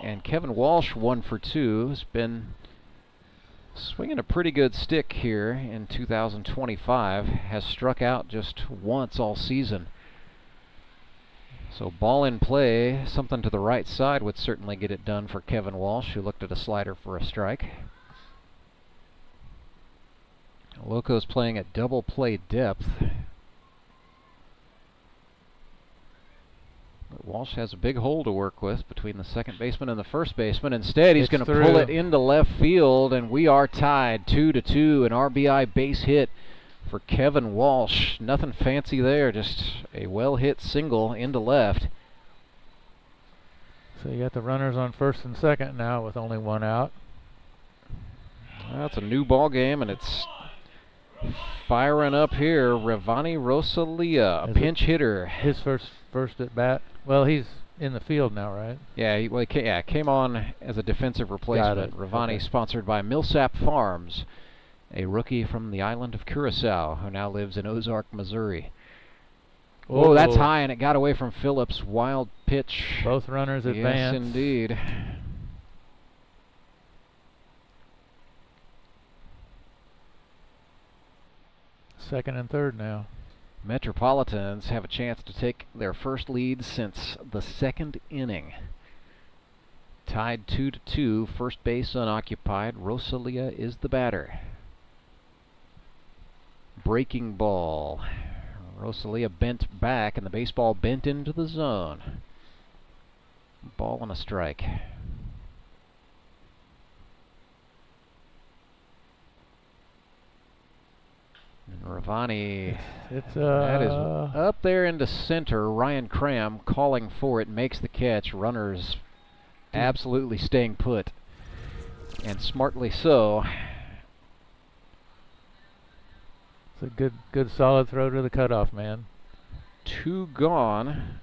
And Kevin Walsh, 1 for 2, has been swinging a pretty good stick here in 2025. Has struck out just once all season. So ball in play, something to the right side would certainly get it done for Kevin Walsh, who looked at a slider for a strike. Locos playing at double play depth. But Walsh has a big hole to work with between the second baseman and the first baseman. Instead, he's going to pull it into left field, and we are tied 2-2. An RBI base hit for Kevin Walsh. Nothing fancy there, just a well-hit single into left. So you got the runners on first and second now with only 1 out. Well, it's a new ball game, and it's firing up here. Ravani Rosalia, a pinch hitter. His first at bat. Well, he's in the field now, right? Yeah, he came on as a defensive replacement. Ravani, sponsored by Millsap Farms, a rookie from the island of Curacao who now lives in Ozark, Missouri. Oh, that's high, and it got away from Phillips. Wild pitch. Both runners advance. Yes, indeed. Second and third now. Metropolitans have a chance to take their first lead since the second inning. Tied 2-2, first base unoccupied. Rosalia is the batter. Breaking ball. Rosalia bent back, and the baseball bent into the zone. Ball and a strike. And Ravani, that is up there into center. Ryan Cram calling for it, makes the catch. Runners absolutely staying put, and smartly so. It's a good solid throw to the cutoff man. 2 gone.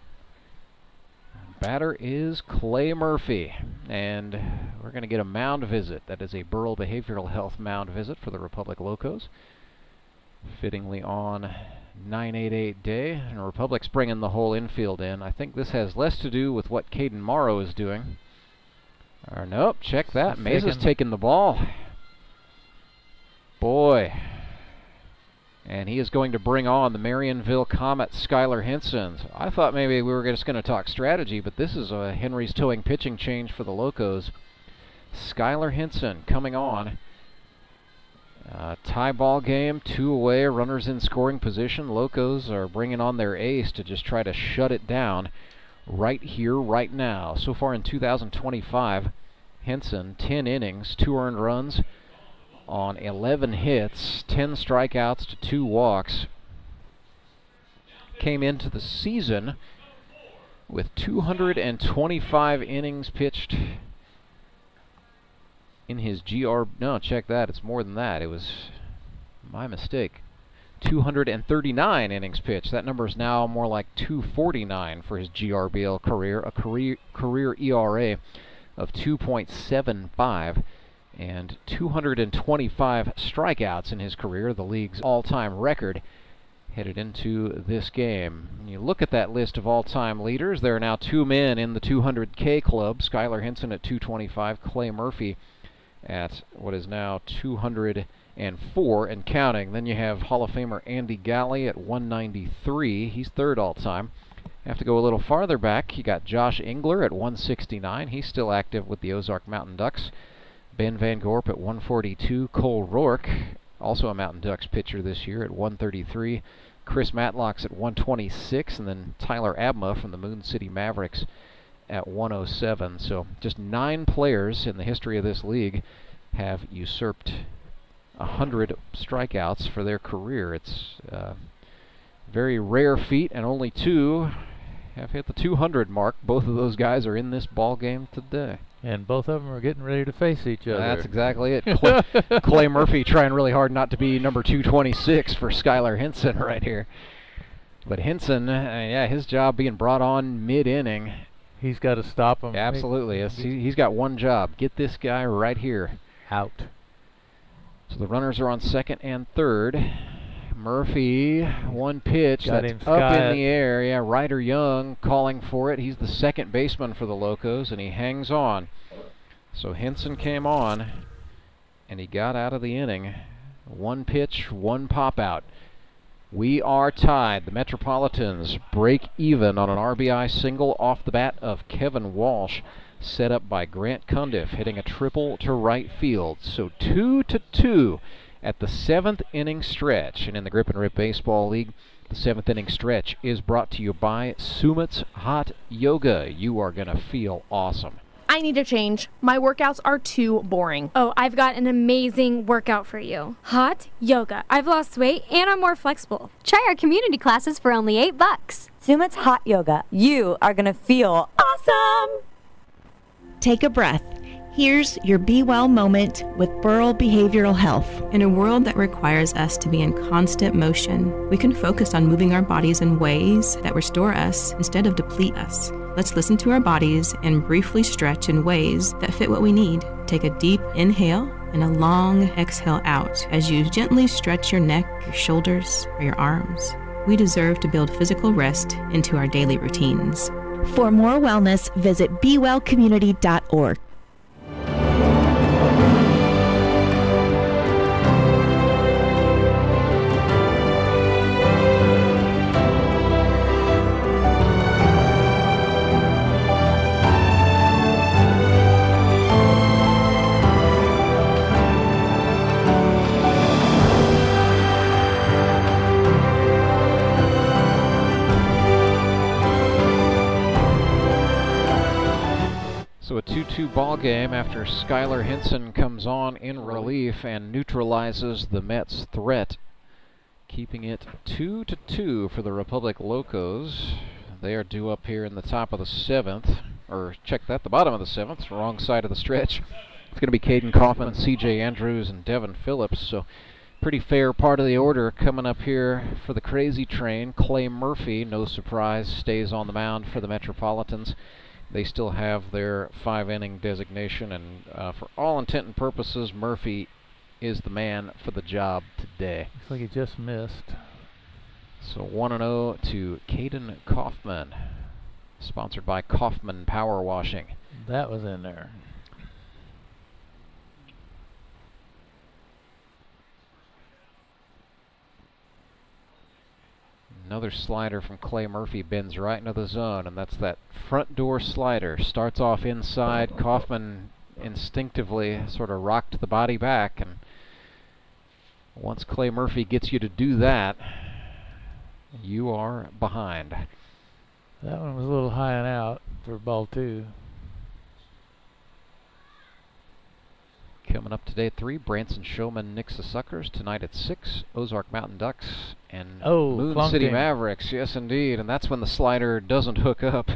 Batter is Clay Murphy, and we're going to get a mound visit. That is a Burrell Behavioral Health mound visit for the Republic Locos. Fittingly on 9/8/8 day, and Republic's bringing the whole infield in. I think this has less to do with what Caden Morrow is doing. Or nope, check that. Mesa's taking the ball. Boy. And he is going to bring on the Marionville Comet, Skylar Henson. I thought maybe we were just going to talk strategy, but this is a Henry's towing pitching change for the Locos. Skylar Henson coming on. Tie ball game, 2 away, runners in scoring position. Locos are bringing on their ace to just try to shut it down right here, right now. So far in 2025, Henson, 10 innings, 2 earned runs on 11 hits, 10 strikeouts to 2 walks. Came into the season with 225 innings pitched in his no, check that, it's more than that. It was my mistake. 239 innings pitched. That number is now more like 249 for his GRBL career, a career ERA of 2.75 and 225 strikeouts in his career, the league's all-time record, headed into this game. When you look at that list of all-time leaders, there are now 2 men in the 200K club, Skylar Henson at 225, Clay Murphy at what is now 204 and counting. Then you have Hall of Famer Andy Galley at 193. He's 3rd all-time. Have to go a little farther back. You got Josh Engler at 169. He's still active with the Ozark Mountain Ducks. Ben Van Gorp at 142. Cole Rourke, also a Mountain Ducks pitcher this year, at 133. Chris Matlock's at 126. And then Tyler Abma from the Moon City Mavericks at 107. So just 9 players in the history of this league have usurped 100 strikeouts for their career. It's a very rare feat, and only 2 have hit the 200 mark. Both of those guys are in this ball game today. And both of them are getting ready to face each other. That's exactly it. Clay Murphy trying really hard not to be number 226 for Skylar Henson right here. But Henson, yeah, his job being brought on mid-inning. He's got to stop him. Absolutely. Yes, he's got one job. Get this guy right here. Out. So the runners are on 2nd and 3rd. Murphy, 1 pitch. Got that's up in the air. Yeah, Ryder Young calling for it. He's the 2nd baseman for the Locos, and he hangs on. So Henson came on, and he got out of the inning. 1 pitch, 1 pop out. We are tied. The Metropolitans break even on an RBI single off the bat of Kevin Walsh, set up by Grant Cundiff, hitting a triple to right field. So 2-2 at the 7th inning stretch. And in the Grip and Rip Baseball League, the 7th inning stretch is brought to you by Sumit's Hot Yoga. You are going to feel awesome. I need a change. My workouts are too boring. Oh, I've got an amazing workout for you. Hot yoga. I've lost weight and I'm more flexible. Try our community classes for only $8. Sumit's Hot Yoga. You are going to feel awesome. Take a breath. Here's your Be Well moment with Burrell Behavioral Health. In a world that requires us to be in constant motion, we can focus on moving our bodies in ways that restore us instead of deplete us. Let's listen to our bodies and briefly stretch in ways that fit what we need. Take a deep inhale and a long exhale out as you gently stretch your neck, your shoulders, or your arms. We deserve to build physical rest into our daily routines. For more wellness, visit BeWellCommunity.org. ball game after Skylar Henson comes on in relief and neutralizes the Mets' threat, keeping it 2-2 for the Republic Locos. They are due up here in the top of the 7th, or check that, the bottom of the 7th, wrong side of the stretch. It's going to be Caden Kaufman, C.J. Andrews, and Devin Phillips, so pretty fair part of the order coming up here for the crazy train. Clay Murphy, no surprise, stays on the mound for the Metropolitans. They still have their 5-inning designation, and for all intent and purposes, Murphy is the man for the job today. Looks like he just missed. So 1-0 to Caden Kaufman, sponsored by Kaufman Power Washing. That was in there. Another slider from Clay Murphy bends right into the zone, and that's that front door slider. Starts off inside. Kaufman instinctively sort of rocked the body back, and once Clay Murphy gets you to do that, you are behind. That one was a little high and out for ball 2. Coming up today at 3, Branson Showman, Nixa Suckers. Tonight at 6, Ozark Mountain Ducks and Moon City Mavericks. Yes, indeed. And that's when the slider doesn't hook up.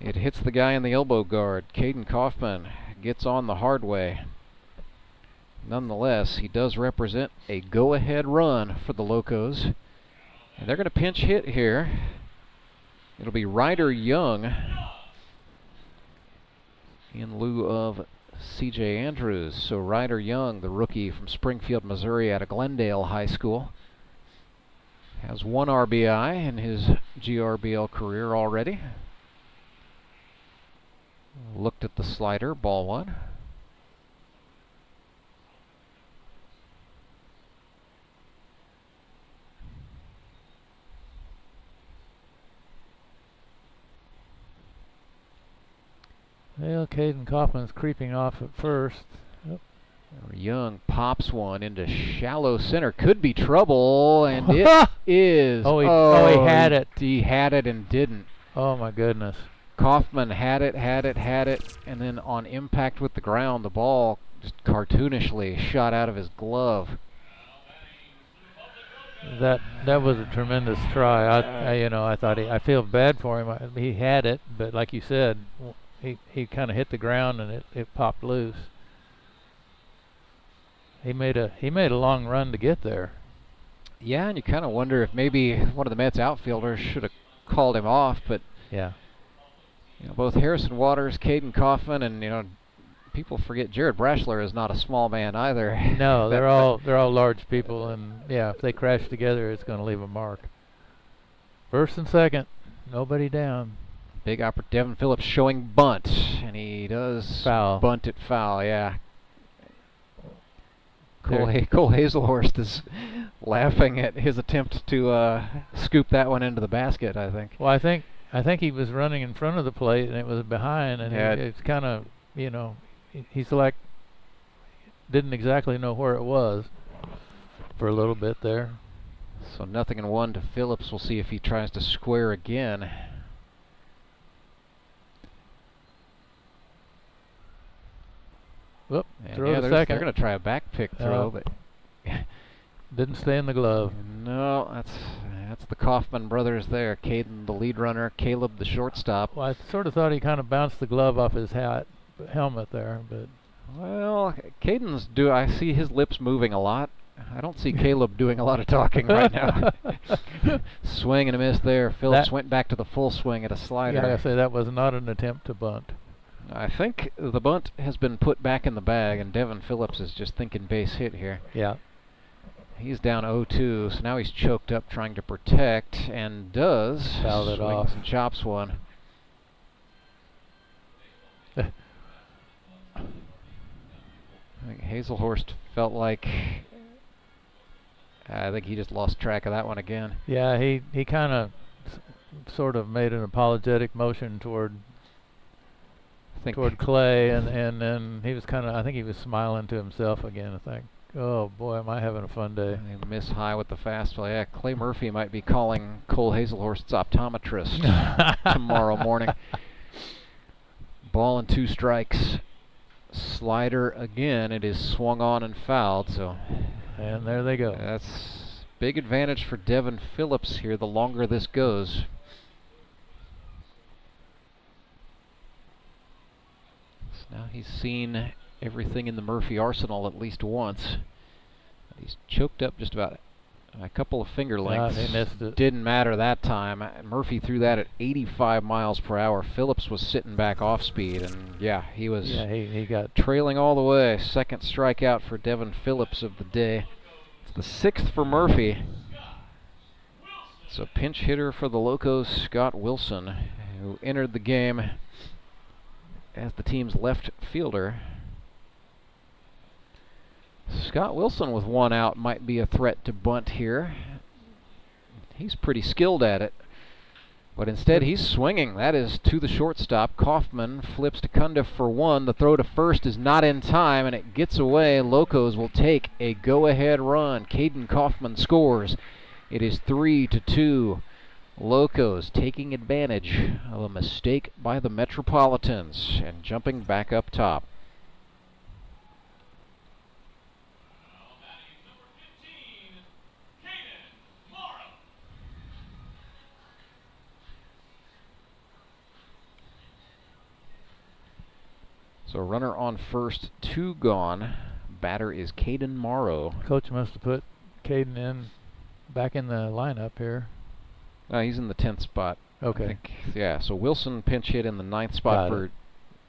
It hits the guy in the elbow guard. Caden Kaufman gets on the hard way. Nonetheless, he does represent a go-ahead run for the Locos. And they're going to pinch hit here. It'll be Ryder Young in lieu of C.J. Andrews. So Ryder Young, the rookie from Springfield, Missouri out of Glendale High School, has 1 RBI in his GRBL career already. Looked at the slider, ball 1. Well, Caden Kaufman's creeping off at first. Oh. Young pops one into shallow center. Could be trouble, and it is. He had it. He had it and didn't. Oh, my goodness. Kaufman had it, and then on impact with the ground, the ball just cartoonishly shot out of his glove. That was a tremendous try. I thought I feel bad for him. He had it, but like you said, he kind of hit the ground and it popped loose. He made a long run to get there. Yeah, and you kind of wonder if maybe one of the Mets outfielders should have called him off, but yeah. Both Harrison Waters, Caden Kaufman, and people forget Jared Brashler is not a small man either. No, they're all large people, and yeah, if they crash together, it's going to leave a mark. First and second, nobody down. Big opportunity. Devin Phillips showing bunt, and he does bunt it foul. Yeah. Cole Haselhorst is laughing at his attempt to scoop that one into the basket, I think. Well, I think he was running in front of the plate and it was behind, and it's kind of, he's like didn't exactly know where it was for a little bit there. So 0-1 to Phillips. We'll see if he tries to square again. Whoop, throw to second. They're going to try a back pick throw, but didn't stay in the glove. No, that's the Kaufman brothers there. Caden, the lead runner, Caleb, the shortstop. Well, I sort of thought he kind of bounced the glove off his helmet there, but well, Caden's I see his lips moving a lot. I don't see Caleb doing a lot of talking right now. Swing and a miss there. Phillips went back to the full swing at a slider. Yeah, I say that was not an attempt to bunt. I think the bunt has been put back in the bag, and Devin Phillips is just thinking base hit here. Yeah. He's down 0-2, so now he's choked up trying to protect, and does. Fouled it off. And chops one. I think Haselhorst felt like, I think he just lost track of that one again. Yeah, he kind of sort of made an apologetic motion toward Clay, and then he was kind of, I think he was smiling to himself again. I think, oh boy, am I having a fun day. They miss high with the fastball. Yeah, Clay Murphy might be calling Cole Haselhorst's optometrist tomorrow morning. Ball and 2 strikes. Slider again. It is swung on and fouled. So, and there they go. That's big advantage for Devin Phillips here the longer this goes. So now he's seen everything in the Murphy arsenal at least once. He's choked up just about a couple of finger lengths. He missed it. Didn't matter that time. Murphy threw that at 85 miles per hour. Phillips was sitting back off speed, and yeah, he was he got trailing all the way. Second strikeout for Devin Phillips of the day. It's the 6th for Murphy. It's a pinch hitter for the Locos, Scott Wilson, who entered the game as the team's left fielder. Scott Wilson with 1 out might be a threat to bunt here. He's pretty skilled at it. But instead he's swinging. That is to the shortstop. Kaufman flips to Cundiff for 1. The throw to first is not in time and it gets away. Locos will take a go-ahead run. Caden Kaufman scores. It is 3-2. Locos taking advantage of a mistake by the Metropolitans and jumping back up top. So runner on first, 2 gone. Batter is Caden Morrow. Coach must have put Caden back in the lineup here. He's in the 10th spot. Okay. I think. Yeah, so Wilson pinch hit in the 9th spot for,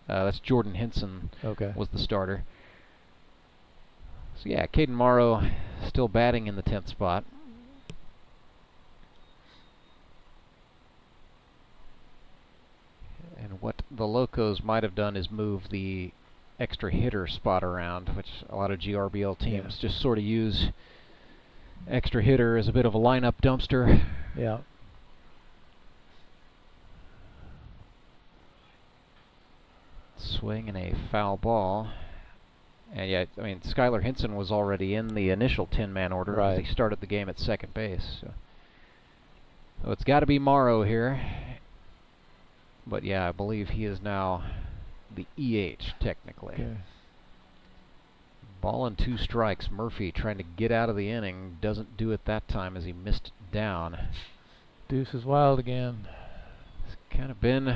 that's Jordan Hinson was the starter. So yeah, Caden Morrow still batting in the 10th spot. And what the Locos might have done is move the extra hitter spot around, which a lot of GRBL teams just sort of use extra hitter as a bit of a lineup dumpster. Yeah. Swing and a foul ball. And yeah, I mean, Skylar Hinson was already in the initial 10-man order. Right. He started the game at second base. So it's got to be Morrow here. But yeah, I believe he is now the EH, technically. Okay. Ball and 2 strikes. Murphy trying to get out of the inning. Doesn't do it that time as he missed down. Deuce is wild again. It's kind of been,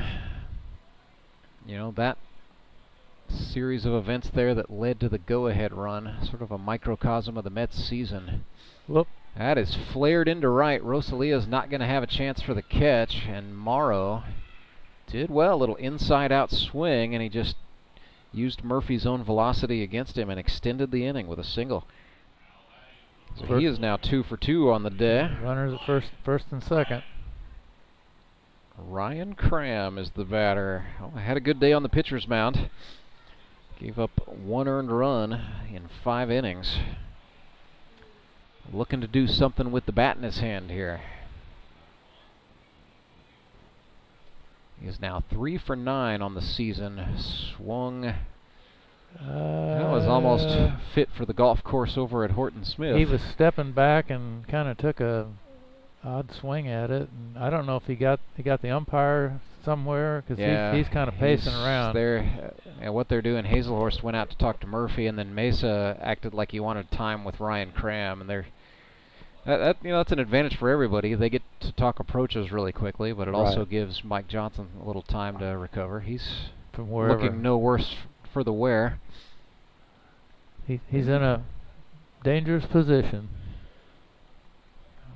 you know, that series of events there that led to the go-ahead run. Sort of a microcosm of the Mets season. Whoop. That is flared into right. Rosalia's not going to have a chance for the catch, and Morrow did well, a little inside-out swing, and he just used Murphy's own velocity against him and extended the inning with a single. So he is now 2 for 2 on the day. Runners at first and second. Ryan Cram is the batter. Oh, had a good day on the pitcher's mound. Gave up 1 earned run in 5 innings. Looking to do something with the bat in his hand here. He is now 3 for 9 on the season. Swung. That was almost fit for the golf course over at Horton Smith. He was stepping back and kind of took a odd swing at it. And I don't know if he got the umpire somewhere because he's kind of pacing around. And what they're doing, Haselhorst went out to talk to Murphy, and then Mesa acted like he wanted time with Ryan Cram, and that's an advantage for everybody. They get to talk approaches really quickly, but it also gives Mike Johnson a little time to recover. He's looking no worse for the wear. He's in a dangerous position.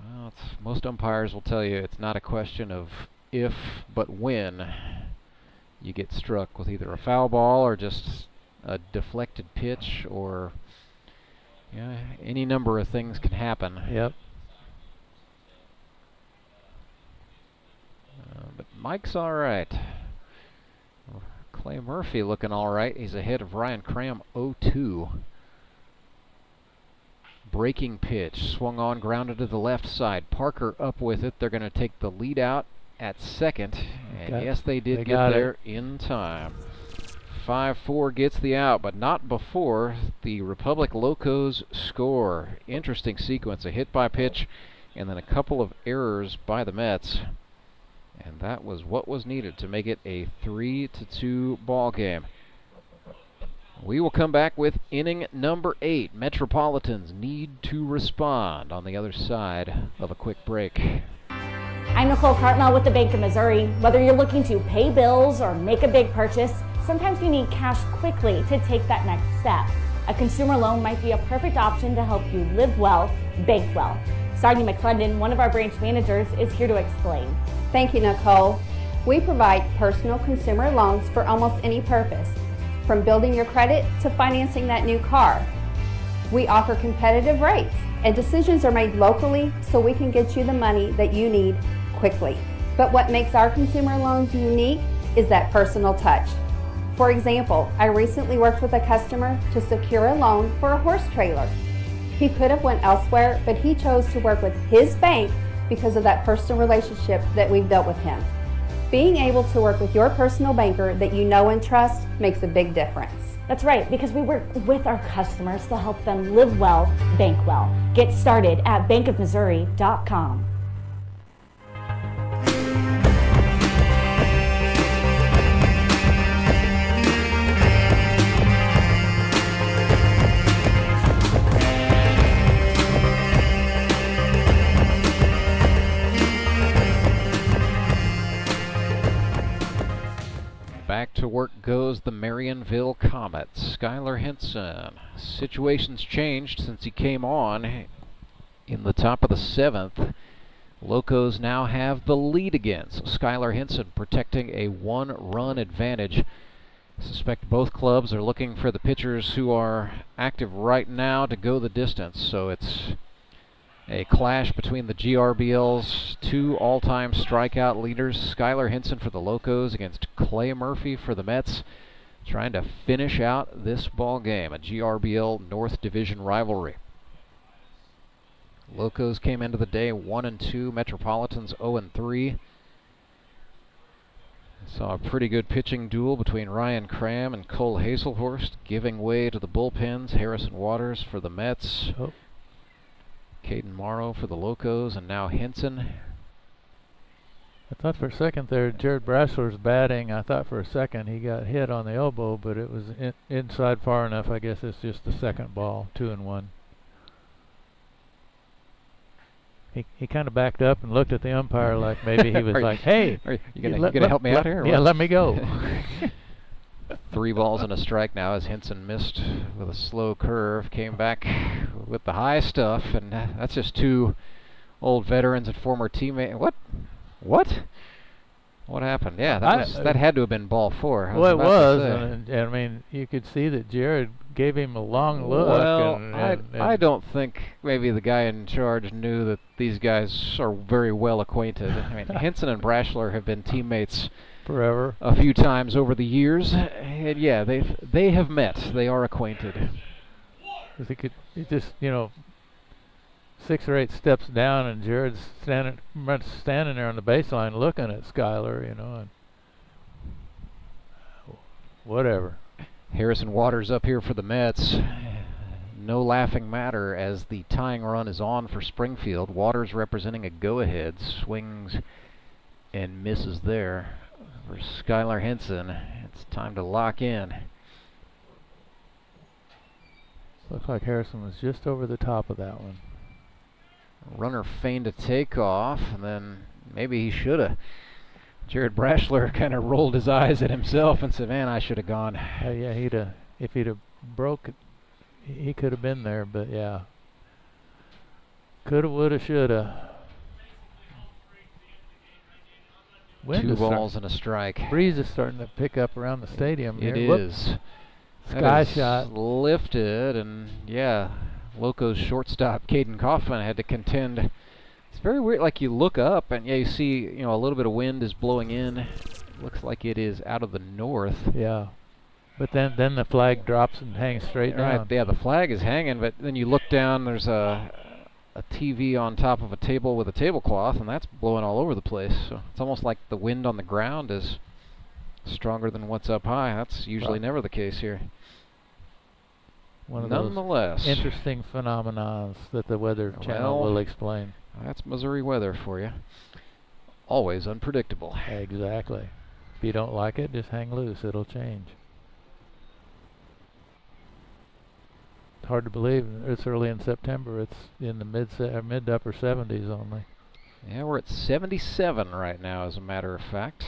Well, most umpires will tell you it's not a question of if, but when you get struck with either a foul ball or just a deflected pitch, or any number of things can happen. Yep. But Mike's all right. Clay Murphy looking all right. He's ahead of Ryan Cram 0-2. Breaking pitch, swung on, grounded to the left side. Parker up with it. They're going to take the lead out at second. And yes, they did get there in time. 5-4 gets the out, but not before the Republic Locos score. Interesting sequence, a hit by pitch and then a couple of errors by the Mets. And that was what was needed to make it a 3-2 ball game. We will come back with inning number 8. Metropolitans need to respond on the other side of a quick break. I'm Nicole Cartmel with the Bank of Missouri. Whether you're looking to pay bills or make a big purchase, sometimes you need cash quickly to take that next step. A consumer loan might be a perfect option to help you live well, bank well. Sonia McClendon, one of our branch managers, is here to explain. Thank you, Nicole. We provide personal consumer loans for almost any purpose, from building your credit to financing that new car. We offer competitive rates, and decisions are made locally so we can get you the money that you need quickly. But what makes our consumer loans unique is that personal touch. For example, I recently worked with a customer to secure a loan for a horse trailer. He could have went elsewhere, but he chose to work with his bank because of that personal relationship that we've built with him. Being able to work with your personal banker that you know and trust makes a big difference. That's right, because we work with our customers to help them live well, bank well. Get started at bankofmissouri.com. Back to work goes the Marionville Comets. Skylar Henson. Situation's changed since he came on in the top of the 7th. Locos now have the lead again, so Skylar Henson protecting a 1-run advantage. I suspect both clubs are looking for the pitchers who are active right now to go the distance, so it's a clash between the GRBL's 2 all-time strikeout leaders, Skylar Henson for the Locos against Clay Murphy for the Mets, trying to finish out this ball game, a GRBL North Division rivalry. Locos came into the day 1-2, Metropolitans 0-3. Saw a pretty good pitching duel between Ryan Cram and Cole Haselhorst, giving way to the bullpens, Harrison Waters for the Mets. Caden Morrow for the Locos, and now Henson. I thought for a second there, Jared Brasler's batting. I thought for a second he got hit on the elbow, but it was inside far enough. I guess it's just the second ball, 2-1. He kind of backed up and looked at the umpire like maybe he was like, "Hey, you gonna help me out here?" Yeah, let me go. 3 balls and a strike now as Henson missed with a slow curve, came back with the high stuff, and that's just 2 old veterans and former teammates. What happened? Yeah, that had to have been ball 4. Well, it was, and I mean, you could see that Jared gave him a long look. Well, I don't think maybe the guy in charge knew that these guys are very well acquainted. I mean, Henson and Brashler have been teammates forever, a few times over the years, and yeah, they have met. They are acquainted. He just 6 or 8 steps down, and Jared's standing there on the baseline looking at Skylar, and whatever. Harrison Waters up here for the Mets. No laughing matter as the tying run is on for Springfield. Waters representing a go-ahead, swings and misses there. For Skylar Henson, it's time to lock in. Looks like Harrison was just over the top of that one. Runner feigned a takeoff, and then maybe he should have. Jared Brashler kind of rolled his eyes at himself and said, "Man, I should have gone." Yeah, if he'd have broke it, he could have been there, but yeah. Coulda, woulda, shoulda. 2 balls and a strike. Breeze is starting to pick up around the stadium here. It is. Sky shot. Lifted, and yeah, Locos shortstop Caden Kaufman had to contend. It's very weird, like you look up and yeah, you see, a little bit of wind is blowing in. Looks like it is out of the north. Yeah. But then the flag drops and hangs straight down. Right, yeah, the flag is hanging, but then you look down, there's a TV on top of a table with a tablecloth, and that's blowing all over the place. So it's almost like the wind on the ground is stronger than what's up high. That's usually never the case here. One of Nonetheless, those interesting phenomena that the Weather Channel will explain. That's Missouri weather for you. always unpredictable. Exactly. If you don't like it, just hang loose. It'll change. It's hard to believe it's early in September. It's in the mid to upper 70s only. Yeah, we're at 77 right now, as a matter of fact.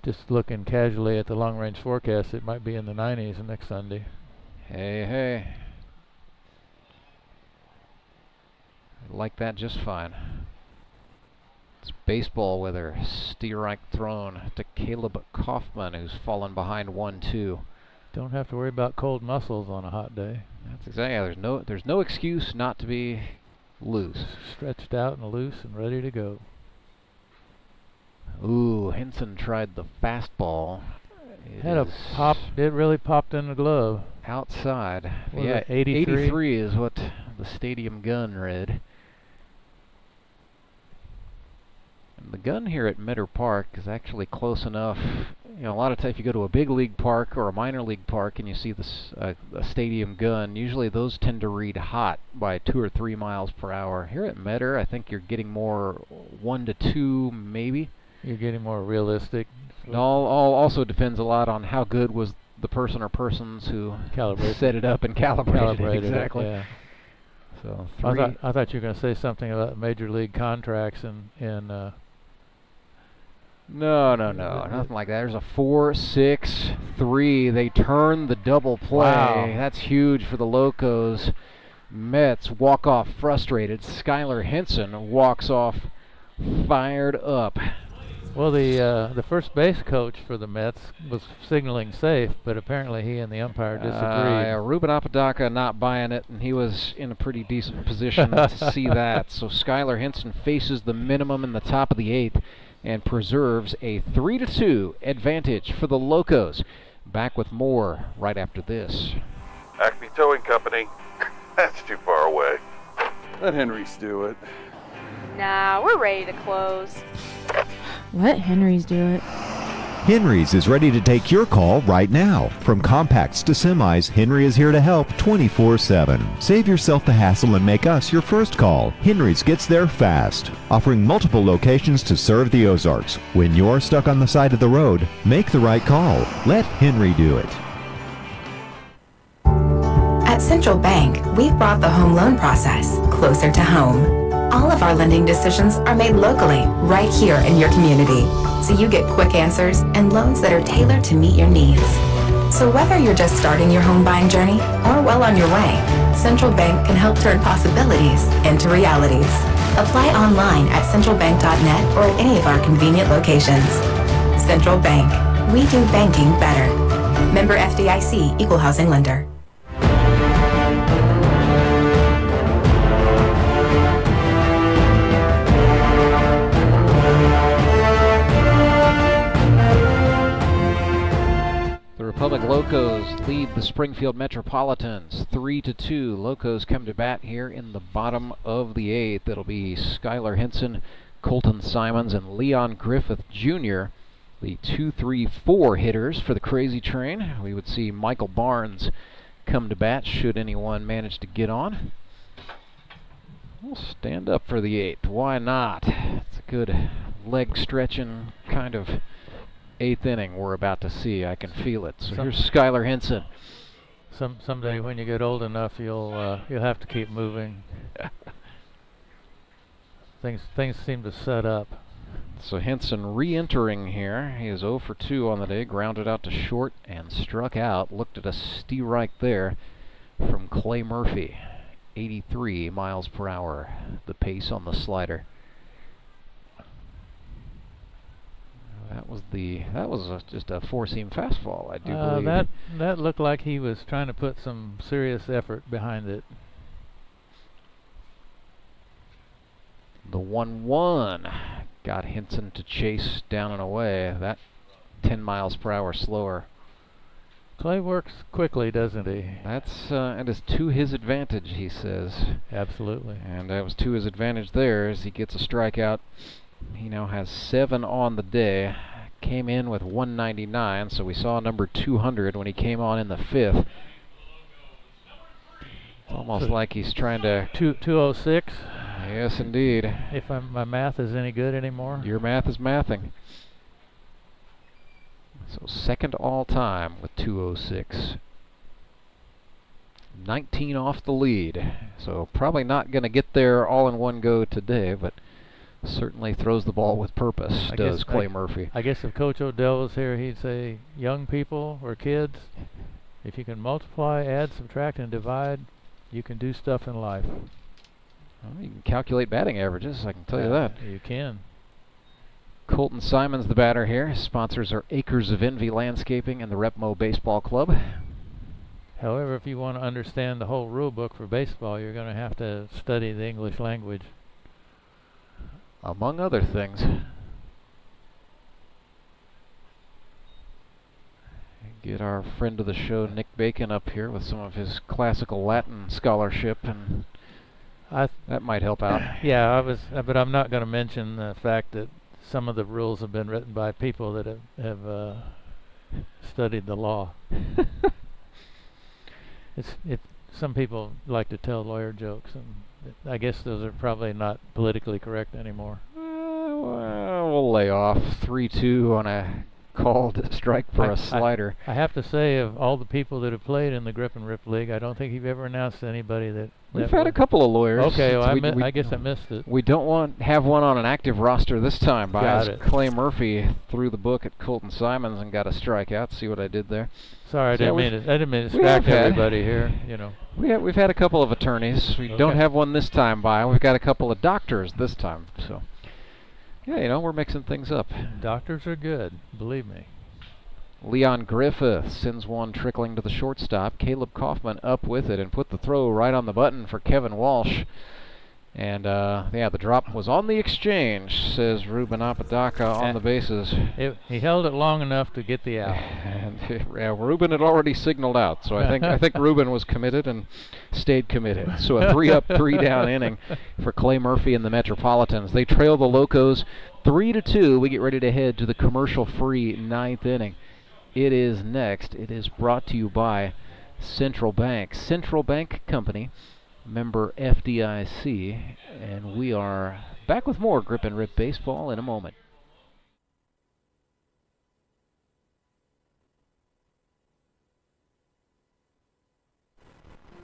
Just looking casually at the long-range forecast, it might be in the 90s next Sunday. Hey, hey. I like that just fine. It's baseball weather. Strike thrown to Caleb Kaufman, who's fallen behind 1-2. Don't have to worry about cold muscles on a hot day. That's exactly. There's no excuse not to be loose. Stretched out and loose and ready to go. Ooh, Henson tried the fastball. Had a pop. It really popped in the glove. Outside. Was Yeah, it 83? 83 is what the stadium gun read. And the gun here at Meadow Park is actually close enough. You know, a lot of times if you go to a big league park or a minor league park and you see this a stadium gun, usually those tend to read hot by 2 or 3 miles per hour. Here at Meadow, I think you're getting more 1 to 2, maybe. You're getting more realistic. It all also depends a lot on how good was the person or persons who set it up and calibrated it. Exactly. Yeah. So I thought you were going to say something about major league contracts and No, nothing like that. There's a 4-6-3. They turn the double play. Wow. That's huge for the Locos. Mets walk off frustrated. Skylar Henson walks off fired up. Well, the first base coach for the Mets was signaling safe, but apparently he and the umpire disagreed. Ruben Apodaca not buying it, and he was in a pretty decent position to see that. So Skylar Henson faces the minimum in the top of the 8th and preserves a 3-2 advantage for the Locos. Back with more right after this. Acme Towing Company. That's too far away. Let Henry's do it. Nah, we're ready to close. Let Henry's do it. Henry's is ready to take your call right now. From compacts to semis, Henry is here to help 24/7. Save yourself the hassle and make us your first call. Henry's gets there fast, offering multiple locations to serve the Ozarks. When you're stuck on the side of the road, make the right call. Let Henry do it. At Central Bank, we've brought the home loan process closer to home. All of our lending decisions are made locally, right here in your community, so you get quick answers and loans that are tailored to meet your needs. So whether you're just starting your home buying journey or well on your way, Central Bank can help turn possibilities into realities. Apply online at centralbank.net or at any of our convenient locations. Central Bank. We do banking better. Member FDIC, Equal Housing Lender. Republic Locos lead the Springfield Metropolitans 3-2. Locos come to bat here in the bottom of the 8th. It'll be Skylar Henson, Colton Simons, and Leon Griffith Jr., the 2-3-4 hitters for the Crazy Train. We would see Michael Barnes come to bat should anyone manage to get on. We'll stand up for the 8th. Why not? It's a good leg stretching kind of 8th inning we're about to see. I can feel it. So here's Skylar Henson. Someday when you get old enough, you'll have to keep moving. Things seem to set up. So Henson re-entering here. He is 0 for 2 on the day. Grounded out to short and struck out. Looked at a steal right there from Clay Murphy. 83 miles per hour. The pace on the slider. That was just a four-seam fastball, I do believe. That looked like he was trying to put some serious effort behind it. The 1-1 got Henson to chase down and away. That 10 miles per hour slower. Clay works quickly, doesn't he? It is to his advantage, he says. Absolutely. And that was to his advantage there as he gets a strikeout. He now has 7 on the day. Came in with 199, so we saw number 200 when he came on in the 5th. It's almost like he's trying to... 206? Yes, indeed. If my math is any good anymore. Your math is mathing. So second all time with 206. 19 off the lead. So probably not going to get there all in one go today, but certainly throws the ball with purpose, does Clay Murphy. I guess if Coach Odell was here, he'd say, young people or kids, if you can multiply, add, subtract, and divide, you can do stuff in life. Well, you can calculate batting averages, I can tell you that. You can. Colton Simons, the batter here. Sponsors are Acres of Envy Landscaping and the Repmo Baseball Club. However, if you want to understand the whole rule book for baseball, you're going to have to study the English language. Among other things. Get our friend of the show, Nick Bacon, up here with some of his classical Latin scholarship, and that might help out. Yeah, but I'm not going to mention the fact that some of the rules have been written by people that have studied the law. Some people like to tell lawyer jokes, and I guess those are probably not politically correct anymore. Well, we'll lay off 3-2 on a called strike for a slider. I have to say, of all the people that have played in the Grip and Rip League, I don't think you've ever announced anybody that... We've had a couple of lawyers. Okay, well, I guess I missed it. We don't have one on an active roster this time. Clay Murphy threw the book at Colton Simons and got a strikeout. See what I did there? Sorry, I didn't mean to distract everybody here. You know, we've had a couple of attorneys. We don't have one this time by. We've got a couple of doctors this time. So, yeah, we're mixing things up. Doctors are good, believe me. Leon Griffith sends one trickling to the shortstop. Caleb Kaufman up with it and put the throw right on the button for Kevin Walsh. And, the drop was on the exchange, says Ruben Apodaca on the bases. He held it long enough to get the out. And Ruben had already signaled out, so I think Ruben was committed and stayed committed. So a 3-up, 3-down inning for Clay Murphy and the Metropolitans. They trail the Locos 3-2. We get ready to head to the commercial-free 9th inning. It is next. It is brought to you by Central Bank. Central Bank Company, member FDIC, and we are back with more Grip and Rip Baseball in a moment.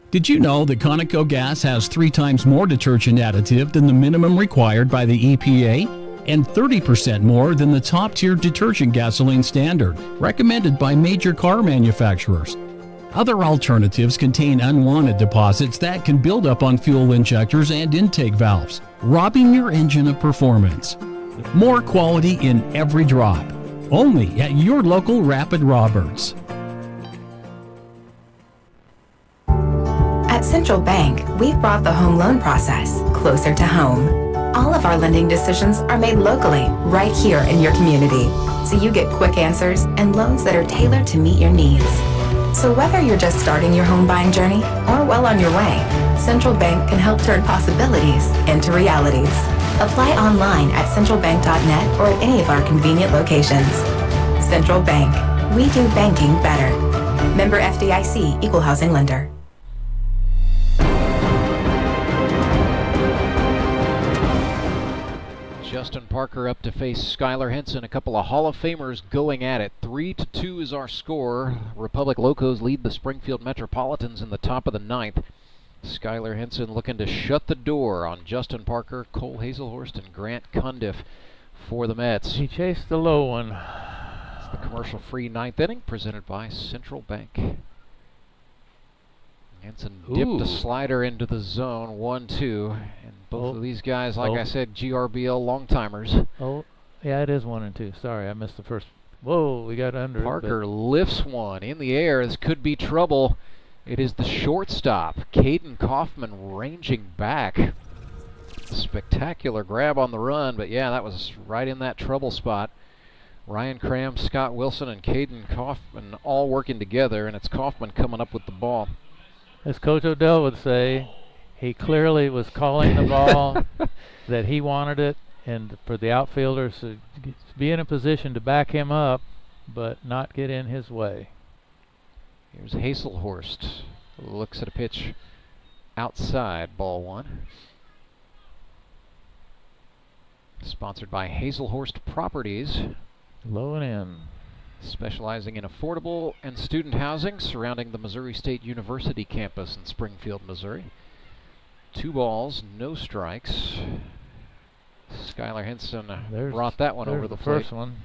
Did you know that Conoco gas has 3 times more detergent additive than the minimum required by the EPA? And 30% more than the top-tier detergent gasoline standard, recommended by major car manufacturers. Other alternatives contain unwanted deposits that can build up on fuel injectors and intake valves, robbing your engine of performance. More quality in every drop. Only at your local Rapid Roberts. At Central Bank, we've brought the home loan process closer to home. All of our lending decisions are made locally, right here in your community, so you get quick answers and loans that are tailored to meet your needs. So whether you're just starting your home buying journey or well on your way, Central Bank can help turn possibilities into realities. Apply online at centralbank.net or at any of our convenient locations. Central Bank. We do banking better. Member FDIC, Equal Housing Lender. Justin Parker up to face Skylar Henson. A couple of Hall of Famers going at it. 3-2 is our score. Republic Locos lead the Springfield Metropolitans in the top of the 9th. Skylar Henson looking to shut the door on Justin Parker, Cole Haselhorst, and Grant Cundiff for the Mets. He chased the low one. It's the commercial-free 9th inning presented by Central Bank. Henson dipped a slider into the zone, 1-2, and both of these guys, like I said, GRBL long-timers. Oh, yeah, it is 1 and 2. Sorry, I missed the first. Whoa, we got under Parker it. lifts one in the air. This could be trouble. It is the shortstop, Caden Kaufman, ranging back. Spectacular grab on the run, but yeah, that was right in that trouble spot. Ryan Cram, Scott Wilson, and Caden Kaufman all working together, and it's Kaufman coming up with the ball. As Coach Odell would say, he clearly was calling the ball that he wanted it, and for the outfielders to be in a position to back him up, but not get in his way. Here's Haselhorst. Looks at a pitch outside, ball 1. Sponsored by Haselhorst Properties. Low and in. Specializing in affordable and student housing surrounding the Missouri State University campus in Springfield, Missouri. 2 balls, no strikes. Skylar Henson brought that one over the plate. First one.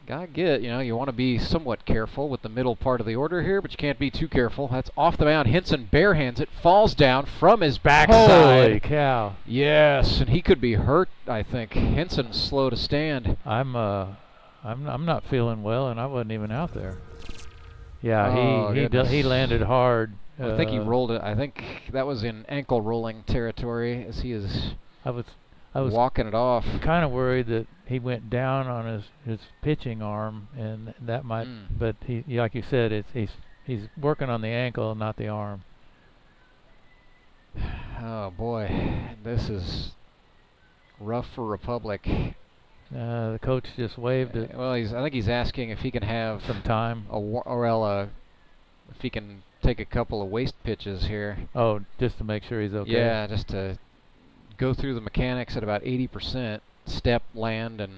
Gotta get, you want to be somewhat careful with the middle part of the order here, but you can't be too careful. That's off the mound. Henson barehands it, falls down from his backside. Holy cow. Yes, and he could be hurt, I think. Henson's slow to stand. I'm not feeling well, and I wasn't even out there. Yeah, he landed hard. I think he rolled it. I think that was in ankle rolling territory as he is I was walking it off. Kind of worried that he went down on his pitching arm, and that might. But he, like you said, he's working on the ankle, not the arm. Oh boy, this is rough for Republic. The coach just waved it. Well, I think he's asking if he can have some time, if he can take a couple of waste pitches here. Oh, just to make sure he's okay. Yeah, just to go through the mechanics at about 80%, step, land, and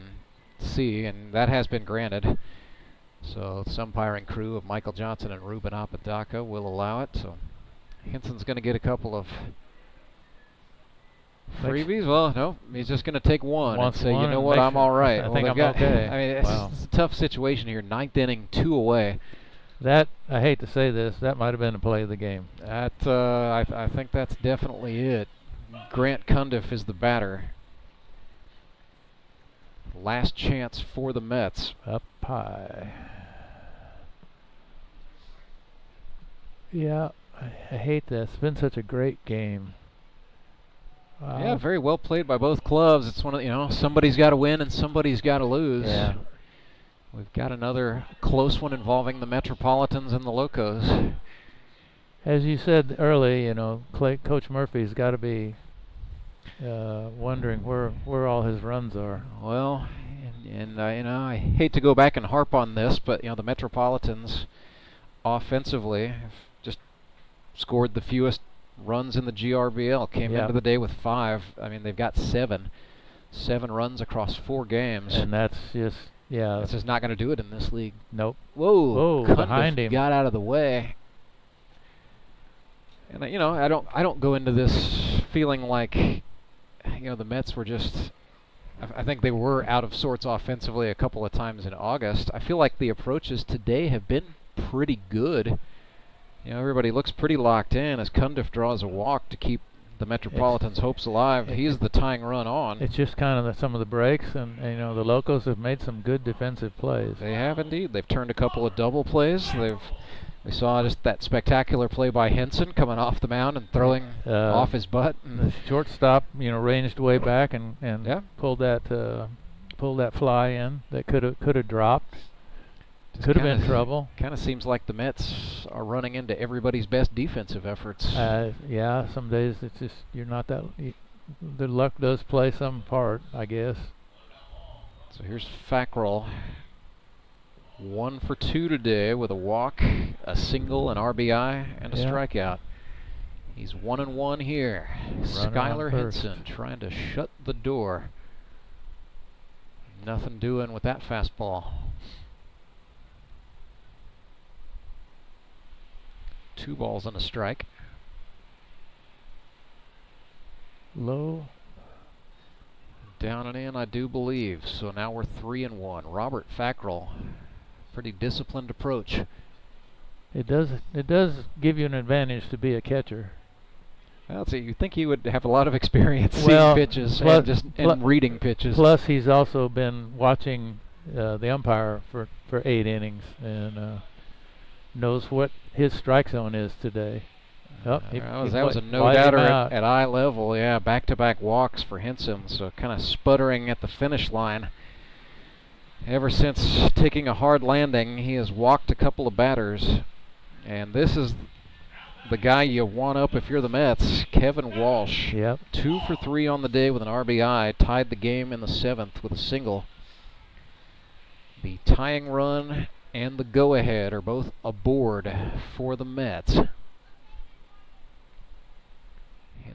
see, and that has been granted. So the umpiring crew of Michael Johnson and Ruben Apodaca will allow it. So Henson's going to get a couple of freebies. Well, no, he's just going to take one and say, you know what, I'm all right. I think I'm okay. I mean, it's a tough situation here. 9th inning, 2 away. That, I hate to say this, that might have been the play of the game. That I think that's definitely it. Grant Cundiff is the batter. Last chance for the Mets. Up high. Yeah, I hate this. It's been such a great game. Yeah, very well played by both clubs. It's one of somebody's got to win and somebody's got to lose. Yeah. We've got another close one involving the Metropolitans and the Locos. As you said early, Coach Murphy's got to be wondering where all his runs are. Well, and I hate to go back and harp on this, but the Metropolitans offensively have just scored the fewest runs in the GRBL. Came into the day with 5. I mean, they've got 7 runs across 4 games, and that's just that's just not going to do it in this league. Nope. Whoa, behind him, got out of the way. And I don't go into this feeling like the Mets were just. I think they were out of sorts offensively a couple of times in August. I feel like the approaches today have been pretty good. Everybody looks pretty locked in as Cundiff draws a walk to keep the Metropolitans' hopes alive. He's the tying run on. It's just kind of some of the breaks, and the Locos have made some good defensive plays. They have indeed. They've turned a couple of double plays. We saw just that spectacular play by Henson coming off the mound and throwing off his butt. The shortstop, ranged way back and pulled that fly in that could have dropped. Could have been trouble. Kind of seems like the Mets are running into everybody's best defensive efforts. Yeah, some days it's just you're not that. The luck does play some part, I guess. So here's Fackrell. 1 for 2 today with a walk, a single, an RBI, and a strikeout. He's 1-1 here. Skylar Henson trying to shut the door. Nothing doing with that fastball. 2 balls and a strike. Low. Down and in, I do believe. So now we're 3-1. Robert Fackrell. Pretty disciplined approach. It does give you an advantage to be a catcher. Well, so you think he would have a lot of experience seeing pitches and reading pitches. Plus, he's also been watching the umpire for 8 innings and knows what his strike zone is today. That was a no-doubter at eye level. Yeah, back-to-back walks for Henson, so kind of sputtering at the finish line. Ever since taking a hard landing, he has walked a couple of batters, and this is the guy you want up if you're the Mets, Kevin Walsh. Yep. 2 for 3 on the day with an RBI, tied the game in the 7th with a single. The tying run and the go-ahead are both aboard for the Mets.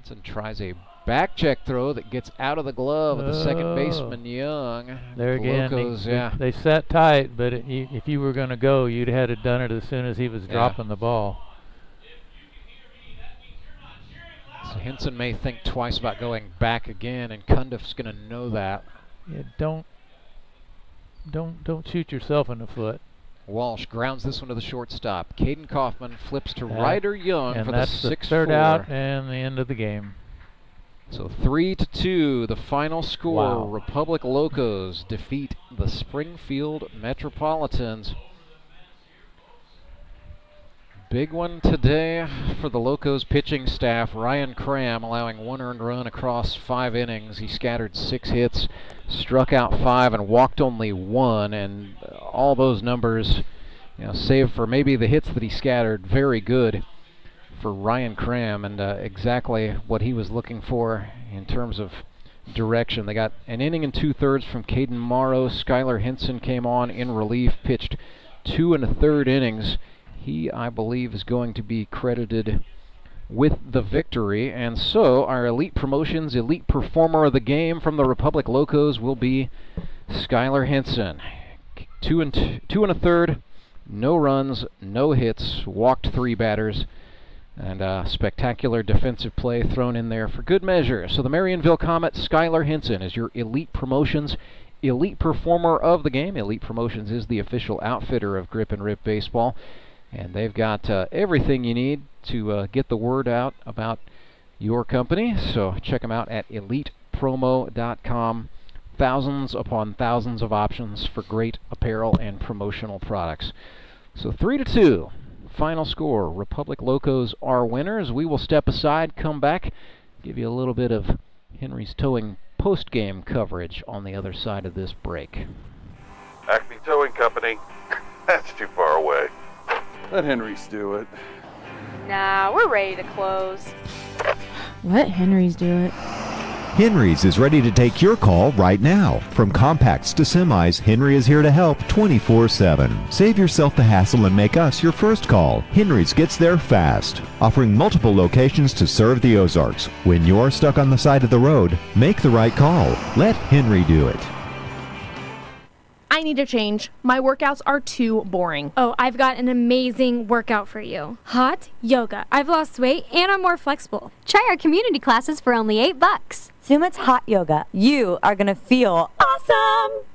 Henson tries a back check throw that gets out of the glove of the second baseman Young. There again, Locos, they sat tight, but if you were going to go, you'd had it done it as soon as he was dropping the ball. So Henson may think twice about going back again, and Cundiff's going to know that. Yeah, don't shoot yourself in the foot. Walsh grounds this one to the shortstop. Caden Kaufman flips to Ryder Young for the 6-4. That's the third out and the end of the game. So 3-2, the final score. Wow. Republic Locos defeat the Springfield Metropolitans. Big one today for the Locos pitching staff. Ryan Cram allowing 1 earned run across 5 innings. He scattered 6 hits, struck out 5, and walked only 1. And all those numbers, save for maybe the hits that he scattered, very good for Ryan Cram, and exactly what he was looking for in terms of direction. They got an inning and 2/3 from Caden Morrow. Skylar Henson came on in relief, pitched 2 1/3 innings. He, I believe, is going to be credited with the victory. And so our Elite Promotions Elite Performer of the game from the Republic Locos will be Skylar Henson. 2 1/3, no runs, no hits, walked 3 batters, and spectacular defensive play thrown in there for good measure. So the Marionville Comet, Skylar Henson, is your Elite Promotions Elite Performer of the game. Elite Promotions is the official outfitter of Grip and Rip Baseball. And they've got everything you need to get the word out about your company. So check them out at elitepromo.com. Thousands upon thousands of options for great apparel and promotional products. So 3-2, final score. Republic Locos are winners. We will step aside, come back, give you a little bit of Henry's Towing post-game coverage on the other side of this break. Acme Towing Company. That's too far away. Let Henry's do it. Nah, we're ready to close. Let Henry's do it. Henry's is ready to take your call right now. From compacts to semis, Henry is here to help 24/7. Save yourself the hassle and make us your first call. Henry's gets there fast, offering multiple locations to serve the Ozarks. When you're stuck on the side of the road, make the right call. Let Henry do it. I need a change. My workouts are too boring. Oh, I've got an amazing workout for you. Hot yoga. I've lost weight and I'm more flexible. Try our community classes for only $8. Sumit's Hot Yoga. You are going to feel awesome.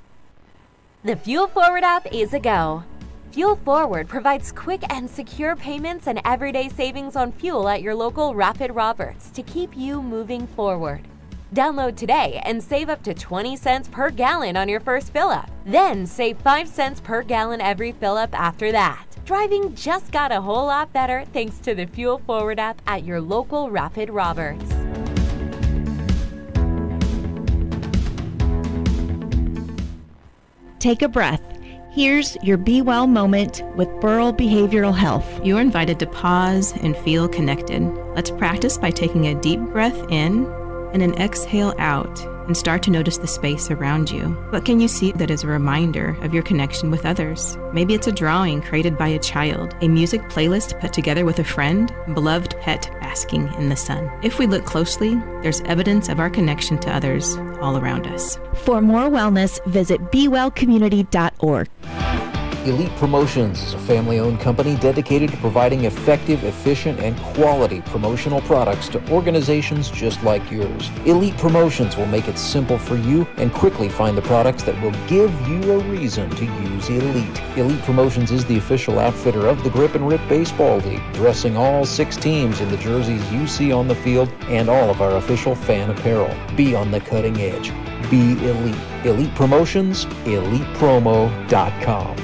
The Fuel Forward app is a go. Fuel Forward provides quick and secure payments and everyday savings on fuel at your local Rapid Roberts to keep you moving forward. Download today and save up to 20 cents per gallon on your first fill-up. Then save 5 cents per gallon every fill-up after that. Driving just got a whole lot better thanks to the Fuel Forward app at your local Rapid Roberts. Take a breath. Here's your Be Well moment with Burl Behavioral Health. You're invited to pause and feel connected. Let's practice by taking a deep breath in and an exhale out, and start to notice the space around you. What can you see that is a reminder of your connection with others? Maybe it's a drawing created by a child, a music playlist put together with a friend, a beloved pet basking in the sun. If we look closely, there's evidence of our connection to others all around us. For more wellness, visit BeWellCommunity.org. Elite Promotions is a family-owned company dedicated to providing effective, efficient, and quality promotional products to organizations just like yours. Elite Promotions will make it simple for you and quickly find the products that will give you a reason to use Elite. Elite Promotions is the official outfitter of the Grip and Rip Baseball League, dressing all 6 teams in the jerseys you see on the field and all of our official fan apparel. Be on the cutting edge. Be Elite. Elite Promotions, ElitePromo.com.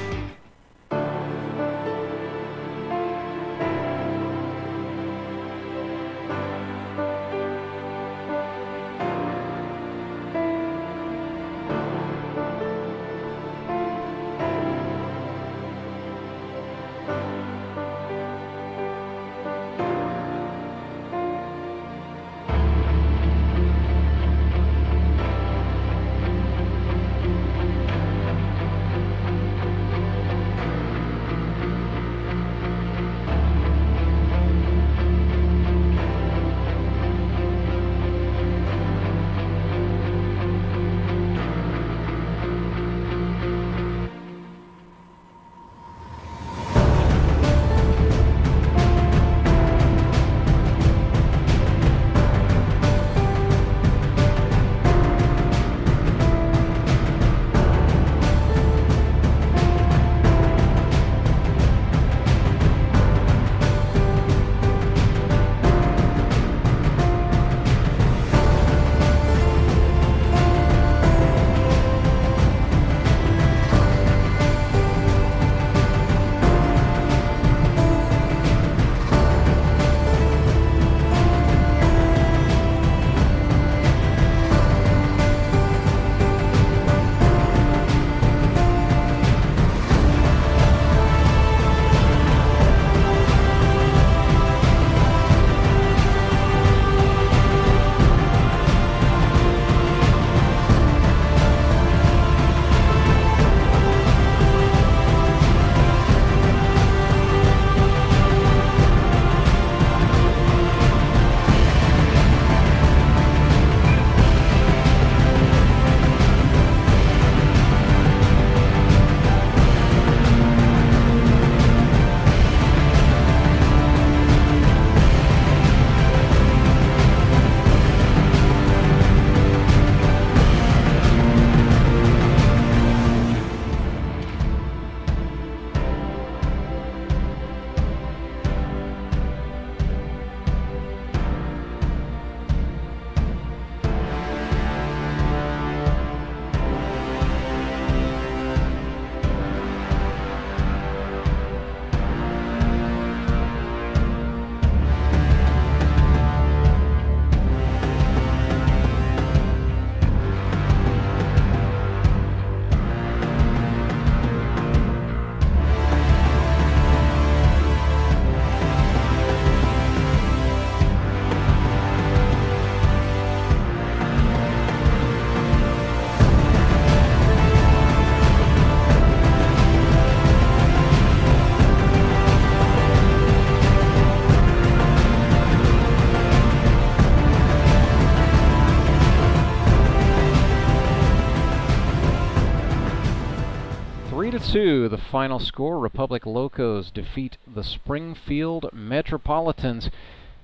3-2, the final score. Republic Locos defeat the Springfield Metropolitans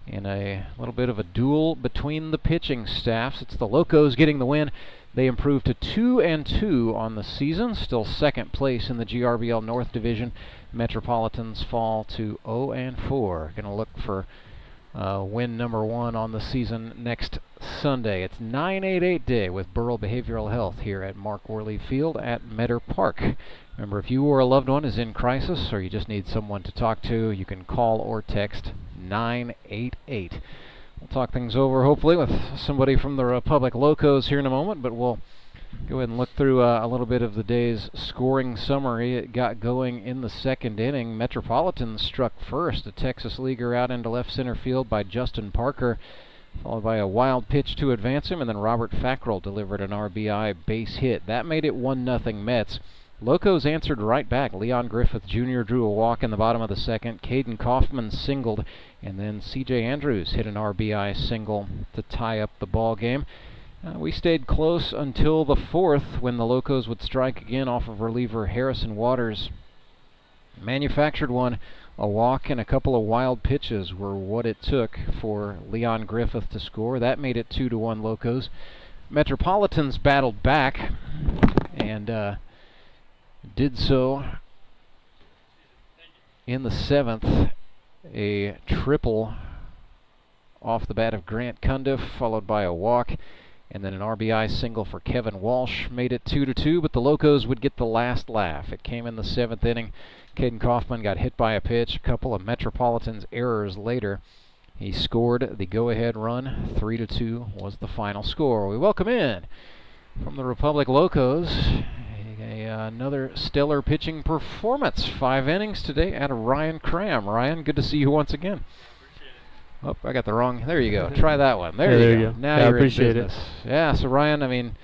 in a little bit of a duel between the pitching staffs. It's the Locos getting the win. They improved to 2-2 on the season, still second place in the GRBL North Division. Metropolitans fall to 0-4. Going to look for win number 1 on the season next Sunday. It's 988 Day with Burrell Behavioral Health here at Mark Worley Field at Meadow Park. Remember, if you or a loved one is in crisis or you just need someone to talk to, you can call or text 988. We'll talk things over hopefully with somebody from the Republic Locos here in a moment, but we'll go ahead and look through a little bit of the day's scoring summary. It got going in the second inning. Metropolitans struck first. A Texas leaguer out into left center field by Justin Parker, followed by a wild pitch to advance him, and then Robert Fackrell delivered an RBI base hit. That made it 1-0 Mets. Locos answered right back. Leon Griffith Jr. drew a walk in the bottom of the second. Caden Kaufman singled, and then C.J. Andrews hit an RBI single to tie up the ball game. We stayed close until the fourth, when the Locos would strike again off of reliever Harrison Waters. Manufactured one. A walk and a couple of wild pitches were what it took for Leon Griffith to score. That made it 2-1 Locos. Metropolitans battled back and did so in the seventh. A triple off the bat of Grant Cundiff, followed by a walk, and then an RBI single for Kevin Walsh made it 2-2, but the Locos would get the last laugh. It came in the seventh inning. Caden Kaufman got hit by a pitch. A couple of Metropolitans errors later, he scored the go-ahead run. 3-2 was the final score. We welcome in from the Republic Locos another stellar pitching performance. 5 innings today out of Ryan Cram. Ryan, good to see you once again. Oh, I got the wrong. There you go. Try that one. There you go. Now you're in business. Yeah, so Ryan, I mean,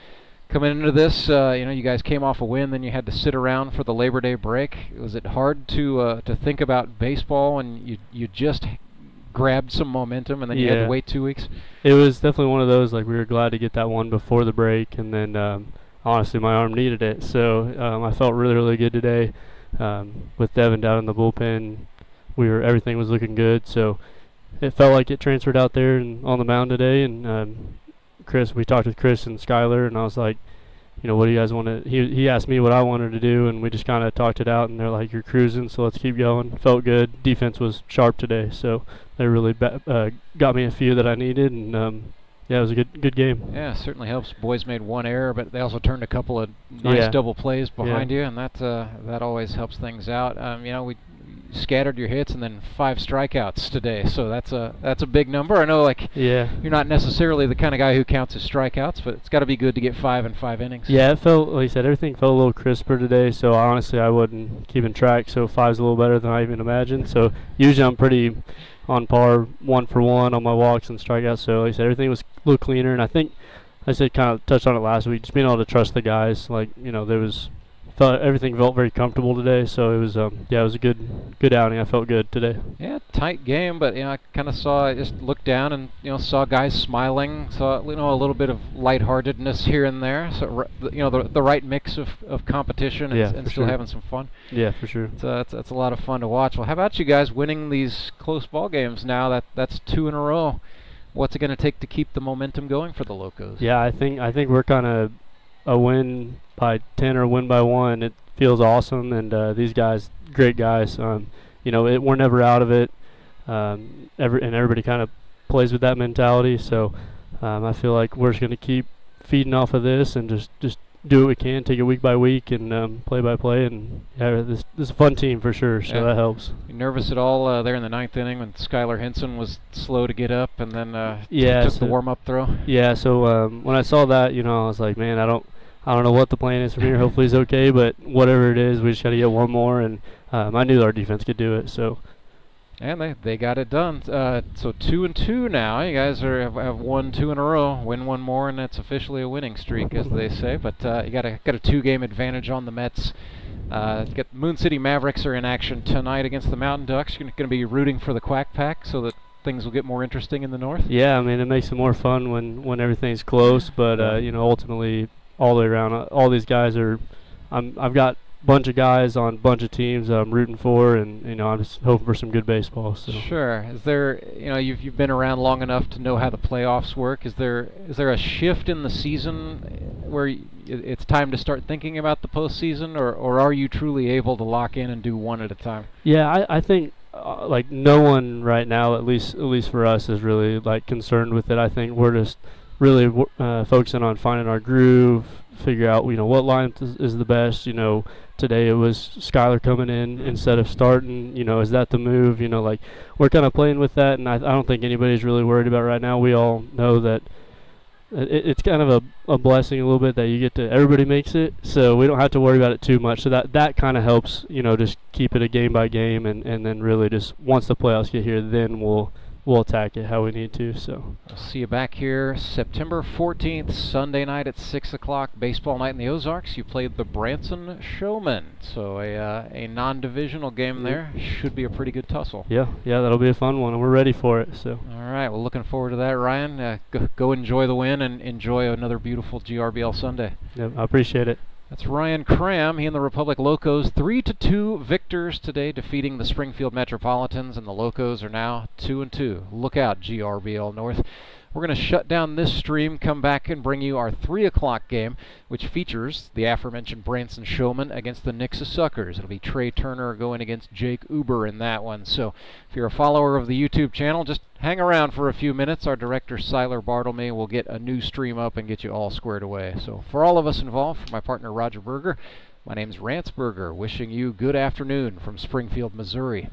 coming into this, you guys came off a win, then you had to sit around for the Labor Day break. Was it hard to think about baseball, and you just grabbed some momentum, and then you had to wait 2 weeks? It was definitely one of those, like, we were glad to get that one before the break, and then honestly my arm needed it. So I felt really, really good today. With Devin down in the bullpen, everything was looking good. So it felt like it transferred out there and on the mound today. And we talked with Chris and Skyler, and I was like, what do you guys want to? He asked me what I wanted to do, and we just kind of talked it out. And they're like, "You're cruising, so let's keep going." Felt good. Defense was sharp today, so they really got me a few that I needed, and yeah, it was a good game. Yeah, certainly helps. Boys made one error, but they also turned a couple of nice double plays behind you, and that always helps things out. We scattered your hits and then 5 strikeouts today, so that's a big number. I know, you're not necessarily the kind of guy who counts his strikeouts, but it's got to be good to get 5 in 5 innings. Yeah, it felt, like you said, everything felt a little crisper today, so honestly I wasn't keeping track, so 5's a little better than I even imagined. So usually I'm pretty on par 1 for 1 on my walks and strikeouts, so like I said, everything was a little cleaner, and I think I said kind of touched on it last week, just being able to trust the guys. Everything felt very comfortable today, so it was it was a good outing. I felt good today. Yeah, tight game, but I kind of just looked down and saw guys smiling, saw a little bit of lightheartedness here and there. So the right mix of competition and still having some fun. Yeah, for sure. So that's a lot of fun to watch. Well, how about you guys winning these close ball games now? That's 2 in a row. What's it going to take to keep the momentum going for the Locos? Yeah, I think we're kind of a win by 10 or a win by 1. It feels awesome, and these guys, great guys. We're never out of it, and everybody kind of plays with that mentality. So I feel like we're just going to keep feeding off of this and just do what we can, take it week by week and play by play. And this is a fun team for sure, so that helps. You nervous at all there in the 9th inning when Skylar Henson was slow to get up and then took the warm-up throw? Yeah, so when I saw that, I was like, man, I don't know what the plan is from here. Hopefully he's okay, but whatever it is, we just got to get one more, and I knew our defense could do it. So. And they got it done. So 2-2 now. You guys have won 2 in a row. Win one more, and it's officially a winning streak, as they say. But you got a 2-game advantage on the Mets. Moon City Mavericks are in action tonight against the Mountain Ducks. You're going to be rooting for the Quack Pack so that things will get more interesting in the north. Yeah, I mean, it makes it more fun when everything's close. But ultimately, all the way around, all these guys are. I've got bunch of guys on a bunch of teams that I'm rooting for, and I'm just hoping for some good baseball. So. Sure. Is there, you've been around long enough to know how the playoffs work. Is there a shift in the season where it's time to start thinking about the postseason, or are you truly able to lock in and do one at a time? Yeah, I think like no one right now, at least for us, is really like concerned with it. I think we're just really focusing on finding our groove, figure out what line is the best. Today it was Skylar coming in instead of starting. Is that the move? Like we're kind of playing with that, and I don't think anybody's really worried about it right now. We all know that it's kind of a blessing a little bit that you get to, everybody makes it, so we don't have to worry about it too much. So that kind of helps, just keep it a game by game, and then really just once the playoffs get here, then we'll attack it how we need to. So I'll see you back here September 14th, Sunday night at 6 o'clock, baseball night in the Ozarks. You played the Branson Showmen, so a non-divisional game there. Should be a pretty good tussle. Yeah, that'll be a fun one, and we're ready for it. So all right, well, looking forward to that, Ryan. Go enjoy the win and enjoy another beautiful GRBL Sunday. Yep, I appreciate it. That's Ryan Cram. He and the Republic Locos 3-2 victors today, defeating the Springfield Metropolitans, and the Locos are now 2-2. Look out, GRBL North. We're going to shut down this stream, come back and bring you our 3 o'clock game, which features the aforementioned Branson Showmen against the Nixa Suckers. It'll be Trey Turner going against Jake Uber in that one. So if you're a follower of the YouTube channel, just hang around for a few minutes. Our director, Siler Bartlemy, will get a new stream up and get you all squared away. So for all of us involved, for my partner Roger Berger, my name's Rance Berger, wishing you good afternoon from Springfield, Missouri.